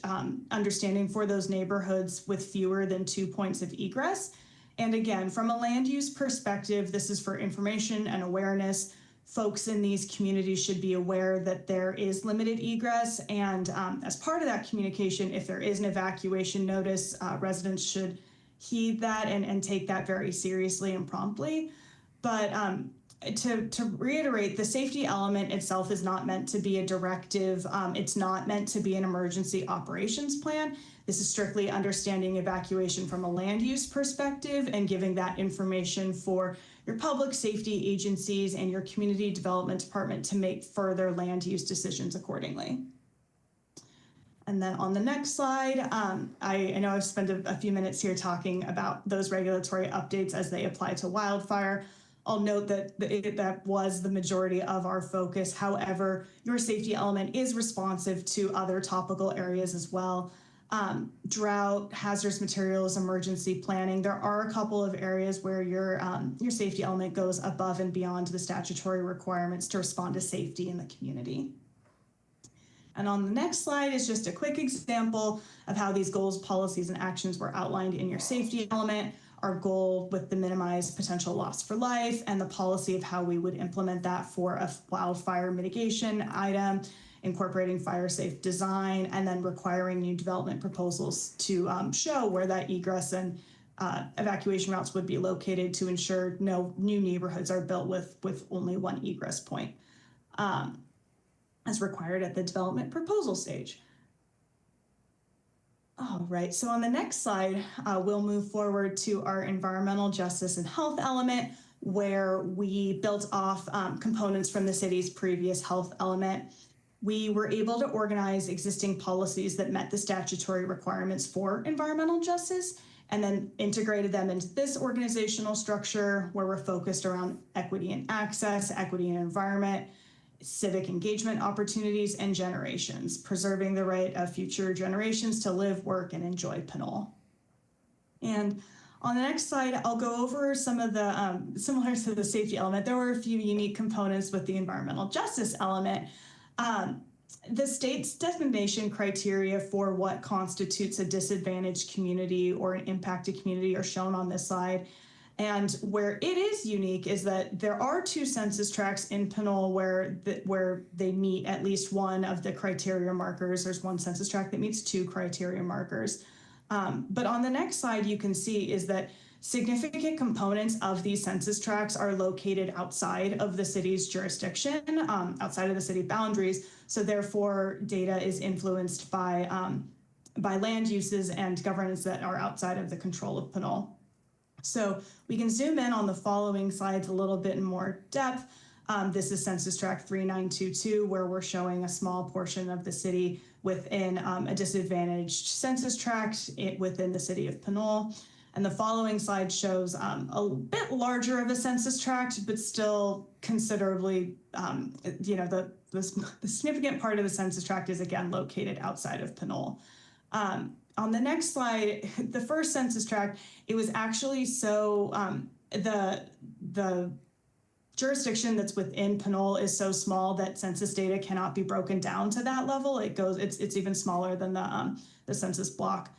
understanding for those neighborhoods with fewer than 2 points of egress. And again, from a land use perspective, this is for information and awareness. Folks in these communities should be aware that there is limited egress. And as part of that communication, if there is an evacuation notice, residents should heed that and take that very seriously and promptly. But to reiterate, the safety element itself is not meant to be a directive. It's not meant to be an emergency operations plan. This is strictly understanding evacuation from a land use perspective and giving that information for your public safety agencies and your community development department to make further land use decisions accordingly. And then on the next slide, I know I've spent a few minutes here talking about those regulatory updates as they apply to wildfire. I'll note that that was the majority of our focus. However, your safety element is responsive to other topical areas as well. Drought, hazardous materials, emergency planning. There are a couple of areas where your safety element goes above and beyond the statutory requirements to respond to safety in the community. And on the next slide is just a quick example of how these goals, policies, and actions were outlined in your safety element. Our goal with the minimized potential loss for life and the policy of how we would implement that for a wildfire mitigation item, incorporating fire safe design, and then requiring new development proposals to show where that egress and evacuation routes would be located to ensure no new neighborhoods are built with only one egress point as required at the development proposal stage. All right, so on the next slide, we'll move forward to our environmental justice and health element, where we built off components from the city's previous health element. We were able to organize existing policies that met the statutory requirements for environmental justice and then integrated them into this organizational structure where we're focused around equity and access, equity and environment, civic engagement opportunities, and generations, preserving the right of future generations to live, work, and enjoy Pinole. And On the next slide, I'll go over some of the, similar to the safety element, there were a few unique components with the environmental justice element. The state's designation criteria for what constitutes a disadvantaged community or an impacted community are shown on this slide. And where it is unique is that there are 2 census tracts in Pinole where they meet at least one of the criteria markers. There's one census tract that meets 2 criteria markers. But on the next slide, you can see is that significant components of these census tracts are located outside of the city's jurisdiction, outside of the city boundaries. So therefore, data is influenced by land uses and governance that are outside of the control of Pinole. So we can zoom in on the following slides a little bit in more depth. This is Census Tract 3922, where we're showing a small portion of the city within a disadvantaged census tract within the city of Pinole. And the following slide shows a bit larger of a census tract, but still considerably, the significant part of the census tract is again located outside of Pinole. On the next slide, the first census tract, it was actually the jurisdiction that's within Pinole is so small that census data cannot be broken down to that level. It's even smaller than the census block.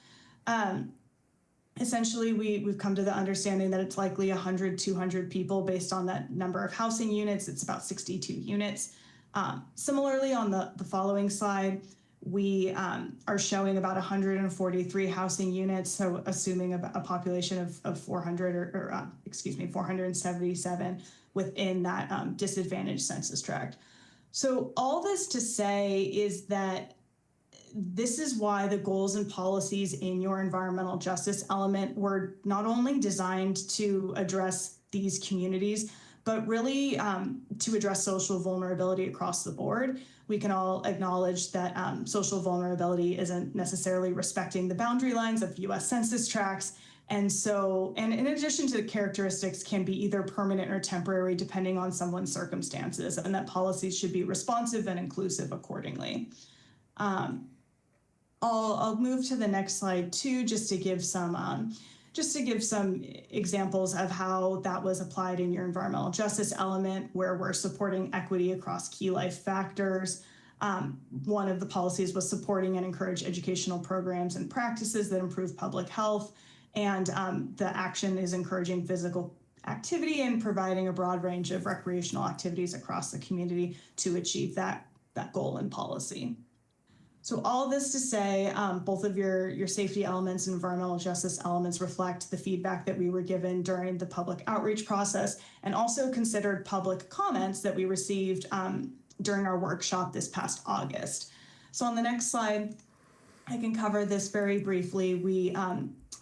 Essentially, we've come to the understanding that it's likely 100, 200 people based on that number of housing units. It's about 62 units. Similarly, on the following slide, we are showing about 143 housing units, so assuming a population of 477 within that disadvantaged census tract. So all this to say is that this is why the goals and policies in your environmental justice element were not only designed to address these communities, but really to address social vulnerability across the board. We can all acknowledge that social vulnerability isn't necessarily respecting the boundary lines of US Census tracts. And in addition to the characteristics can be either permanent or temporary depending on someone's circumstances, and that policies should be responsive and inclusive accordingly. I'll move to the next slide too, just to give some examples of how that was applied in your environmental justice element, where we're supporting equity across key life factors. One of the policies was supporting and encourage educational programs and practices that improve public health. And the action is encouraging physical activity and providing a broad range of recreational activities across the community to achieve that goal and policy. So all this to say, both of your safety elements and environmental justice elements reflect the feedback that we were given during the public outreach process, and also considered public comments that we received during our workshop this past August. So on the next slide, I can cover this very briefly.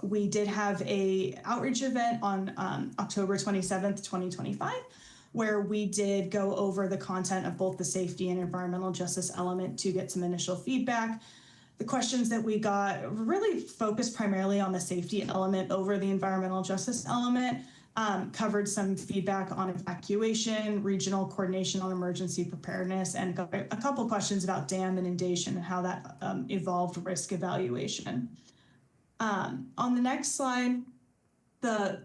We did have a outreach event on October 27th, 2025, where we did go over the content of both the safety and environmental justice element to get some initial feedback. The questions that we got really focused primarily on the safety element over the environmental justice element, covered some feedback on evacuation, regional coordination on emergency preparedness, and got a couple questions about dam inundation and how that evolved risk evaluation. On the next slide,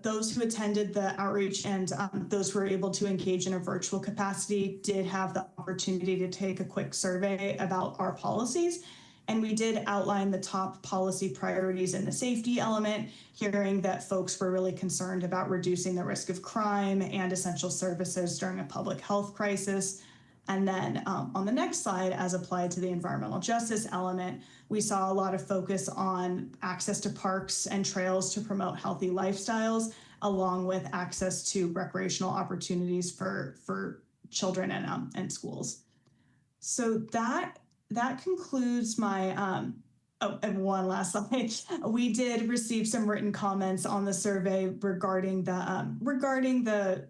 those who attended the outreach and those who were able to engage in a virtual capacity did have the opportunity to take a quick survey about our policies. And we did outline the top policy priorities in the safety element, hearing that folks were really concerned about reducing the risk of crime and essential services during a public health crisis. And then on the next slide, as applied to the environmental justice element, we saw a lot of focus on access to parks and trails to promote healthy lifestyles, along with access to recreational opportunities for children and schools. So that concludes my, and one last slide. We did receive some written comments on the survey regarding the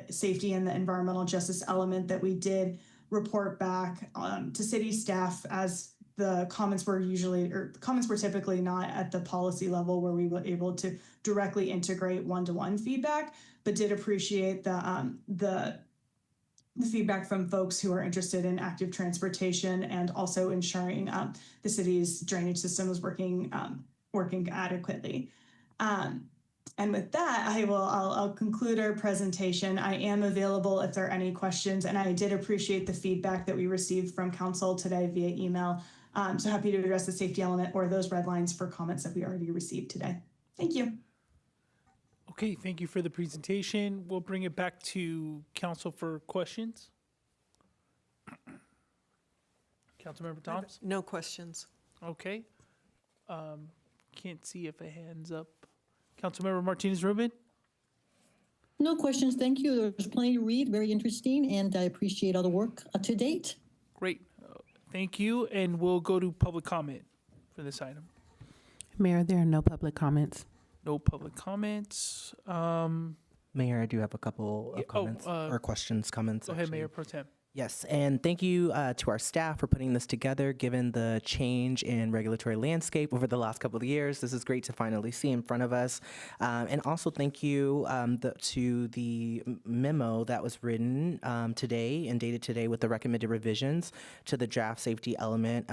safety and the environmental justice element that we did report back to city staff, as the comments were typically not at the policy level where we were able to directly integrate one-to-one feedback, but did appreciate the feedback from folks who are interested in active transportation and also ensuring the city's drainage system is working adequately. And with that, I'll conclude our presentation. I am available if there are any questions, and I did appreciate the feedback that we received from council today via email. So happy to address the safety element or those red lines for comments that we already received today. Thank you. Okay, thank you for the presentation. We'll bring it back to council for questions. Councilmember Thomas? No questions. Okay. Can't see if a hand's up. Councilmember Martinez Rubin? No questions, thank you. There's plenty to read, very interesting, and I appreciate all the work to date. Great. Thank you, and we'll go to public comment for this item. Mayor, there are no public comments. No public comments. Mayor, I do have a couple of comments or questions, comments. Go ahead, actually. Mayor Pro Tem. Yes, and thank you to our staff for putting this together. Given the change in regulatory landscape over the last couple of years, this is great to finally see in front of us. And also thank you to the memo that was written today and dated today with the recommended revisions to the draft safety element,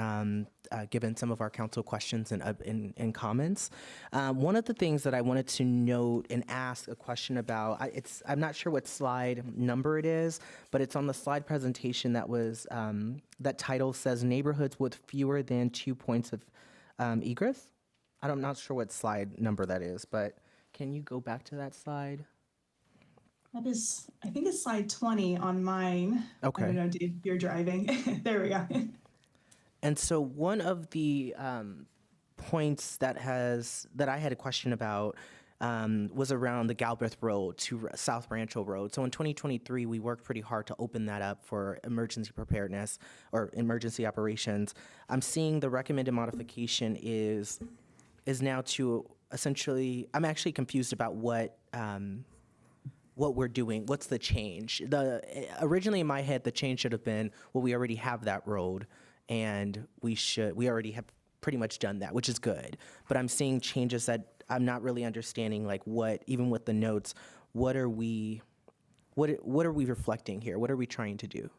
given some of our council questions and comments. One of the things that I wanted to note and ask a question about, I'm not sure what slide number it is, but it's on the slide presentation that was, that title says neighborhoods with fewer than 2 points of egress. I'm not sure what slide number that is, but can you go back to that slide? That is, I think it's slide 20 on mine. Okay. I don't know, Dave, you're driving. There we go. And so one of the points that I had a question about was around the Galbraith Road to South Rancho Road. So in 2023, we worked pretty hard to open that up for emergency preparedness or emergency operations. I'm seeing the recommended modification is now to essentially, I'm actually confused about what we're doing. What's the change? Originally in my head, the change should have been, well, we already have that road and we already have pretty much done that, which is good. But I'm seeing changes that I'm not really understanding, like what, even with the notes, what are we reflecting here? What are we trying to do?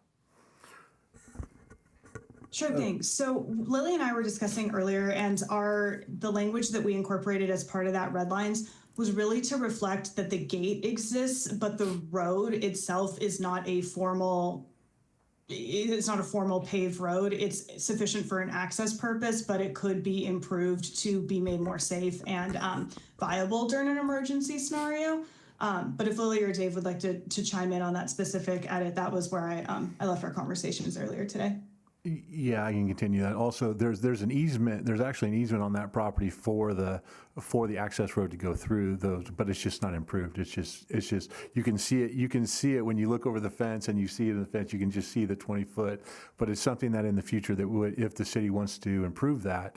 Sure thing. So Lily and I were discussing earlier, and the language that we incorporated as part of that red lines was really to reflect that the gate exists, but the road itself is not a formal paved road. It's sufficient for an access purpose, but it could be improved to be made more safe and viable during an emergency scenario. But if Lily or Dave would like to chime in on that specific edit, that was where I left our conversations earlier today. Yeah, I can continue that. Also, there's an easement. There's actually an easement on that property for the access road to go through those, but it's just not improved. It's just you can see it. You can see it when you look over the fence, and you see it in the fence. You can just see the 20-foot. But it's something that in the future that would, if the city wants to improve that,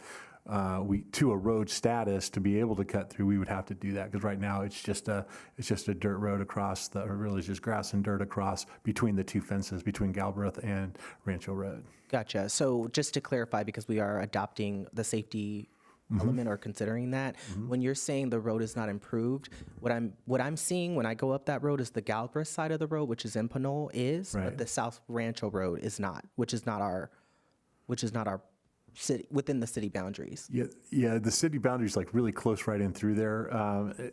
to a road status to be able to cut through, we would have to do that, because right now it's just a dirt road across or really just grass and dirt across between the two fences between Galbraith and Rancho Road. Gotcha. So just to clarify, because we are adopting the safety element or considering that, when you're saying the road is not improved, what I'm seeing when I go up that road is the Galbraith side of the road, which is in Pinole, but the South Rancho Road is not, which is not our city, within the city boundaries. Yeah, the city boundaries like really close right in through there.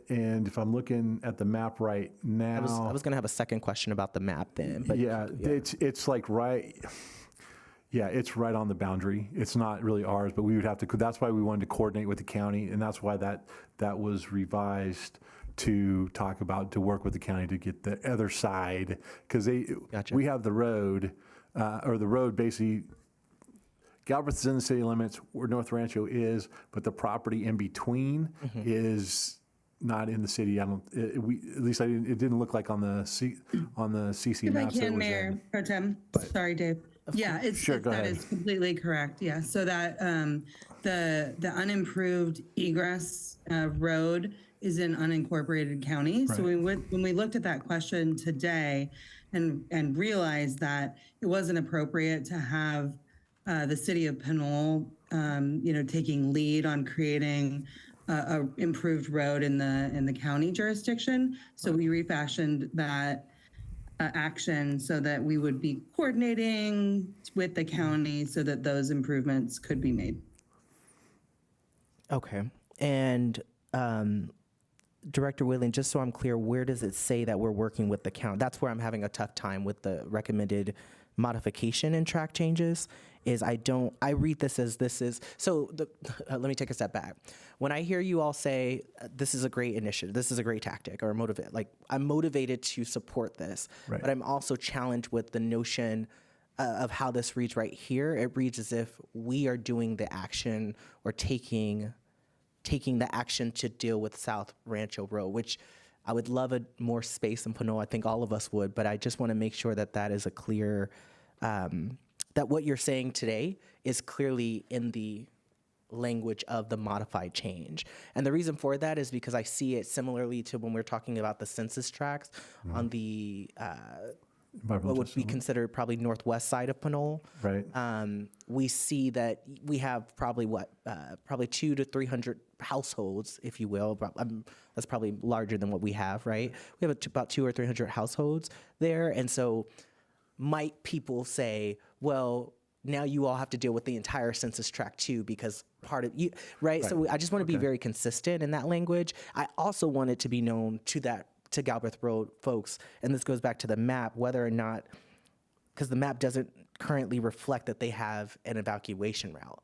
And if I'm looking at the map right now, I was going to have a second question about the map then, but it's like right. Yeah, it's right on the boundary. It's not really ours, but we would have to. That's why we wanted to coordinate with the county, and that's why that was revised to talk about, to work with the county to get the other side, because we have the road, or the road basically. Galbraith is in the city limits where North Rancho is, but the property in between is not in the city. It didn't look like on the CC If maps. I can, Mayor Pro Tem. Sorry, Dave. Yeah, that is completely correct. Yeah, so that the unimproved egress road is in unincorporated county. Right. So when we looked at that question today and realized that it wasn't appropriate to have the city of Pinole, taking lead on creating a improved road in the county jurisdiction. So we refashioned that action so that we would be coordinating with the county so that those improvements could be made. Okay. And Director Whelan, just so I'm clear, where does it say that we're working with the county? That's where I'm having a tough time with the recommended modification and track changes. I read this as let me take a step back. When I hear you all say, this is a great initiative, this is a great tactic, or I'm motivated to support this, Right. but I'm also challenged with the notion of how this reads right here. It reads as if we are doing the action or taking the action to deal with South Rancho Road, which I would love more space in Pinole. I think all of us would, but I just want to make sure that that is a clear, that what you're saying today is clearly in the language of the modified change. And the reason for that is because I see it similarly to when we're talking about the census tracts on the what would be considered probably northwest side of Pinole. Right. We see that we have probably 200 to 300 households, if you will. That's probably larger than what we have, right? We have about 200 or 300 households there. And so might people say, well, now you all have to deal with the entire census tract too, because part of you, right? So I just want to be very consistent in that language. I also want it to be known to Galbraith Road folks, and this goes back to the map, whether or not, because the map doesn't currently reflect that they have an evacuation route.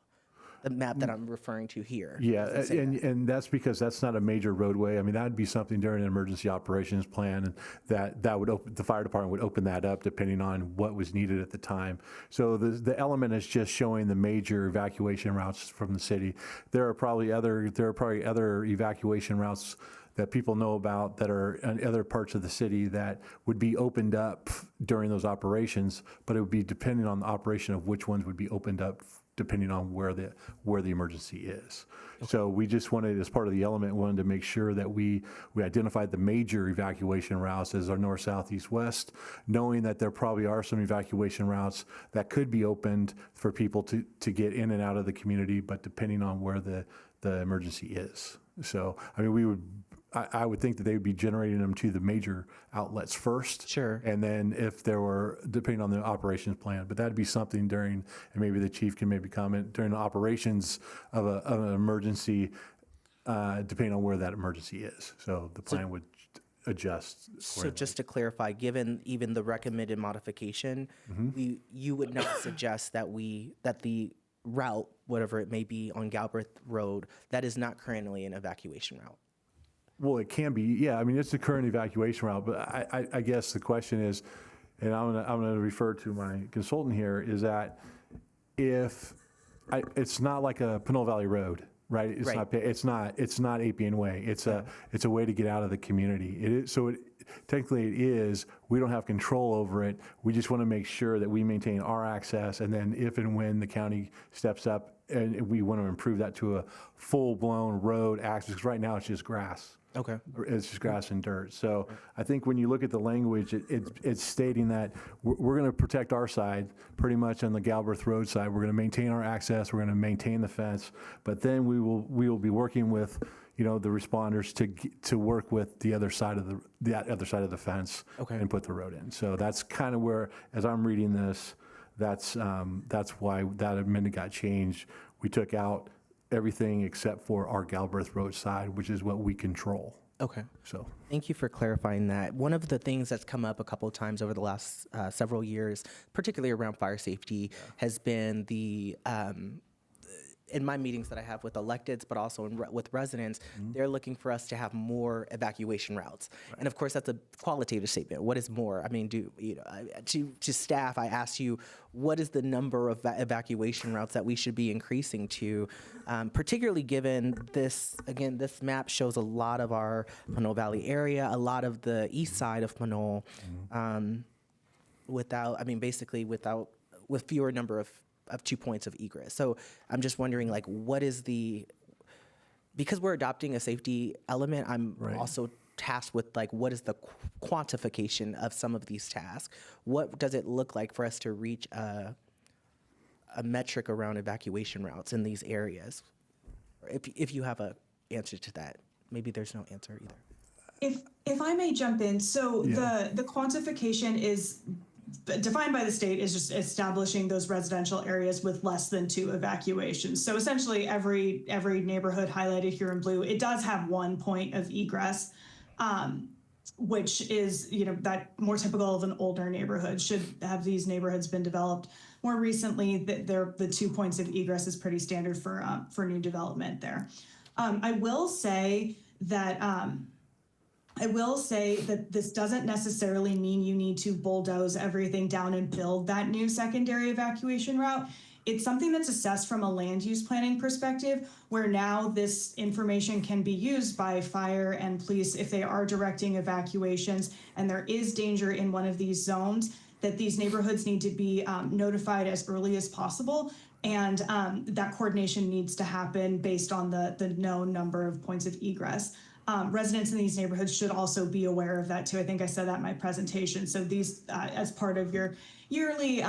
The map that I'm referring to here. Yeah, doesn't say that. and that's because that's not a major roadway. I mean, that would be something during an emergency operations plan, and that would open, the fire department would open that up depending on what was needed at the time. So the element is just showing the major evacuation routes from the city. There are probably other evacuation routes that people know about that are in other parts of the city that would be opened up during those operations, but it would be depending on the operation of which ones would be opened up depending on where the emergency is. Okay. So we just wanted, as part of the element, wanted to make sure that we identified the major evacuation routes as our north, south, east, west, knowing that there probably are some evacuation routes that could be opened for people to get in and out of the community, but depending on where the emergency is. So, I mean, I would think that they would be generating them to the major outlets first. Sure. And then if there were, depending on the operations plan, but that'd be something during, and maybe the chief can maybe comment, during the operations of an emergency, depending on where that emergency is. So the plan would adjust. So just to clarify, given even the recommended modification, you would not suggest that the route, whatever it may be on Galbraith Road, that is not currently an evacuation route. Well, it can be, yeah. I mean, it's the current evacuation route, but I guess the question is, and I'm gonna refer to my consultant here, is that it's not like a Pinole Valley Road, right? It's not Appian Way. It's a way to get out of the community. It is, so technically it is. We don't have control over it. We just want to make sure that we maintain our access, and then if and when the county steps up and we want to improve that to a full-blown road access, because right now it's just grass. Okay. It's just grass and dirt. So I think when you look at the language, it's stating that we're going to protect our side pretty much on the Galbraith Road side. We're going to maintain our access. We're going to maintain the fence. But then we will be working with, the responders to work with the other side of the fence and put the road in. So that's kind of where, as I'm reading this, that's why that amendment got changed. We took out everything except for our Galbraith Road side, which is what we control. Okay. So thank you for clarifying that. One of the things that's come up a couple of times over the last several years, particularly around fire safety, has been the in my meetings that I have with electeds, but also with residents, they're looking for us to have more evacuation routes. Right. And of course, that's a qualitative statement. What is more? I mean, to staff, I asked you, what is the number of evacuation routes that we should be increasing to, particularly given this, again, this map shows a lot of our Pinole Valley area, a lot of the east side of Pinole, with fewer number of 2 points of egress. So I'm just wondering, what is because we're adopting a safety element, I'm also tasked with, what is the quantification of some of these tasks? What does it look like for us to reach a metric around evacuation routes in these areas? If you have a answer to that, maybe there's no answer either. If I may jump in, so the quantification is defined by the state is just establishing those residential areas with less than 2 evacuations. So essentially every neighborhood highlighted here in blue, it does have 1 point of egress, which is, that more typical of an older neighborhood. Should have these neighborhoods been developed more recently, the 2 points of egress is pretty standard for new development there. I will say that this doesn't necessarily mean you need to bulldoze everything down and build that new secondary evacuation route. It's something that's assessed from a land use planning perspective, where now this information can be used by fire and police if they are directing evacuations and there is danger in one of these zones, that these neighborhoods need to be notified as early as possible. And that coordination needs to happen based on the known number of points of egress. Residents in these neighborhoods should also be aware of that too. I think I said that in my presentation. So these, as part of your yearly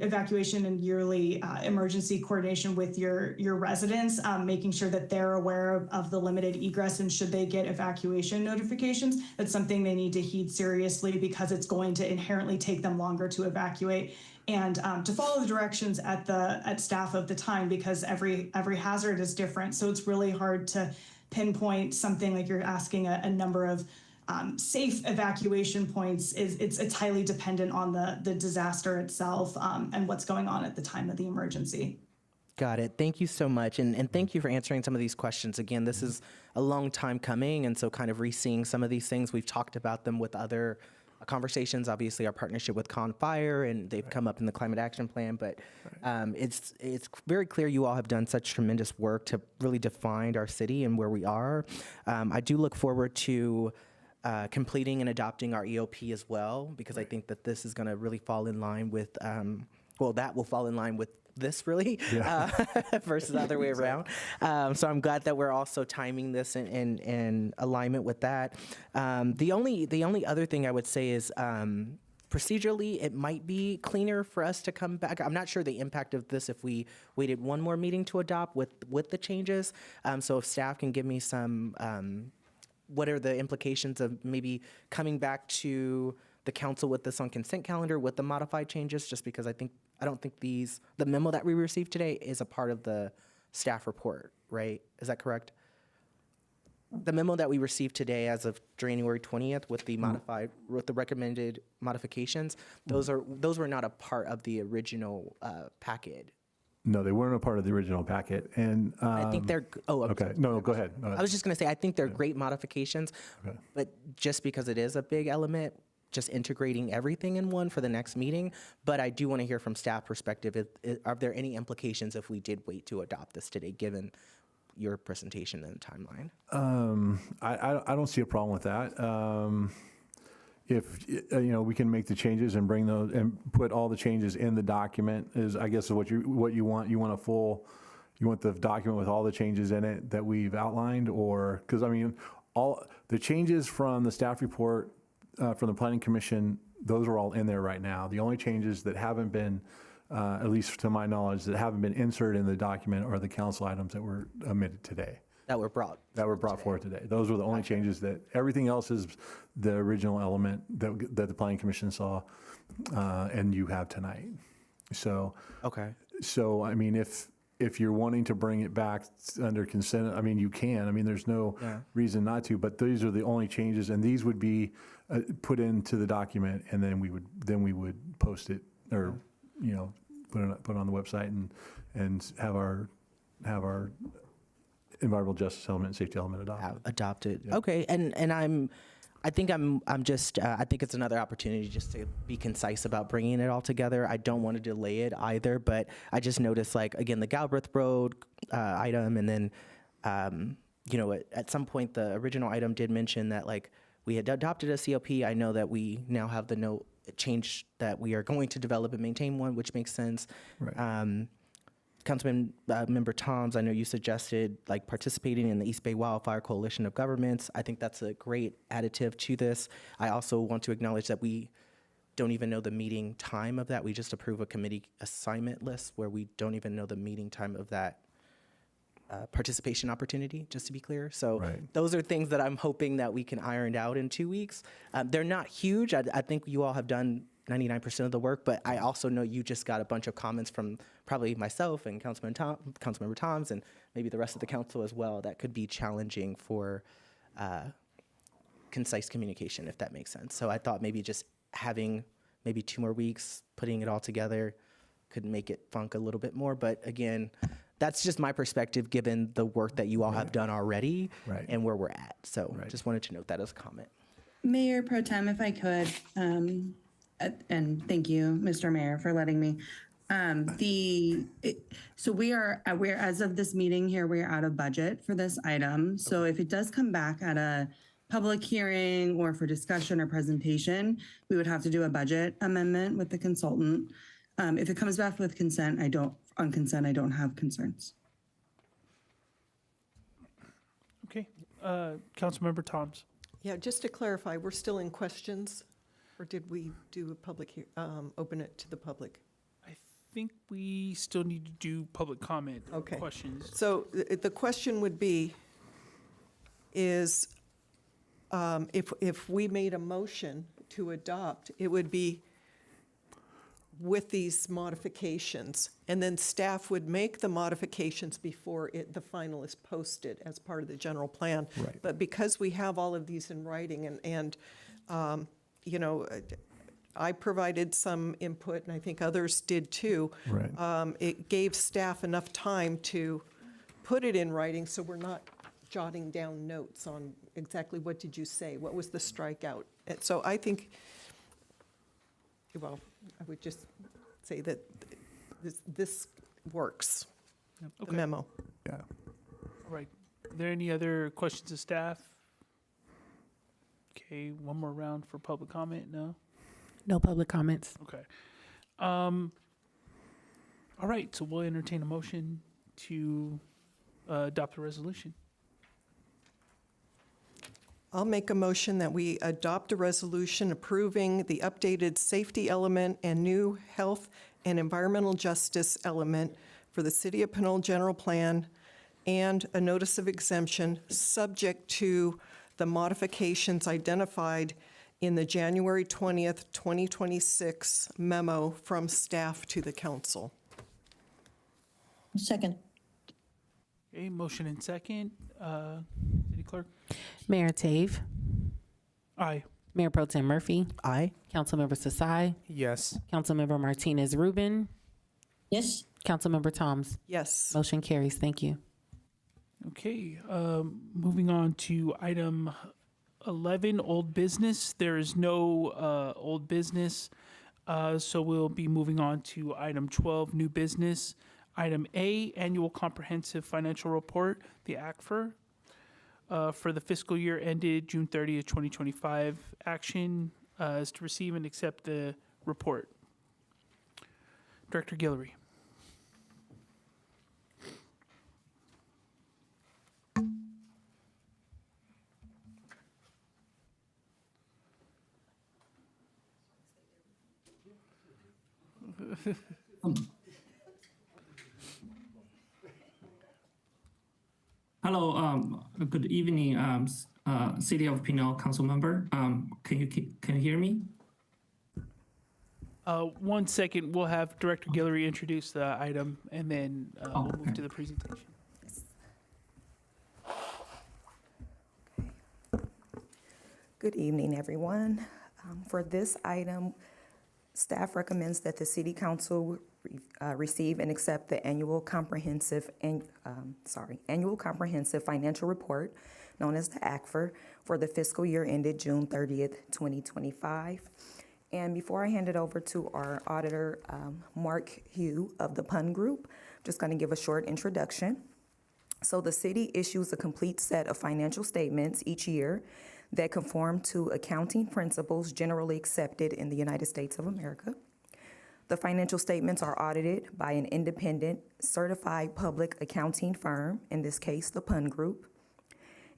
evacuation and yearly emergency coordination with your residents, making sure that they're aware of the limited egress, and should they get evacuation notifications, that's something they need to heed seriously, because it's going to inherently take them longer to evacuate, and to follow the directions at staff of the time, because every hazard is different. So it's really hard to pinpoint something like you're asking a number of safe evacuation points. It's highly dependent on the disaster itself and what's going on at the time of the emergency. Got it. Thank you so much. And thank you for answering some of these questions. Again, this is a long time coming, and so kind of re-seeing some of these things. We've talked about them with other conversations, obviously our partnership with Con Fire, and they've come up in the climate action plan, but it's very clear you all have done such tremendous work to really define our city and where we are. I do look forward to completing and adopting our EOP as well, because I think that this is going to really fall in line with, that will fall in line with this really, versus the other way around. So I'm glad that we're also timing this in alignment with that. The only other thing I would say is procedurally, it might be cleaner for us to come back. I'm not sure the impact of this if we waited one more meeting to adopt with the changes. So if staff can give me some, what are the implications of maybe coming back to the council with this on consent calendar with the modified changes, just because I don't think the memo that we received today is a part of the staff report, right? Is that correct? The memo that we received today as of January 20th with the with the recommended modifications, those were not a part of the original packet. No, they weren't a part of the original packet, and I think they're. Okay. No, go ahead. I was just going to say I think they're great modifications, but just because it is a big element, just integrating everything in one for the next meeting. But I do want to hear from staff perspective. Are there any implications if we did wait to adopt this today, given your presentation and timeline? I don't see a problem with that. If we can make the changes and bring those and put all the changes in the document, is I guess what you want. You want the document with all the changes in it that we've outlined, or because all the changes from the staff report from the Planning Commission, those are all in there right now. The only changes that haven't been, at least to my knowledge, that haven't been inserted in the document are the council items that were omitted today. That were brought forward today. Those were the only changes. That everything else is the original element that the Planning Commission saw, and you have tonight. So okay. So if you're wanting to bring it back under consent, you can. There's no reason not to. But these are the only changes, and these would be put into the document, and then we would post it, or put it on the website and have our environmental justice element and safety element adopted. Yeah. Okay, and I think it's another opportunity just to be concise about bringing it all together. I don't want to delay it either, but I just noticed, again, the Galbraith Road item, and then, at some point the original item did mention that we had adopted a COP. I know that we now have the note change that we are going to develop and maintain one, which makes sense. Right. Councilman Member Toms, I know you suggested participating in the East Bay Wildfire Coalition of Governments. I think that's a great additive to this. I also want to acknowledge that we don't even know the meeting time of that. We just approve a committee assignment list where we don't even know the meeting time of that participation opportunity, just to be clear. So those are things that I'm hoping that we can iron out in 2 weeks. They're not huge. I think you all have done 99% of the work, but I also know you just got a bunch of comments from probably myself and Councilmember Toms and maybe the rest of the council as well that could be challenging for concise communication, if that makes sense. So I thought maybe just having maybe 2 more weeks, putting it all together could make it funk a little bit more. But again, that's just my perspective given the work that you all have done already and where we're at. So just wanted to note that as a comment. Mayor Pro Tem, if I could, and thank you, Mr. Mayor, for letting me. So we're as of this meeting here, we're out of budget for this item. So if it does come back at a public hearing or for discussion or presentation, we would have to do a budget amendment with the consultant. If it comes back with consent, I don't have concerns. Okay, Councilmember Toms. Yeah, just to clarify, we're still in questions, or did we do a public, open it to the public? I think we still need to do public comment questions. So the question would be, is if we made a motion to adopt, it would be with these modifications, and then staff would make the modifications before the final is posted as part of the general plan. Right. But because we have all of these in writing, and you know, I provided some input, and I think others did too. Right. It gave staff enough time to put it in writing, so we're not jotting down notes on exactly what did you say, what was the strikeout. And so I think, well, I would just say that this works, the memo. Yeah. All right. Are there any other questions of staff? Okay, one more round for public comment. No? No public comments. Okay. All right, so we'll entertain a motion to adopt the resolution. I'll make a motion that we adopt a resolution approving the updated safety element and new health and environmental justice element for the City of Pinole General Plan and a notice of exemption subject to the modifications identified in the January 20th, 2026 memo from staff to the council. Second. Okay, motion and second. City Clerk? Mayor Tave. Aye. Mayor Pro Tem Murphy. Aye. Councilmember Sasai. Yes. Councilmember Martinez Rubin. Yes. Councilmember Toms. Yes. Motion carries. Thank you. Okay, moving on to item 11, old business. There is no old business, so we'll be moving on to item 12, new business. Item A, annual comprehensive financial report, the ACFR, for the fiscal year ended June 30th, 2025. Action is to receive and accept the report. Director Guillory. Hello, good evening, City of Pinole Council member. Can you hear me? 1 second, we'll have Director Guillory introduce the item, and then we'll move to the presentation. Good evening, everyone. For this item, staff recommends that the City Council receive and accept the annual comprehensive financial report, known as the ACFR, for the fiscal year ended June 30th, 2025. And before I hand it over to our auditor, Mark Hugh of the PUN Group, I'm just going to give a short introduction. So the city issues a complete set of financial statements each year that conform to accounting principles generally accepted in the United States of America. The financial statements are audited by an independent, certified public accounting firm, in this case, the PUN Group.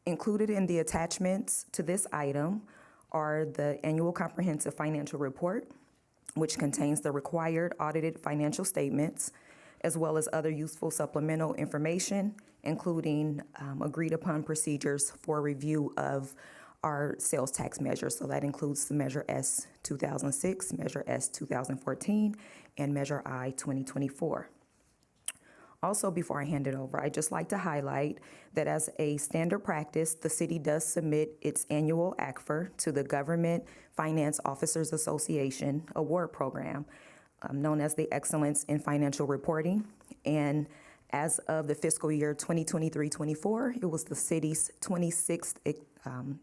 Included in the attachments to this item are the annual comprehensive financial report, which contains the required audited financial statements, as well as other useful supplemental information, including agreed upon procedures for review of our sales tax measures. So that includes the Measure S 2006, Measure S 2014, and Measure I 2024. Also, before I hand it over, I'd just like to highlight that as a standard practice, the city does submit its annual ACFR to the Government Finance Officers Association Award Program, known as the Excellence in Financial Reporting. And as of the fiscal year 2023-24, it was the city's 26th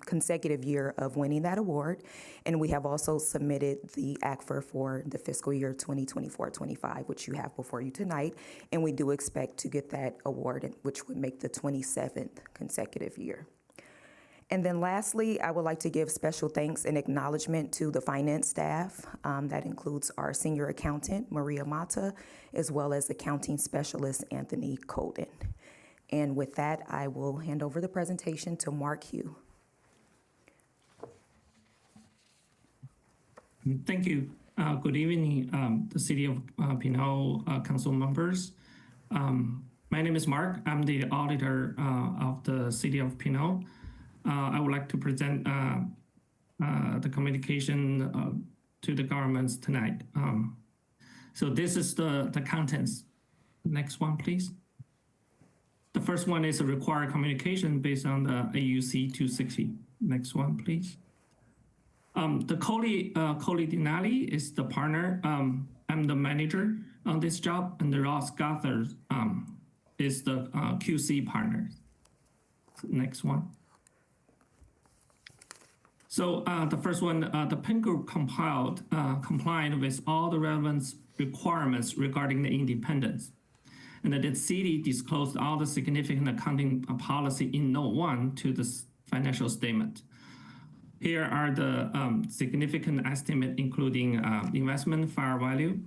consecutive year of winning that award. And we have also submitted the ACFR for the fiscal year 2024-25, which you have before you tonight. And we do expect to get that award, which would make the 27th consecutive year. And then lastly, I would like to give special thanks and acknowledgement to the finance staff. That includes our senior accountant, Maria Mata, as well as accounting specialist, Anthony Colden. And with that, I will hand over the presentation to Mark Hugh. Thank you. Good evening, the City of Pinole Council members. My name is Mark. I'm the auditor of the City of Pinole. I would like to present the communication to the governments tonight. So this is the contents. Next one, please. The first one is a required communication based on the AUC 260. Next one, please. The Coley Denali is the partner. I'm the manager on this job, and the Ross Gothard is the QC partner. Next one. So the first one, the PIN group complied with all the relevant requirements regarding the independence. And the city disclosed all the significant accounting policy in Note 1 to the financial statement. Here are the significant estimate, including investment fair value,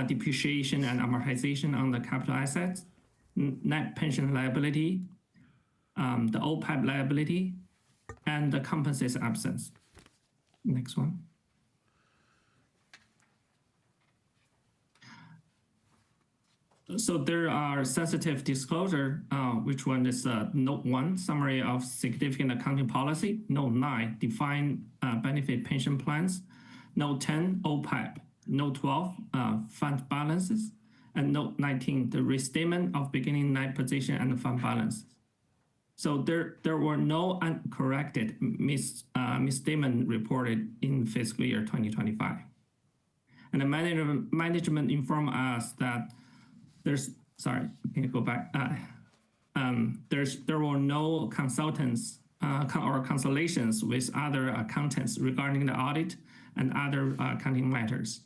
depreciation and amortization on the capital assets, net pension liability, the OPEB liability, and the compensation absence. Next one. So there are sensitive disclosure, which one is Note 1, summary of significant accounting policy, Note 9, defined benefit pension plans, Note 10, OPEB, Note 12, fund balances, and Note 19, the restatement of beginning net position and fund balances. So there were no uncorrected misstatement reported in fiscal year 2025. And the management informed us that sorry, can you go back? There were no consultants or consultations with other accountants regarding the audit and other accounting matters.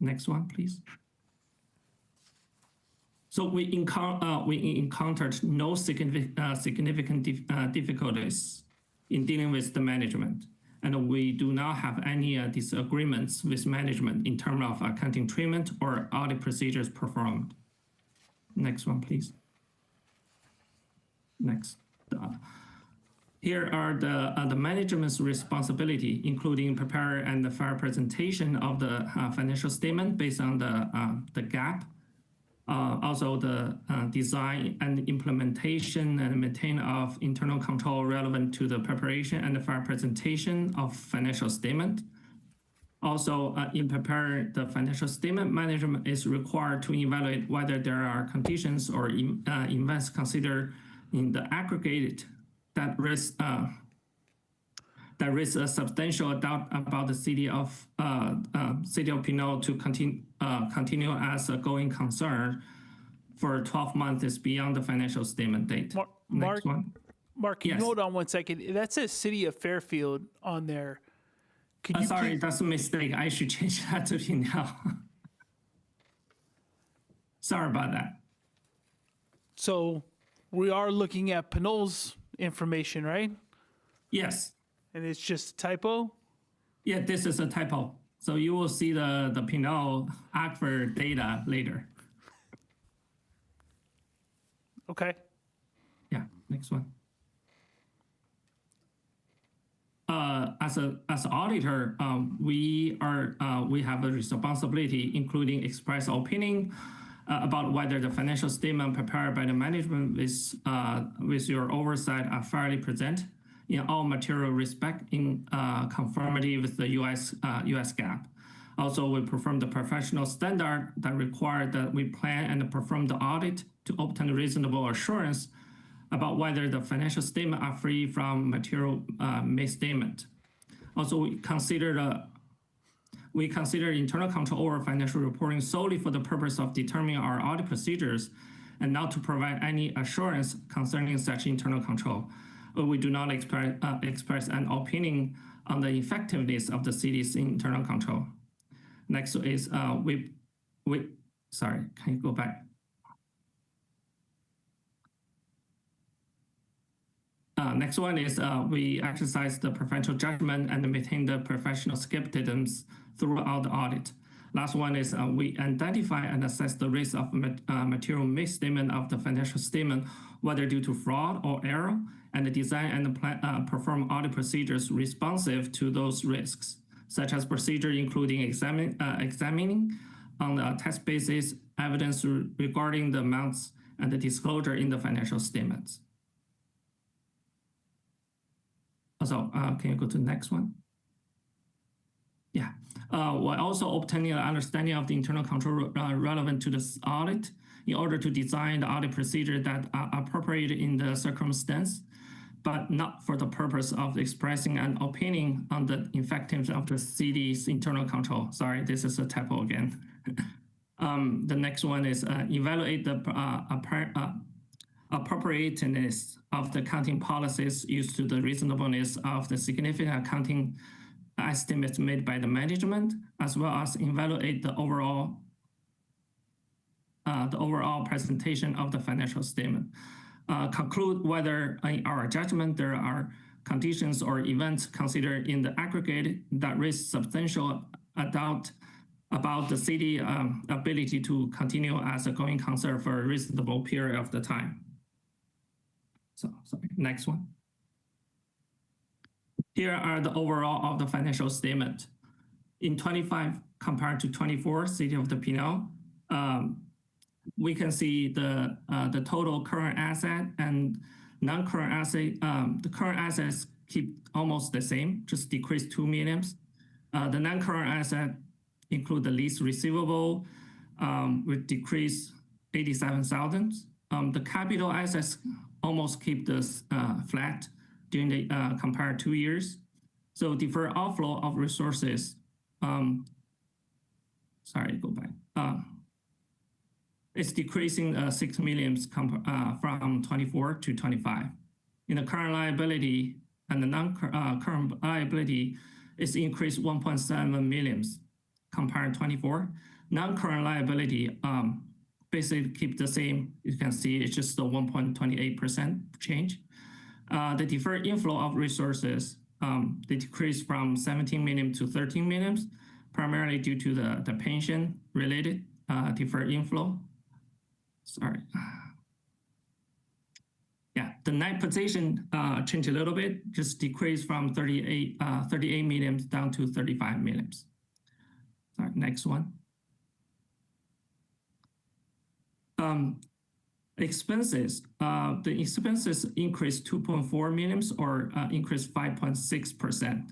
Next one, please. So we encountered no significant difficulties in dealing with the management, and we do not have any disagreements with management in terms of accounting treatment or audit procedures performed. Next one, please. Next. Here are the management's responsibility, including prepare and the fair presentation of the financial statement based on the GAAP. Also the design and implementation and maintain of internal control relevant to the preparation and the fair presentation of financial statement. Also, in preparing the financial statement, management is required to evaluate whether there are conditions or events considered in the aggregate that raise a substantial doubt about the city of Pinole to continue as a going concern for 12 months beyond the financial statement date. Next one. Mark, can you hold on 1 second? That says City of Fairfield on there. Sorry, that's a mistake. I should change that to Pinole. Sorry about that. So we are looking at Pinole's information, right? Yes. And it's just a typo? Yeah, this is a typo. So you will see the Pinole ACFR data later. Okay. Yeah, next one. As an auditor, we have a responsibility, including express opinion about whether the financial statement prepared by the management with your oversight are fairly presented in all material respect in conformity with the U.S. GAAP. Also, we perform the professional standard that require that we plan and perform the audit to obtain reasonable assurance about whether the financial statements are free from material misstatement. Also, we consider internal control over financial reporting solely for the purpose of determining our audit procedures and not to provide any assurance concerning such internal control. We do not express an opinion on the effectiveness of the city's internal control. Next is sorry, can you go back? Next one is we exercise the professional judgment and maintain the professional skepticism throughout the audit. Last one is we identify and assess the risk of material misstatement of the financial statement, whether due to fraud or error, and design and perform audit procedures responsive to those risks, such as procedure including examining on a test basis evidence regarding the amounts and the disclosure in the financial statements. Also, can you go to the next one? Yeah. We're also obtaining an understanding of the internal control relevant to this audit in order to design the audit procedure that are appropriate in the circumstance, but not for the purpose of expressing an opinion on the effectiveness of the city's internal control. Sorry, this is a typo again. The next one is evaluate the appropriateness of the accounting policies used to the reasonableness of the significant accounting estimates made by the management, as well as evaluate the overall presentation of the financial statement. Conclude whether in our judgment there are conditions or events considered in the aggregate that raise substantial doubt about the city ability to continue as a going concern for a reasonable period of the time. So, sorry, next one. Here are the overall of the financial statement. In 25 compared to 24, City of the Pinole, we can see the total current asset and non-current asset. The current assets keep almost the same, just decrease 2 million. The non-current asset include the lease receivable, with decrease 87,000. The capital assets almost keep this flat during the compared 2 years. So deferred outflow of resources, sorry, go back. It's decreasing 6 million from 24 to 25. In the current liability and the non-current liability is increased 1.7 million compared to 24. Non-current liability basically keep the same. You can see it's just the 1.28% change. The deferred inflow of resources, they decreased from 17 million to 13 million, primarily due to the pension related deferred inflow. Sorry. Yeah, the net position changed a little bit, just decreased from 38 million down to 35 million. Sorry, next one. Expenses. The expenses increased 2.4 million or increased 5.6%.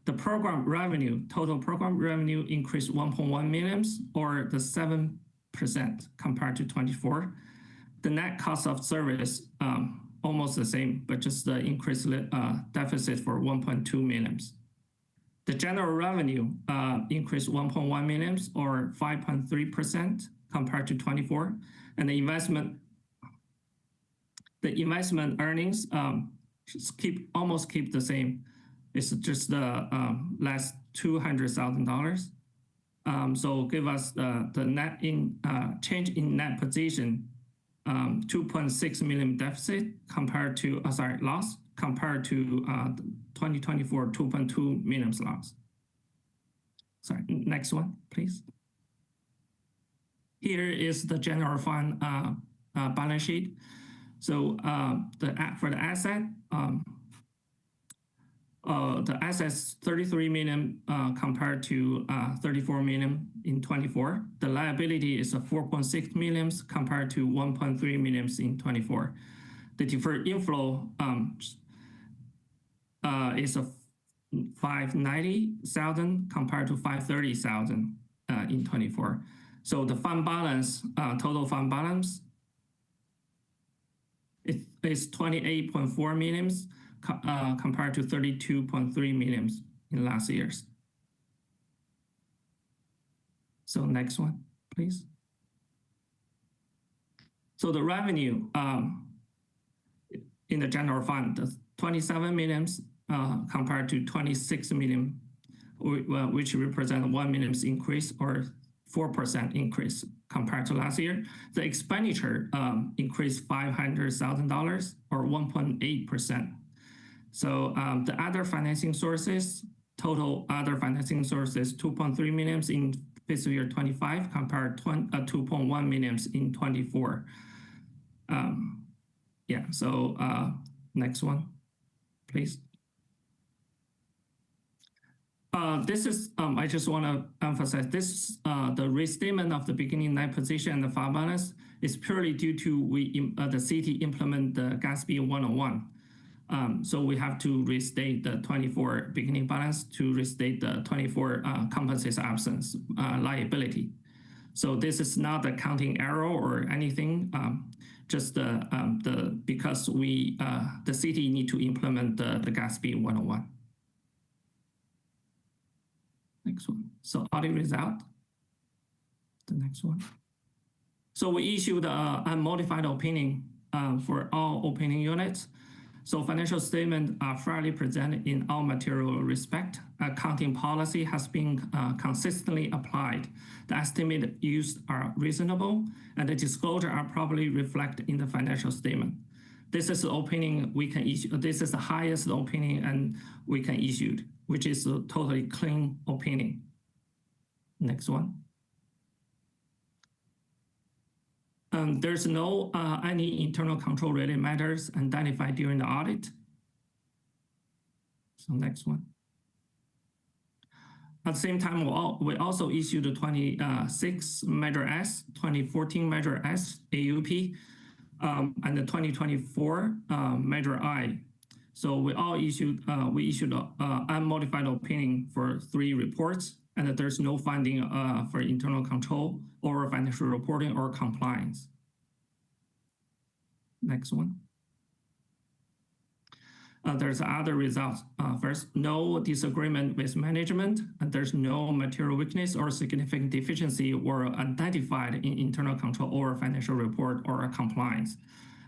The program revenue, total program revenue increased 1.1 million or the 7% compared to 24. The net cost of service almost the same, but just the increased deficit for 1.2 million. The general revenue increased 1.1 million or 5.3% compared to 24, and the investment earnings almost keep the same. It's just the last $200,000. So give us the net change in net position, 2.6 million deficit compared to loss compared to 2024 2.2 million loss. Sorry, next one, please. Here is the general fund balance sheet. So for the asset, the assets 33 million compared to 34 million in 24. The liability is 4.6 million compared to 1.3 million in 24. The deferred inflow is a 590,000 compared to 530,000 in 24. So the fund balance, total fund balance, is 28.4 million compared to 32.3 million in last year's. So next one, please. So the revenue in the general fund, 27 million compared to 26 million, which represent 1 million increase or 4% increase compared to last year. The expenditure increased $500,000 or 1.8%. So the other financing sources, total other financing sources, 2.3 million in fiscal year 25 compared to 2.1 million in 24. Yeah, so next one, please. This is, I just want to emphasize this, the restatement of the beginning net position and the fund balance is purely due to the city implement the GASB 101. So we have to restate the 24 beginning balance to restate the 24 compensates absence liability. So this is not a counting error or anything, just because the city need to implement the GASB 101. Next one. So audit result. The next one. So we issued an unmodified opinion for all opinion units. So financial statements are fairly presented in all material respect. Accounting policy has been consistently applied. The estimates used are reasonable, and the disclosure are properly reflected in the financial statement. This is the opinion we can issue. This is the highest opinion and we can issue, which is a totally clean opinion. Next one. There's no any internal control related matters identified during the audit. So next one. At the same time, we also issued the 26 Measure S, 2014 Measure S, AUP, and the 2024 Measure I. So we issued an unmodified opinion for 3 reports, and that there's no finding for internal control or financial reporting or compliance. Next one. There's other results. First, no disagreement with management, and there's no material weakness or significant deficiency were identified in internal control or financial report or compliance.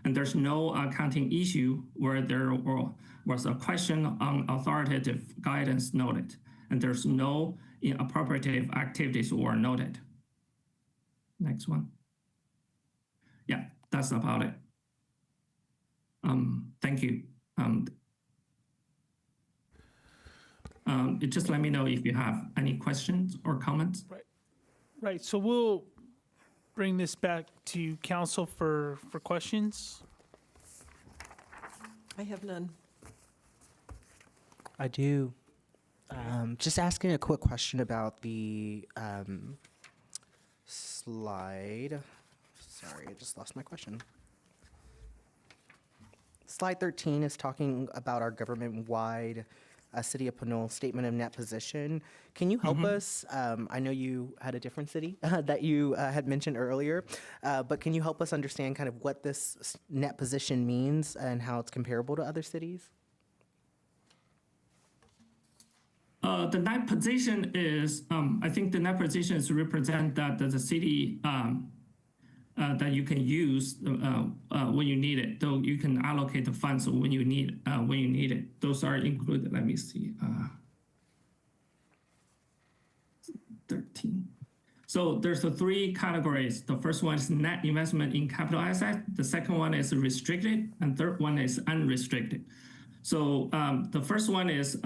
And there's no accounting issue where there was a question on authoritative guidance noted, and there's no inappropriate activities were noted. Next one. Yeah, that's about it. Thank you. Just let me know if you have any questions or comments. Right. So we'll bring this back to council for questions. I have none. I do. Just asking a quick question about the slide. Sorry, I just lost my question. Slide 13 is talking about our government-wide City of Pinole Statement of Net Position. Can you help us? I know you had a different city that you had mentioned earlier, but can you help us understand kind of what this net position means and how it's comparable to other cities? The net position is, I think the net position is represent that the city that you can use when you need it. Though you can allocate the funds when you need it. Those are included. Let me see. 13. So there's the 3 categories. The first one is net investment in capital asset. The second one is restricted, and third one is unrestricted. So the first one is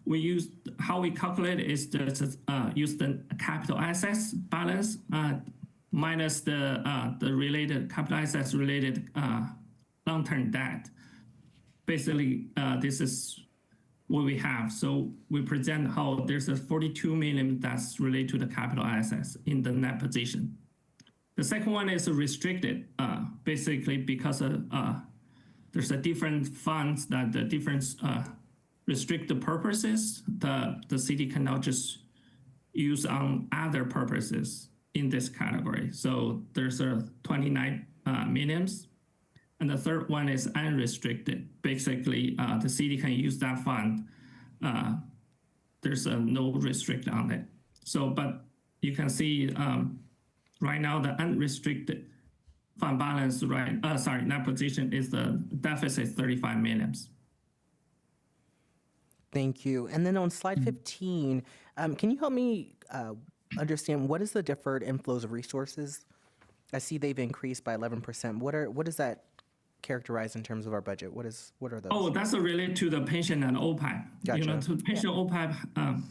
we use how we calculate is use the capital assets balance minus the related capital assets related long-term debt. Basically, this is what we have. So we present how there's a 42 million that's related to the capital assets in the net position. The second one is restricted, basically because of there's a different funds that the different restricted purposes the city cannot just use on other purposes in this category. So there's a 29 millions. And the third one is unrestricted. Basically, the city can use that fund. There's no restrict on it. So, but you can see right now the unrestricted fund balance, net position is the deficit 35 millions. Thank you. And then on slide 15, can you help me understand what is the deferred inflows of resources? I see they've increased by 11%. What does that characterize in terms of our budget? What are those? Oh, that's related to the pension and OPEB. Gotcha. You know, to pension OPEB.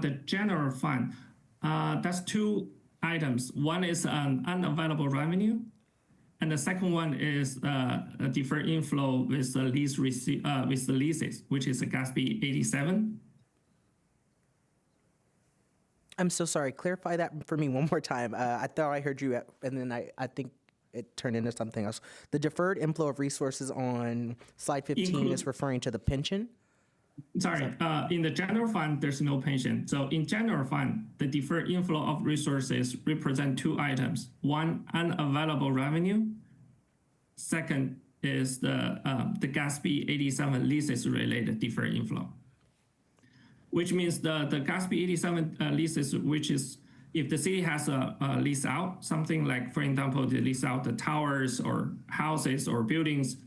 The general fund. That's two items. One is unavailable revenue, and the second one is a deferred inflow with the with the leases, which is a GASB 87. I'm so sorry. Clarify that for me one more time. I thought I heard you, and then I think it turned into something else. The deferred inflow of resources on slide 15 is referring to the pension? Sorry, in the general fund, there's no pension. So in general fund, the deferred inflow of resources represent two items. One, unavailable revenue. Second is the GASB 87 leases related deferred inflow, which means the GASB 87 leases, which is if the city has a lease out, something like, for example, they lease out the towers or houses or buildings,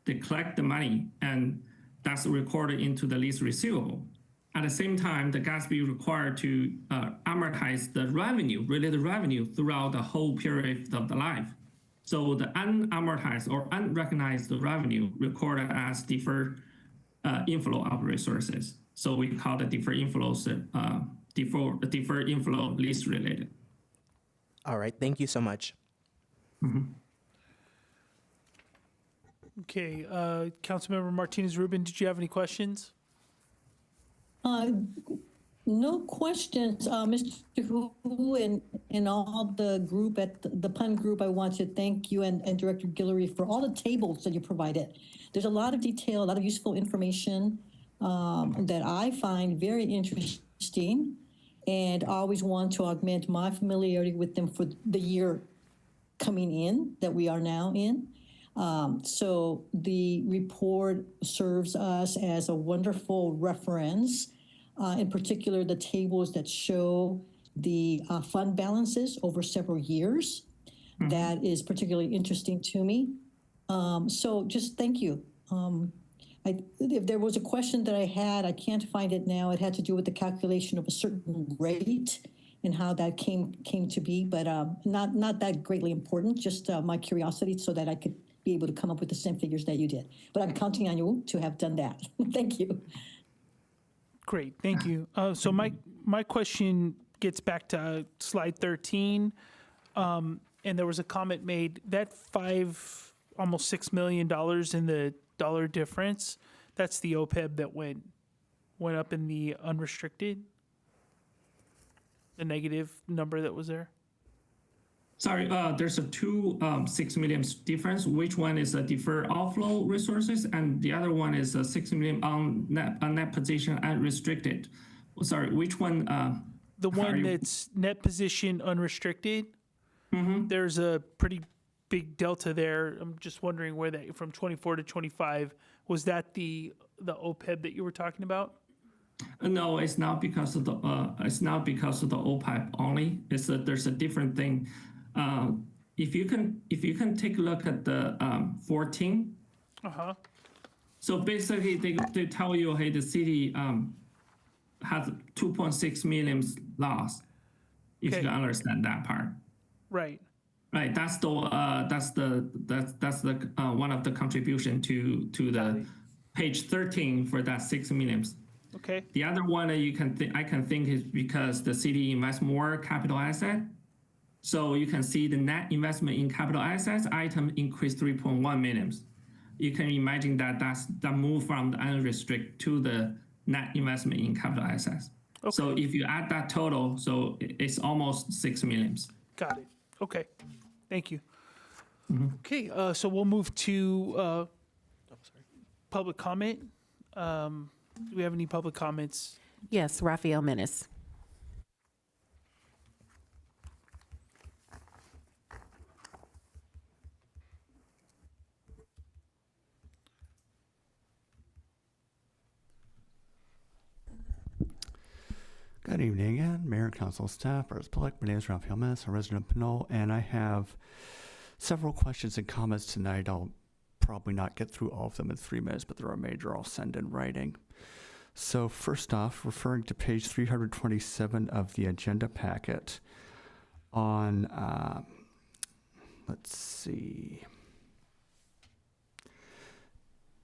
they collect the money and that's recorded into the lease receivable. At the same time, the GASB required to amortize the revenue, related revenue throughout the whole period of the life. So the unamortized or unrecognized revenue recorded as deferred inflow of resources. So we call the deferred inflows deferred inflow lease related. All right, thank you so much. Mm-hmm. Okay, Councilmember Martinez-Rubin, did you have any questions? No questions, Mr. Hu and all the group at the PUN group. I want to thank you and Director Guillory for all the tables that you provided. There's a lot of detail, a lot of useful information that I find very interesting, and always want to augment my familiarity with them for the year coming in that we are now in. So the report serves us as a wonderful reference, in particular the tables that show the fund balances over several years. Mm-hmm. That is particularly interesting to me. So just thank you. If there was a question that I had, I can't find it now. It had to do with the calculation of a certain rate and how that came to be, but not that greatly important, just my curiosity so that I could be able to come up with the same figures that you did. But I'm counting on you to have done that. Thank you. Great, thank you. So my question gets back to slide 13, and there was a comment made that almost $6 million in the dollar difference, that's the OPEB that went up in the unrestricted, the negative number that was there? Sorry, there's a two 6 million difference. Which one is a deferred outflow resources, and the other one is a 6 million on net position unrestricted. Sorry, which one? The one that's net position unrestricted. Mm-hmm. There's a pretty big delta there. I'm just wondering where that from 24 to 25 was that the OPEB that you were talking about? No, it's not because of the OPEB only. There's a different thing. If you can take a look at the 14. So basically, they tell you, hey, the city has 2.6 million loss. If you understand that part. Right. Right. That's the one of the contribution to the page 13 for that 6 million. Okay. The other one that I can think is because the city invests more capital asset. So you can see the net investment in capital assets item increased 3.1 million. You can imagine that move from the unrestricted to the net investment in capital assets. Okay. So if you add that total, so it's almost 6 million. Got it. Okay. Thank you. Okay, so we'll move to public comment. Do we have any public comments? Yes, Raphael Menace. Good evening again, Mayor, Council, staff, members of the public. My name is Raphael Mess, a resident of Pinole, and I have several questions and comments tonight. I'll probably not get through all of them in 3 minutes, but there are major I'll send in writing. So first off, referring to page 327 of the agenda packet on, let's see,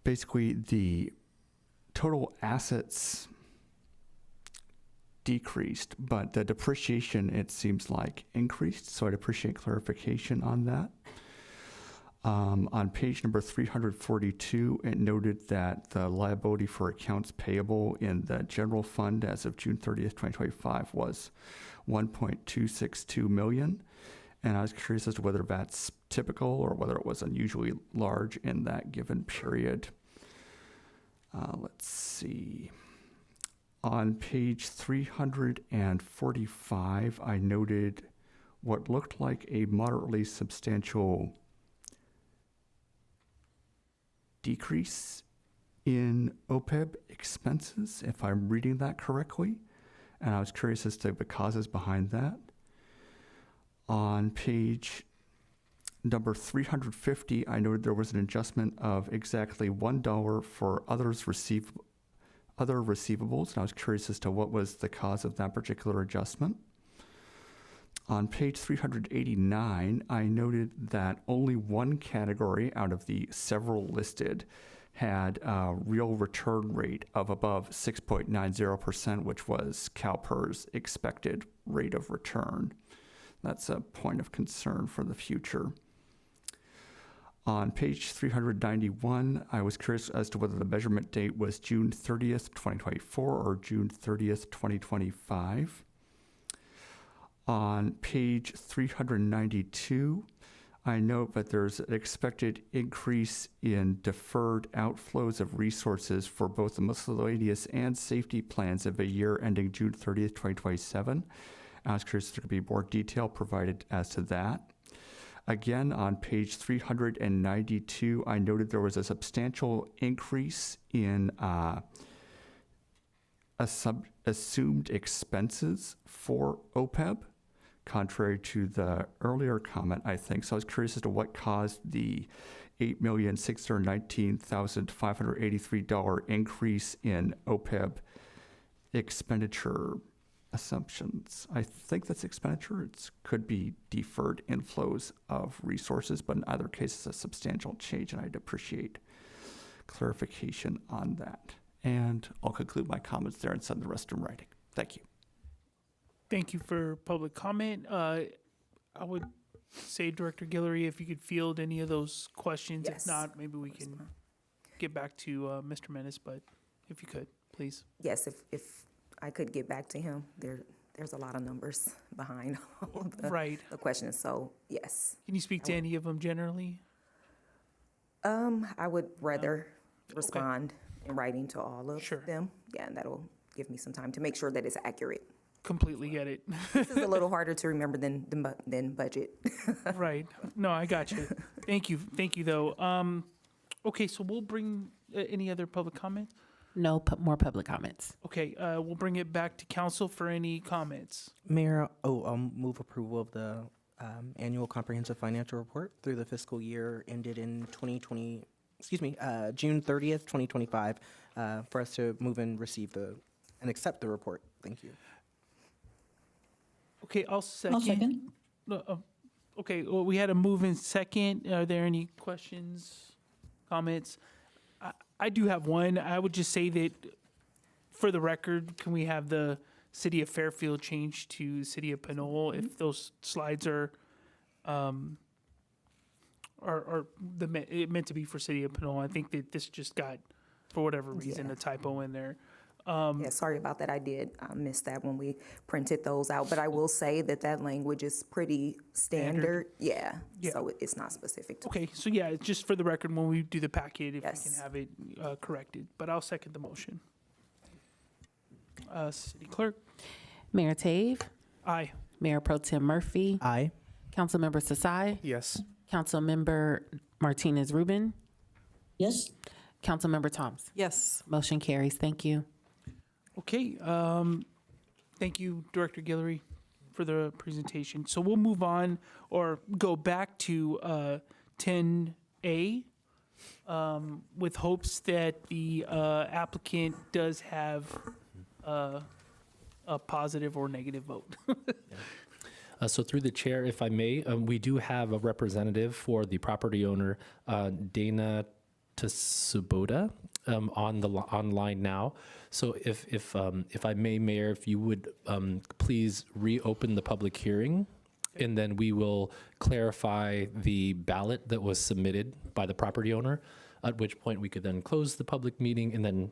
basically the total assets decreased, but the depreciation, it seems like, increased. So I'd appreciate clarification on that. On page number 342, it noted that the liability for accounts payable in the general fund as of June 30th, 2025 was $1.262 million. And I was curious as to whether that's typical or whether it was unusually large in that given period. Let's see. On page 345, I noted what looked like a moderately substantial decrease in OPEB expenses, if I'm reading that correctly. And I was curious as to the causes behind that. On page number 350, I noted there was an adjustment of exactly $1 for other receivables, and I was curious as to what was the cause of that particular adjustment. On page 389, I noted that only one category out of the several listed had a real return rate of above 6.90%, which was CalPERS expected rate of return. That's a point of concern for the future. On page 391, I was curious as to whether the measurement date was June 30th, 2024 or June 30th, 2025. On page 392, I note that there's an expected increase in deferred outflows of resources for both the miscellaneous and safety plans of a year ending June 30th, 2027. I was curious if there could be more detail provided as to that. Again, on page 392, I noted there was a substantial increase in assumed expenses for OPEB, contrary to the earlier comment, I think. So I was curious as to what caused the $8,619,583 increase in OPEB expenditure assumptions. I think that's expenditure. It could be deferred inflows of resources, but in either case, it's a substantial change, and I'd appreciate clarification on that. And I'll conclude my comments there and send the rest in writing. Thank you. Thank you for public comment. I would say, Director Guillory, if you could field any of those questions. Yes. If not, maybe we can get back to Mr. Menace, but if you could, please. Yes, if I could get back to him, there's a lot of numbers behind all of the questions, so yes. Can you speak to any of them generally? I would rather respond in writing to all of them. Yeah, and that'll give me some time to make sure that it's accurate. Completely get it. This is a little harder to remember than budget. Right. No, I got you. Thank you, though. Okay, so we'll bring any other public comment? No more public comments. Okay, we'll bring it back to council for any comments. Mayor, move approval of the annual comprehensive financial report through the fiscal year ended in June 30th, 2025, for us to move and receive and accept the report. Thank you. Okay, I'll second. I'll second. Okay, well, we had a move in second. Are there any questions, comments? I do have one. I would just say that, for the record, can we have the City of Fairfield changed to City of Pinole if those slides are meant to be for City of Pinole? I think that this just got, for whatever reason, a typo in there. Yeah, sorry about that. I did miss that when we printed those out, but I will say that that language is pretty standard. Yeah, so it's not specific to. Okay, so yeah, just for the record, when we do the packet, if Yes. we can have it corrected. But I'll second the motion. City Clerk? Mayor Tave? Aye. Mayor Pro Tem Murphy? Aye. Councilmember Sasai? Yes. Councilmember Martinez Rubin? Yes. Councilmember Thomas? Yes. Motion carries. Thank you. Okay, thank you, Director Guillory, for the presentation. So we'll move on or go back to 10A with hopes that the applicant does have a positive or negative vote. So through the chair, if I may, we do have a representative for the property owner, Dana Tsuboda, online now. So if I may, Mayor, if you would please reopen the public hearing, and then we will clarify the ballot that was submitted by the property owner, at which point we could then close the public meeting and then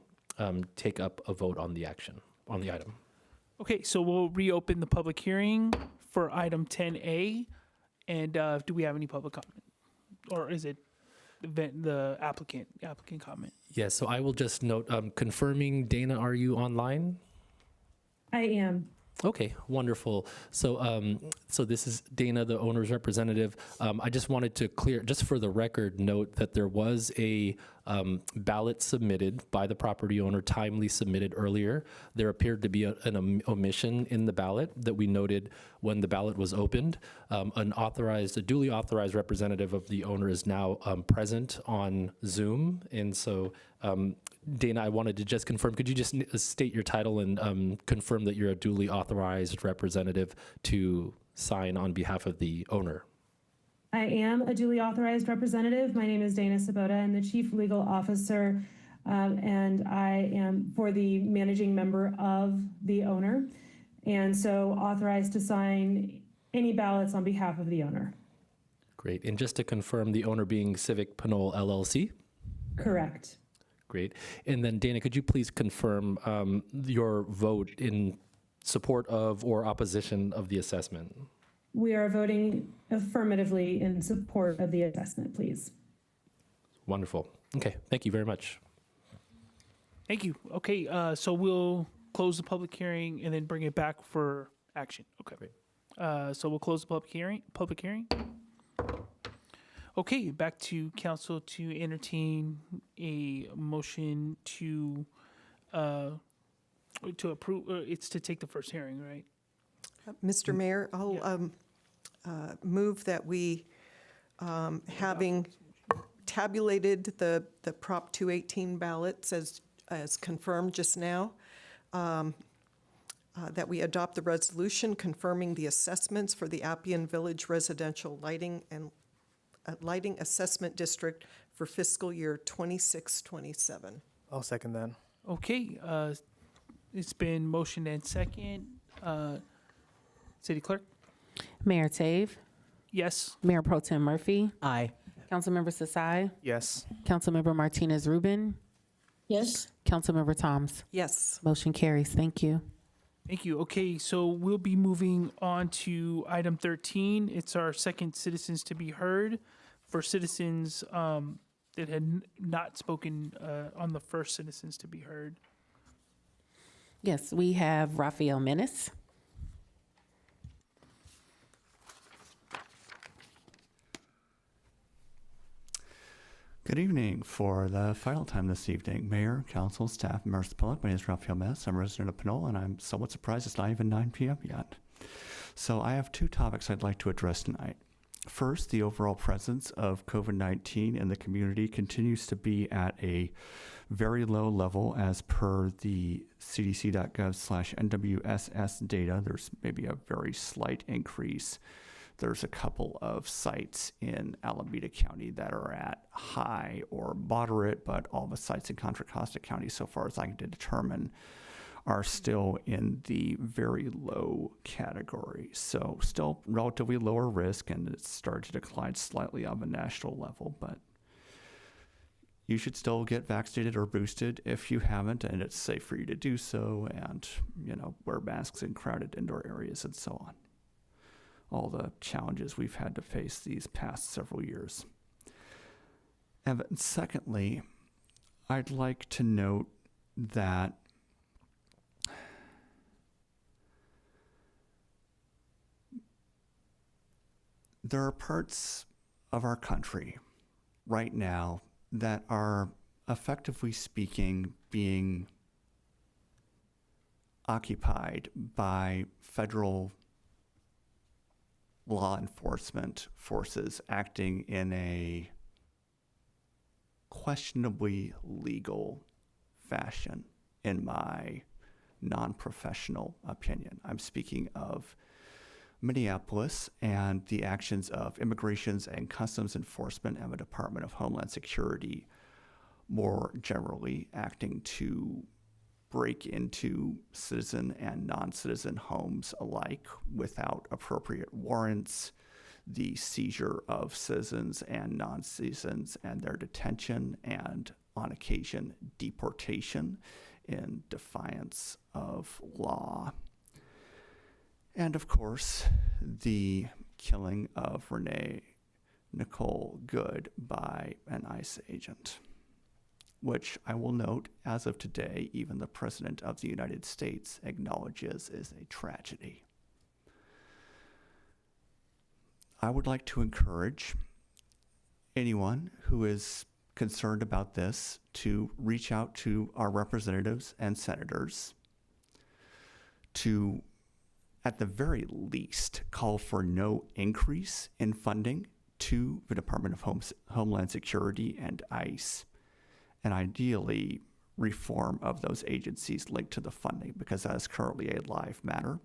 take up a vote on the item. Okay, so we'll reopen the public hearing for item 10A. And do we have any public comment? Or is it the applicant comment? Yes, so I will just note, confirming, Dana, are you online? I am. Okay, wonderful. So, so this is Dana, the owner's representative. I just wanted to clear, just for the record, note that there was a ballot submitted by the property owner, timely submitted earlier. There appeared to be an omission in the ballot that we noted when the ballot was opened. A duly authorized representative of the owner is now present on Zoom, and so. Dana, I wanted to just confirm, could you just state your title and confirm that you're a duly authorized representative to sign on behalf of the owner? I am a duly authorized representative. My name is Dana Sabota. I'm the Chief Legal Officer, and I am for the managing member of the owner, and so authorized to sign any ballots on behalf of the owner. Great. And just to confirm, the owner being Civic Pinole LLC? Correct. Great. And then, Dana, could you please confirm your vote in support of or opposition of the assessment? We are voting affirmatively in support of the assessment, please. Wonderful. Okay. Thank you very much. Thank you. Okay, so we'll close the public hearing and then bring it back for action. Okay. Great. So we'll close the public hearing. Okay, back to council to entertain a motion to approve. It's to take the first hearing, right? Mr. Mayor, I'll move that we, having tabulated the Prop 218 ballots as confirmed just now, that we adopt the resolution confirming the assessments for the Appian Village Residential Lighting Assessment District for fiscal year 26-27. I'll second that. Okay, it's been motioned and second. City Clerk? Mayor Tave? Yes. Mayor Pro Tem Murphy? Aye. Councilmember Sasai? Yes. Councilmember Martinez Rubin? Yes. Councilmember Thomas? Yes. Motion carries. Thank you. Thank you. Okay, so we'll be moving on to item 13. It's our second citizens to be heard for citizens that had not spoken on the first citizens to be heard. Yes, we have Rafael Menace. Good evening. For the final time this evening, Mayor, Council, staff, members of the public, my name is Rafael Mess. I'm a resident of Pinole, and I'm somewhat surprised it's not even 9 p.m. yet. So I have two topics I'd like to address tonight. First, the overall presence of COVID-19 in the community continues to be at a very low level as per the cdc.gov/NWSS data. There's maybe a very slight increase. There's a couple of sites in Alameda County that are at high or moderate, but all the sites in Contra Costa County, so far as I can determine, are still in the very low category. So still relatively lower risk, and it's started to decline slightly on the national level, but you should still get vaccinated or boosted if you haven't, and it's safe for you to do so, and, wear masks in crowded indoor areas and so on. All the challenges we've had to face these past several years. And secondly, I'd like to note that there are parts of our country right now that are, effectively speaking, being occupied by federal law enforcement forces acting in a questionably legal fashion, in my non-professional opinion. I'm speaking of Minneapolis and the actions of Immigrations and Customs Enforcement and the Department of Homeland Security more generally acting to break into citizen and non-citizen homes alike without appropriate warrants, the seizure of citizens and non-citizens and their detention and, on occasion, deportation in defiance of law. And of course, the killing of Renee Nicole Good by an ICE agent, which I will note, as of today, even the President of the United States acknowledges is a tragedy. I would like to encourage anyone who is concerned about this to reach out to our representatives and senators to, at the very least, call for no increase in funding to the Department of Homeland Security and ICE, and ideally reform of those agencies linked to the funding, because that is currently a live matter.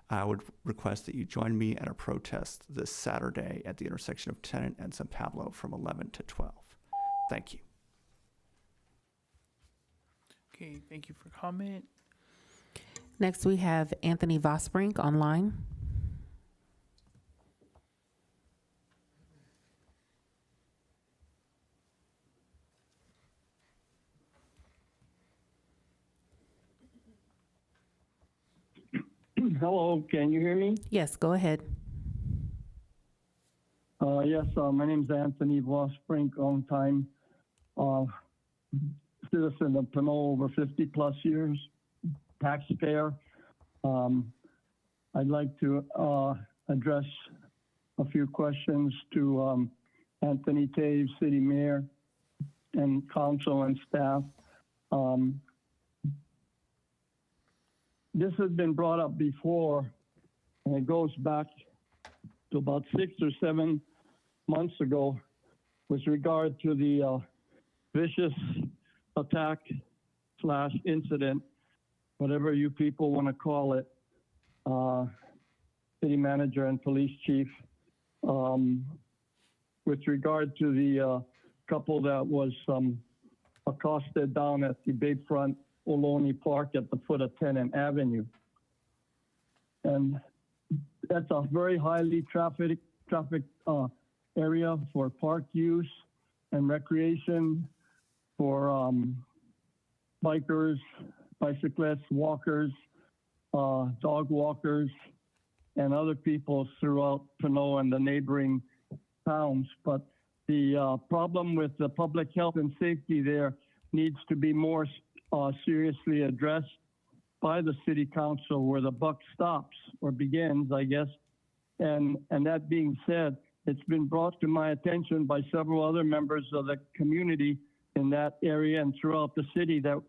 I would request that you join me at a protest this Saturday at the intersection of Tennant and San Pablo from 11 to 12. Thank you. Okay, thank you for comment. Next, we have Anthony Vosbrink online. Hello, can you hear me? Yes, go ahead. Yes, my name is Anthony Vosbrink, long-time citizen of Pinole, over 50 plus years, taxpayer. I'd like to address a few questions to Anthony Taves, City Mayor, and Council and staff. This has been brought up before, and it goes back to about 6 or 7 months ago with regard to the vicious attack / incident, whatever you people want to call it, city manager and police chief, with regard to the couple that was accosted down at the Bayfront Ohlone Park at the foot of Tennant Avenue. And that's a very highly traffic area for park use and recreation for bikers, bicyclists, walkers, dog walkers, and other people throughout Pinole and the neighboring towns. But the problem with the public health and safety there needs to be more seriously addressed by the city council, where the buck stops or begins, I guess. And that being said, it's been brought to my attention by several other members of the community in that area and throughout the city that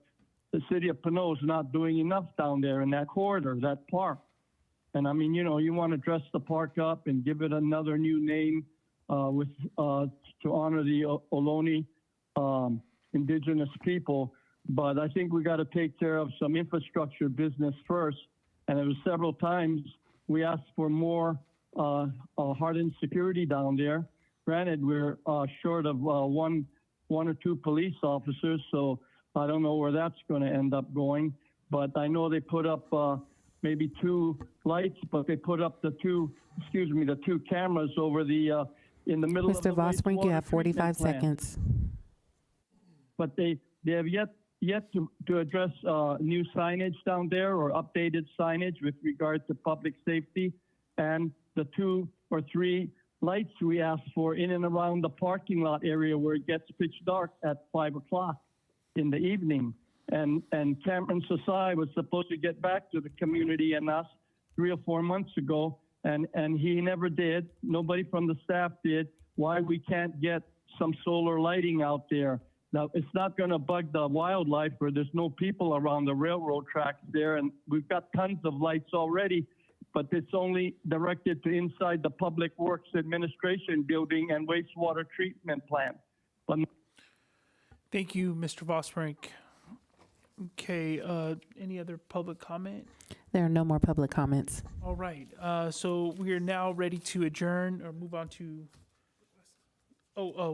the city of Pinole is not doing enough down there in that corridor, that park. And I mean, you know, you want to dress the park up and give it another new name to honor the Ohlone indigenous people. But I think we got to take care of some infrastructure business first. And it was several times we asked for more hardened security down there. Granted, we're short of one or two police officers, so I don't know where that's going to end up going. But I know they put up maybe 2 lights, but they put up the two cameras over the in the middle of the Mr. Vosbrink, you have 45 seconds. but they have yet to address new signage down there or updated signage with regard to public safety, and the 2 or 3 lights we asked for in and around the parking lot area where it gets pitch dark at 5 o'clock in the evening. And Cameron Sasai was supposed to get back to the community and us 3 or 4 months ago, and he never did. Nobody from the staff did. Why we can't get some solar lighting out there. Now, it's not going to bug the wildlife where there's no people around the railroad tracks there, and we've got tons of lights already, but it's only directed to inside the Public Works Administration building and wastewater treatment plant. But Thank you, Mr. Vosbrink. Okay, any other public comment? There are no more public comments. All right, so we are now ready to adjourn or move on to,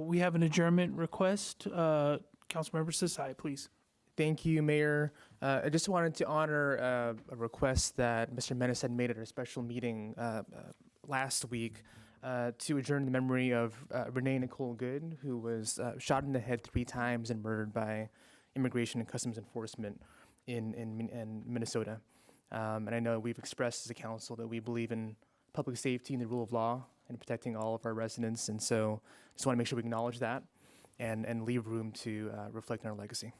we have an adjournment request. Councilmember Sasai, please. Thank you, Mayor. I just wanted to honor a request that Mr. Menace had made at our special meeting last week to adjourn the memory of Renee Nicole Good, who was shot in the head 3 times and murdered by Immigration and Customs Enforcement in Minnesota. And I know we've expressed as a council that we believe in public safety and the rule of law and protecting all of our residents. And so I just want to make sure we acknowledge that and leave room to reflect on our legacy.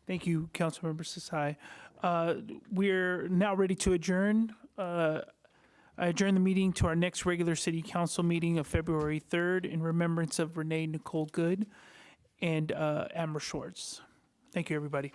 Thank you, Councilmember Sasai. We're now ready to adjourn. I adjourn the meeting to our next regular city council meeting of February 3rd in remembrance of Renee Nicole Good and Amber Schwartz. Thank you, everybody.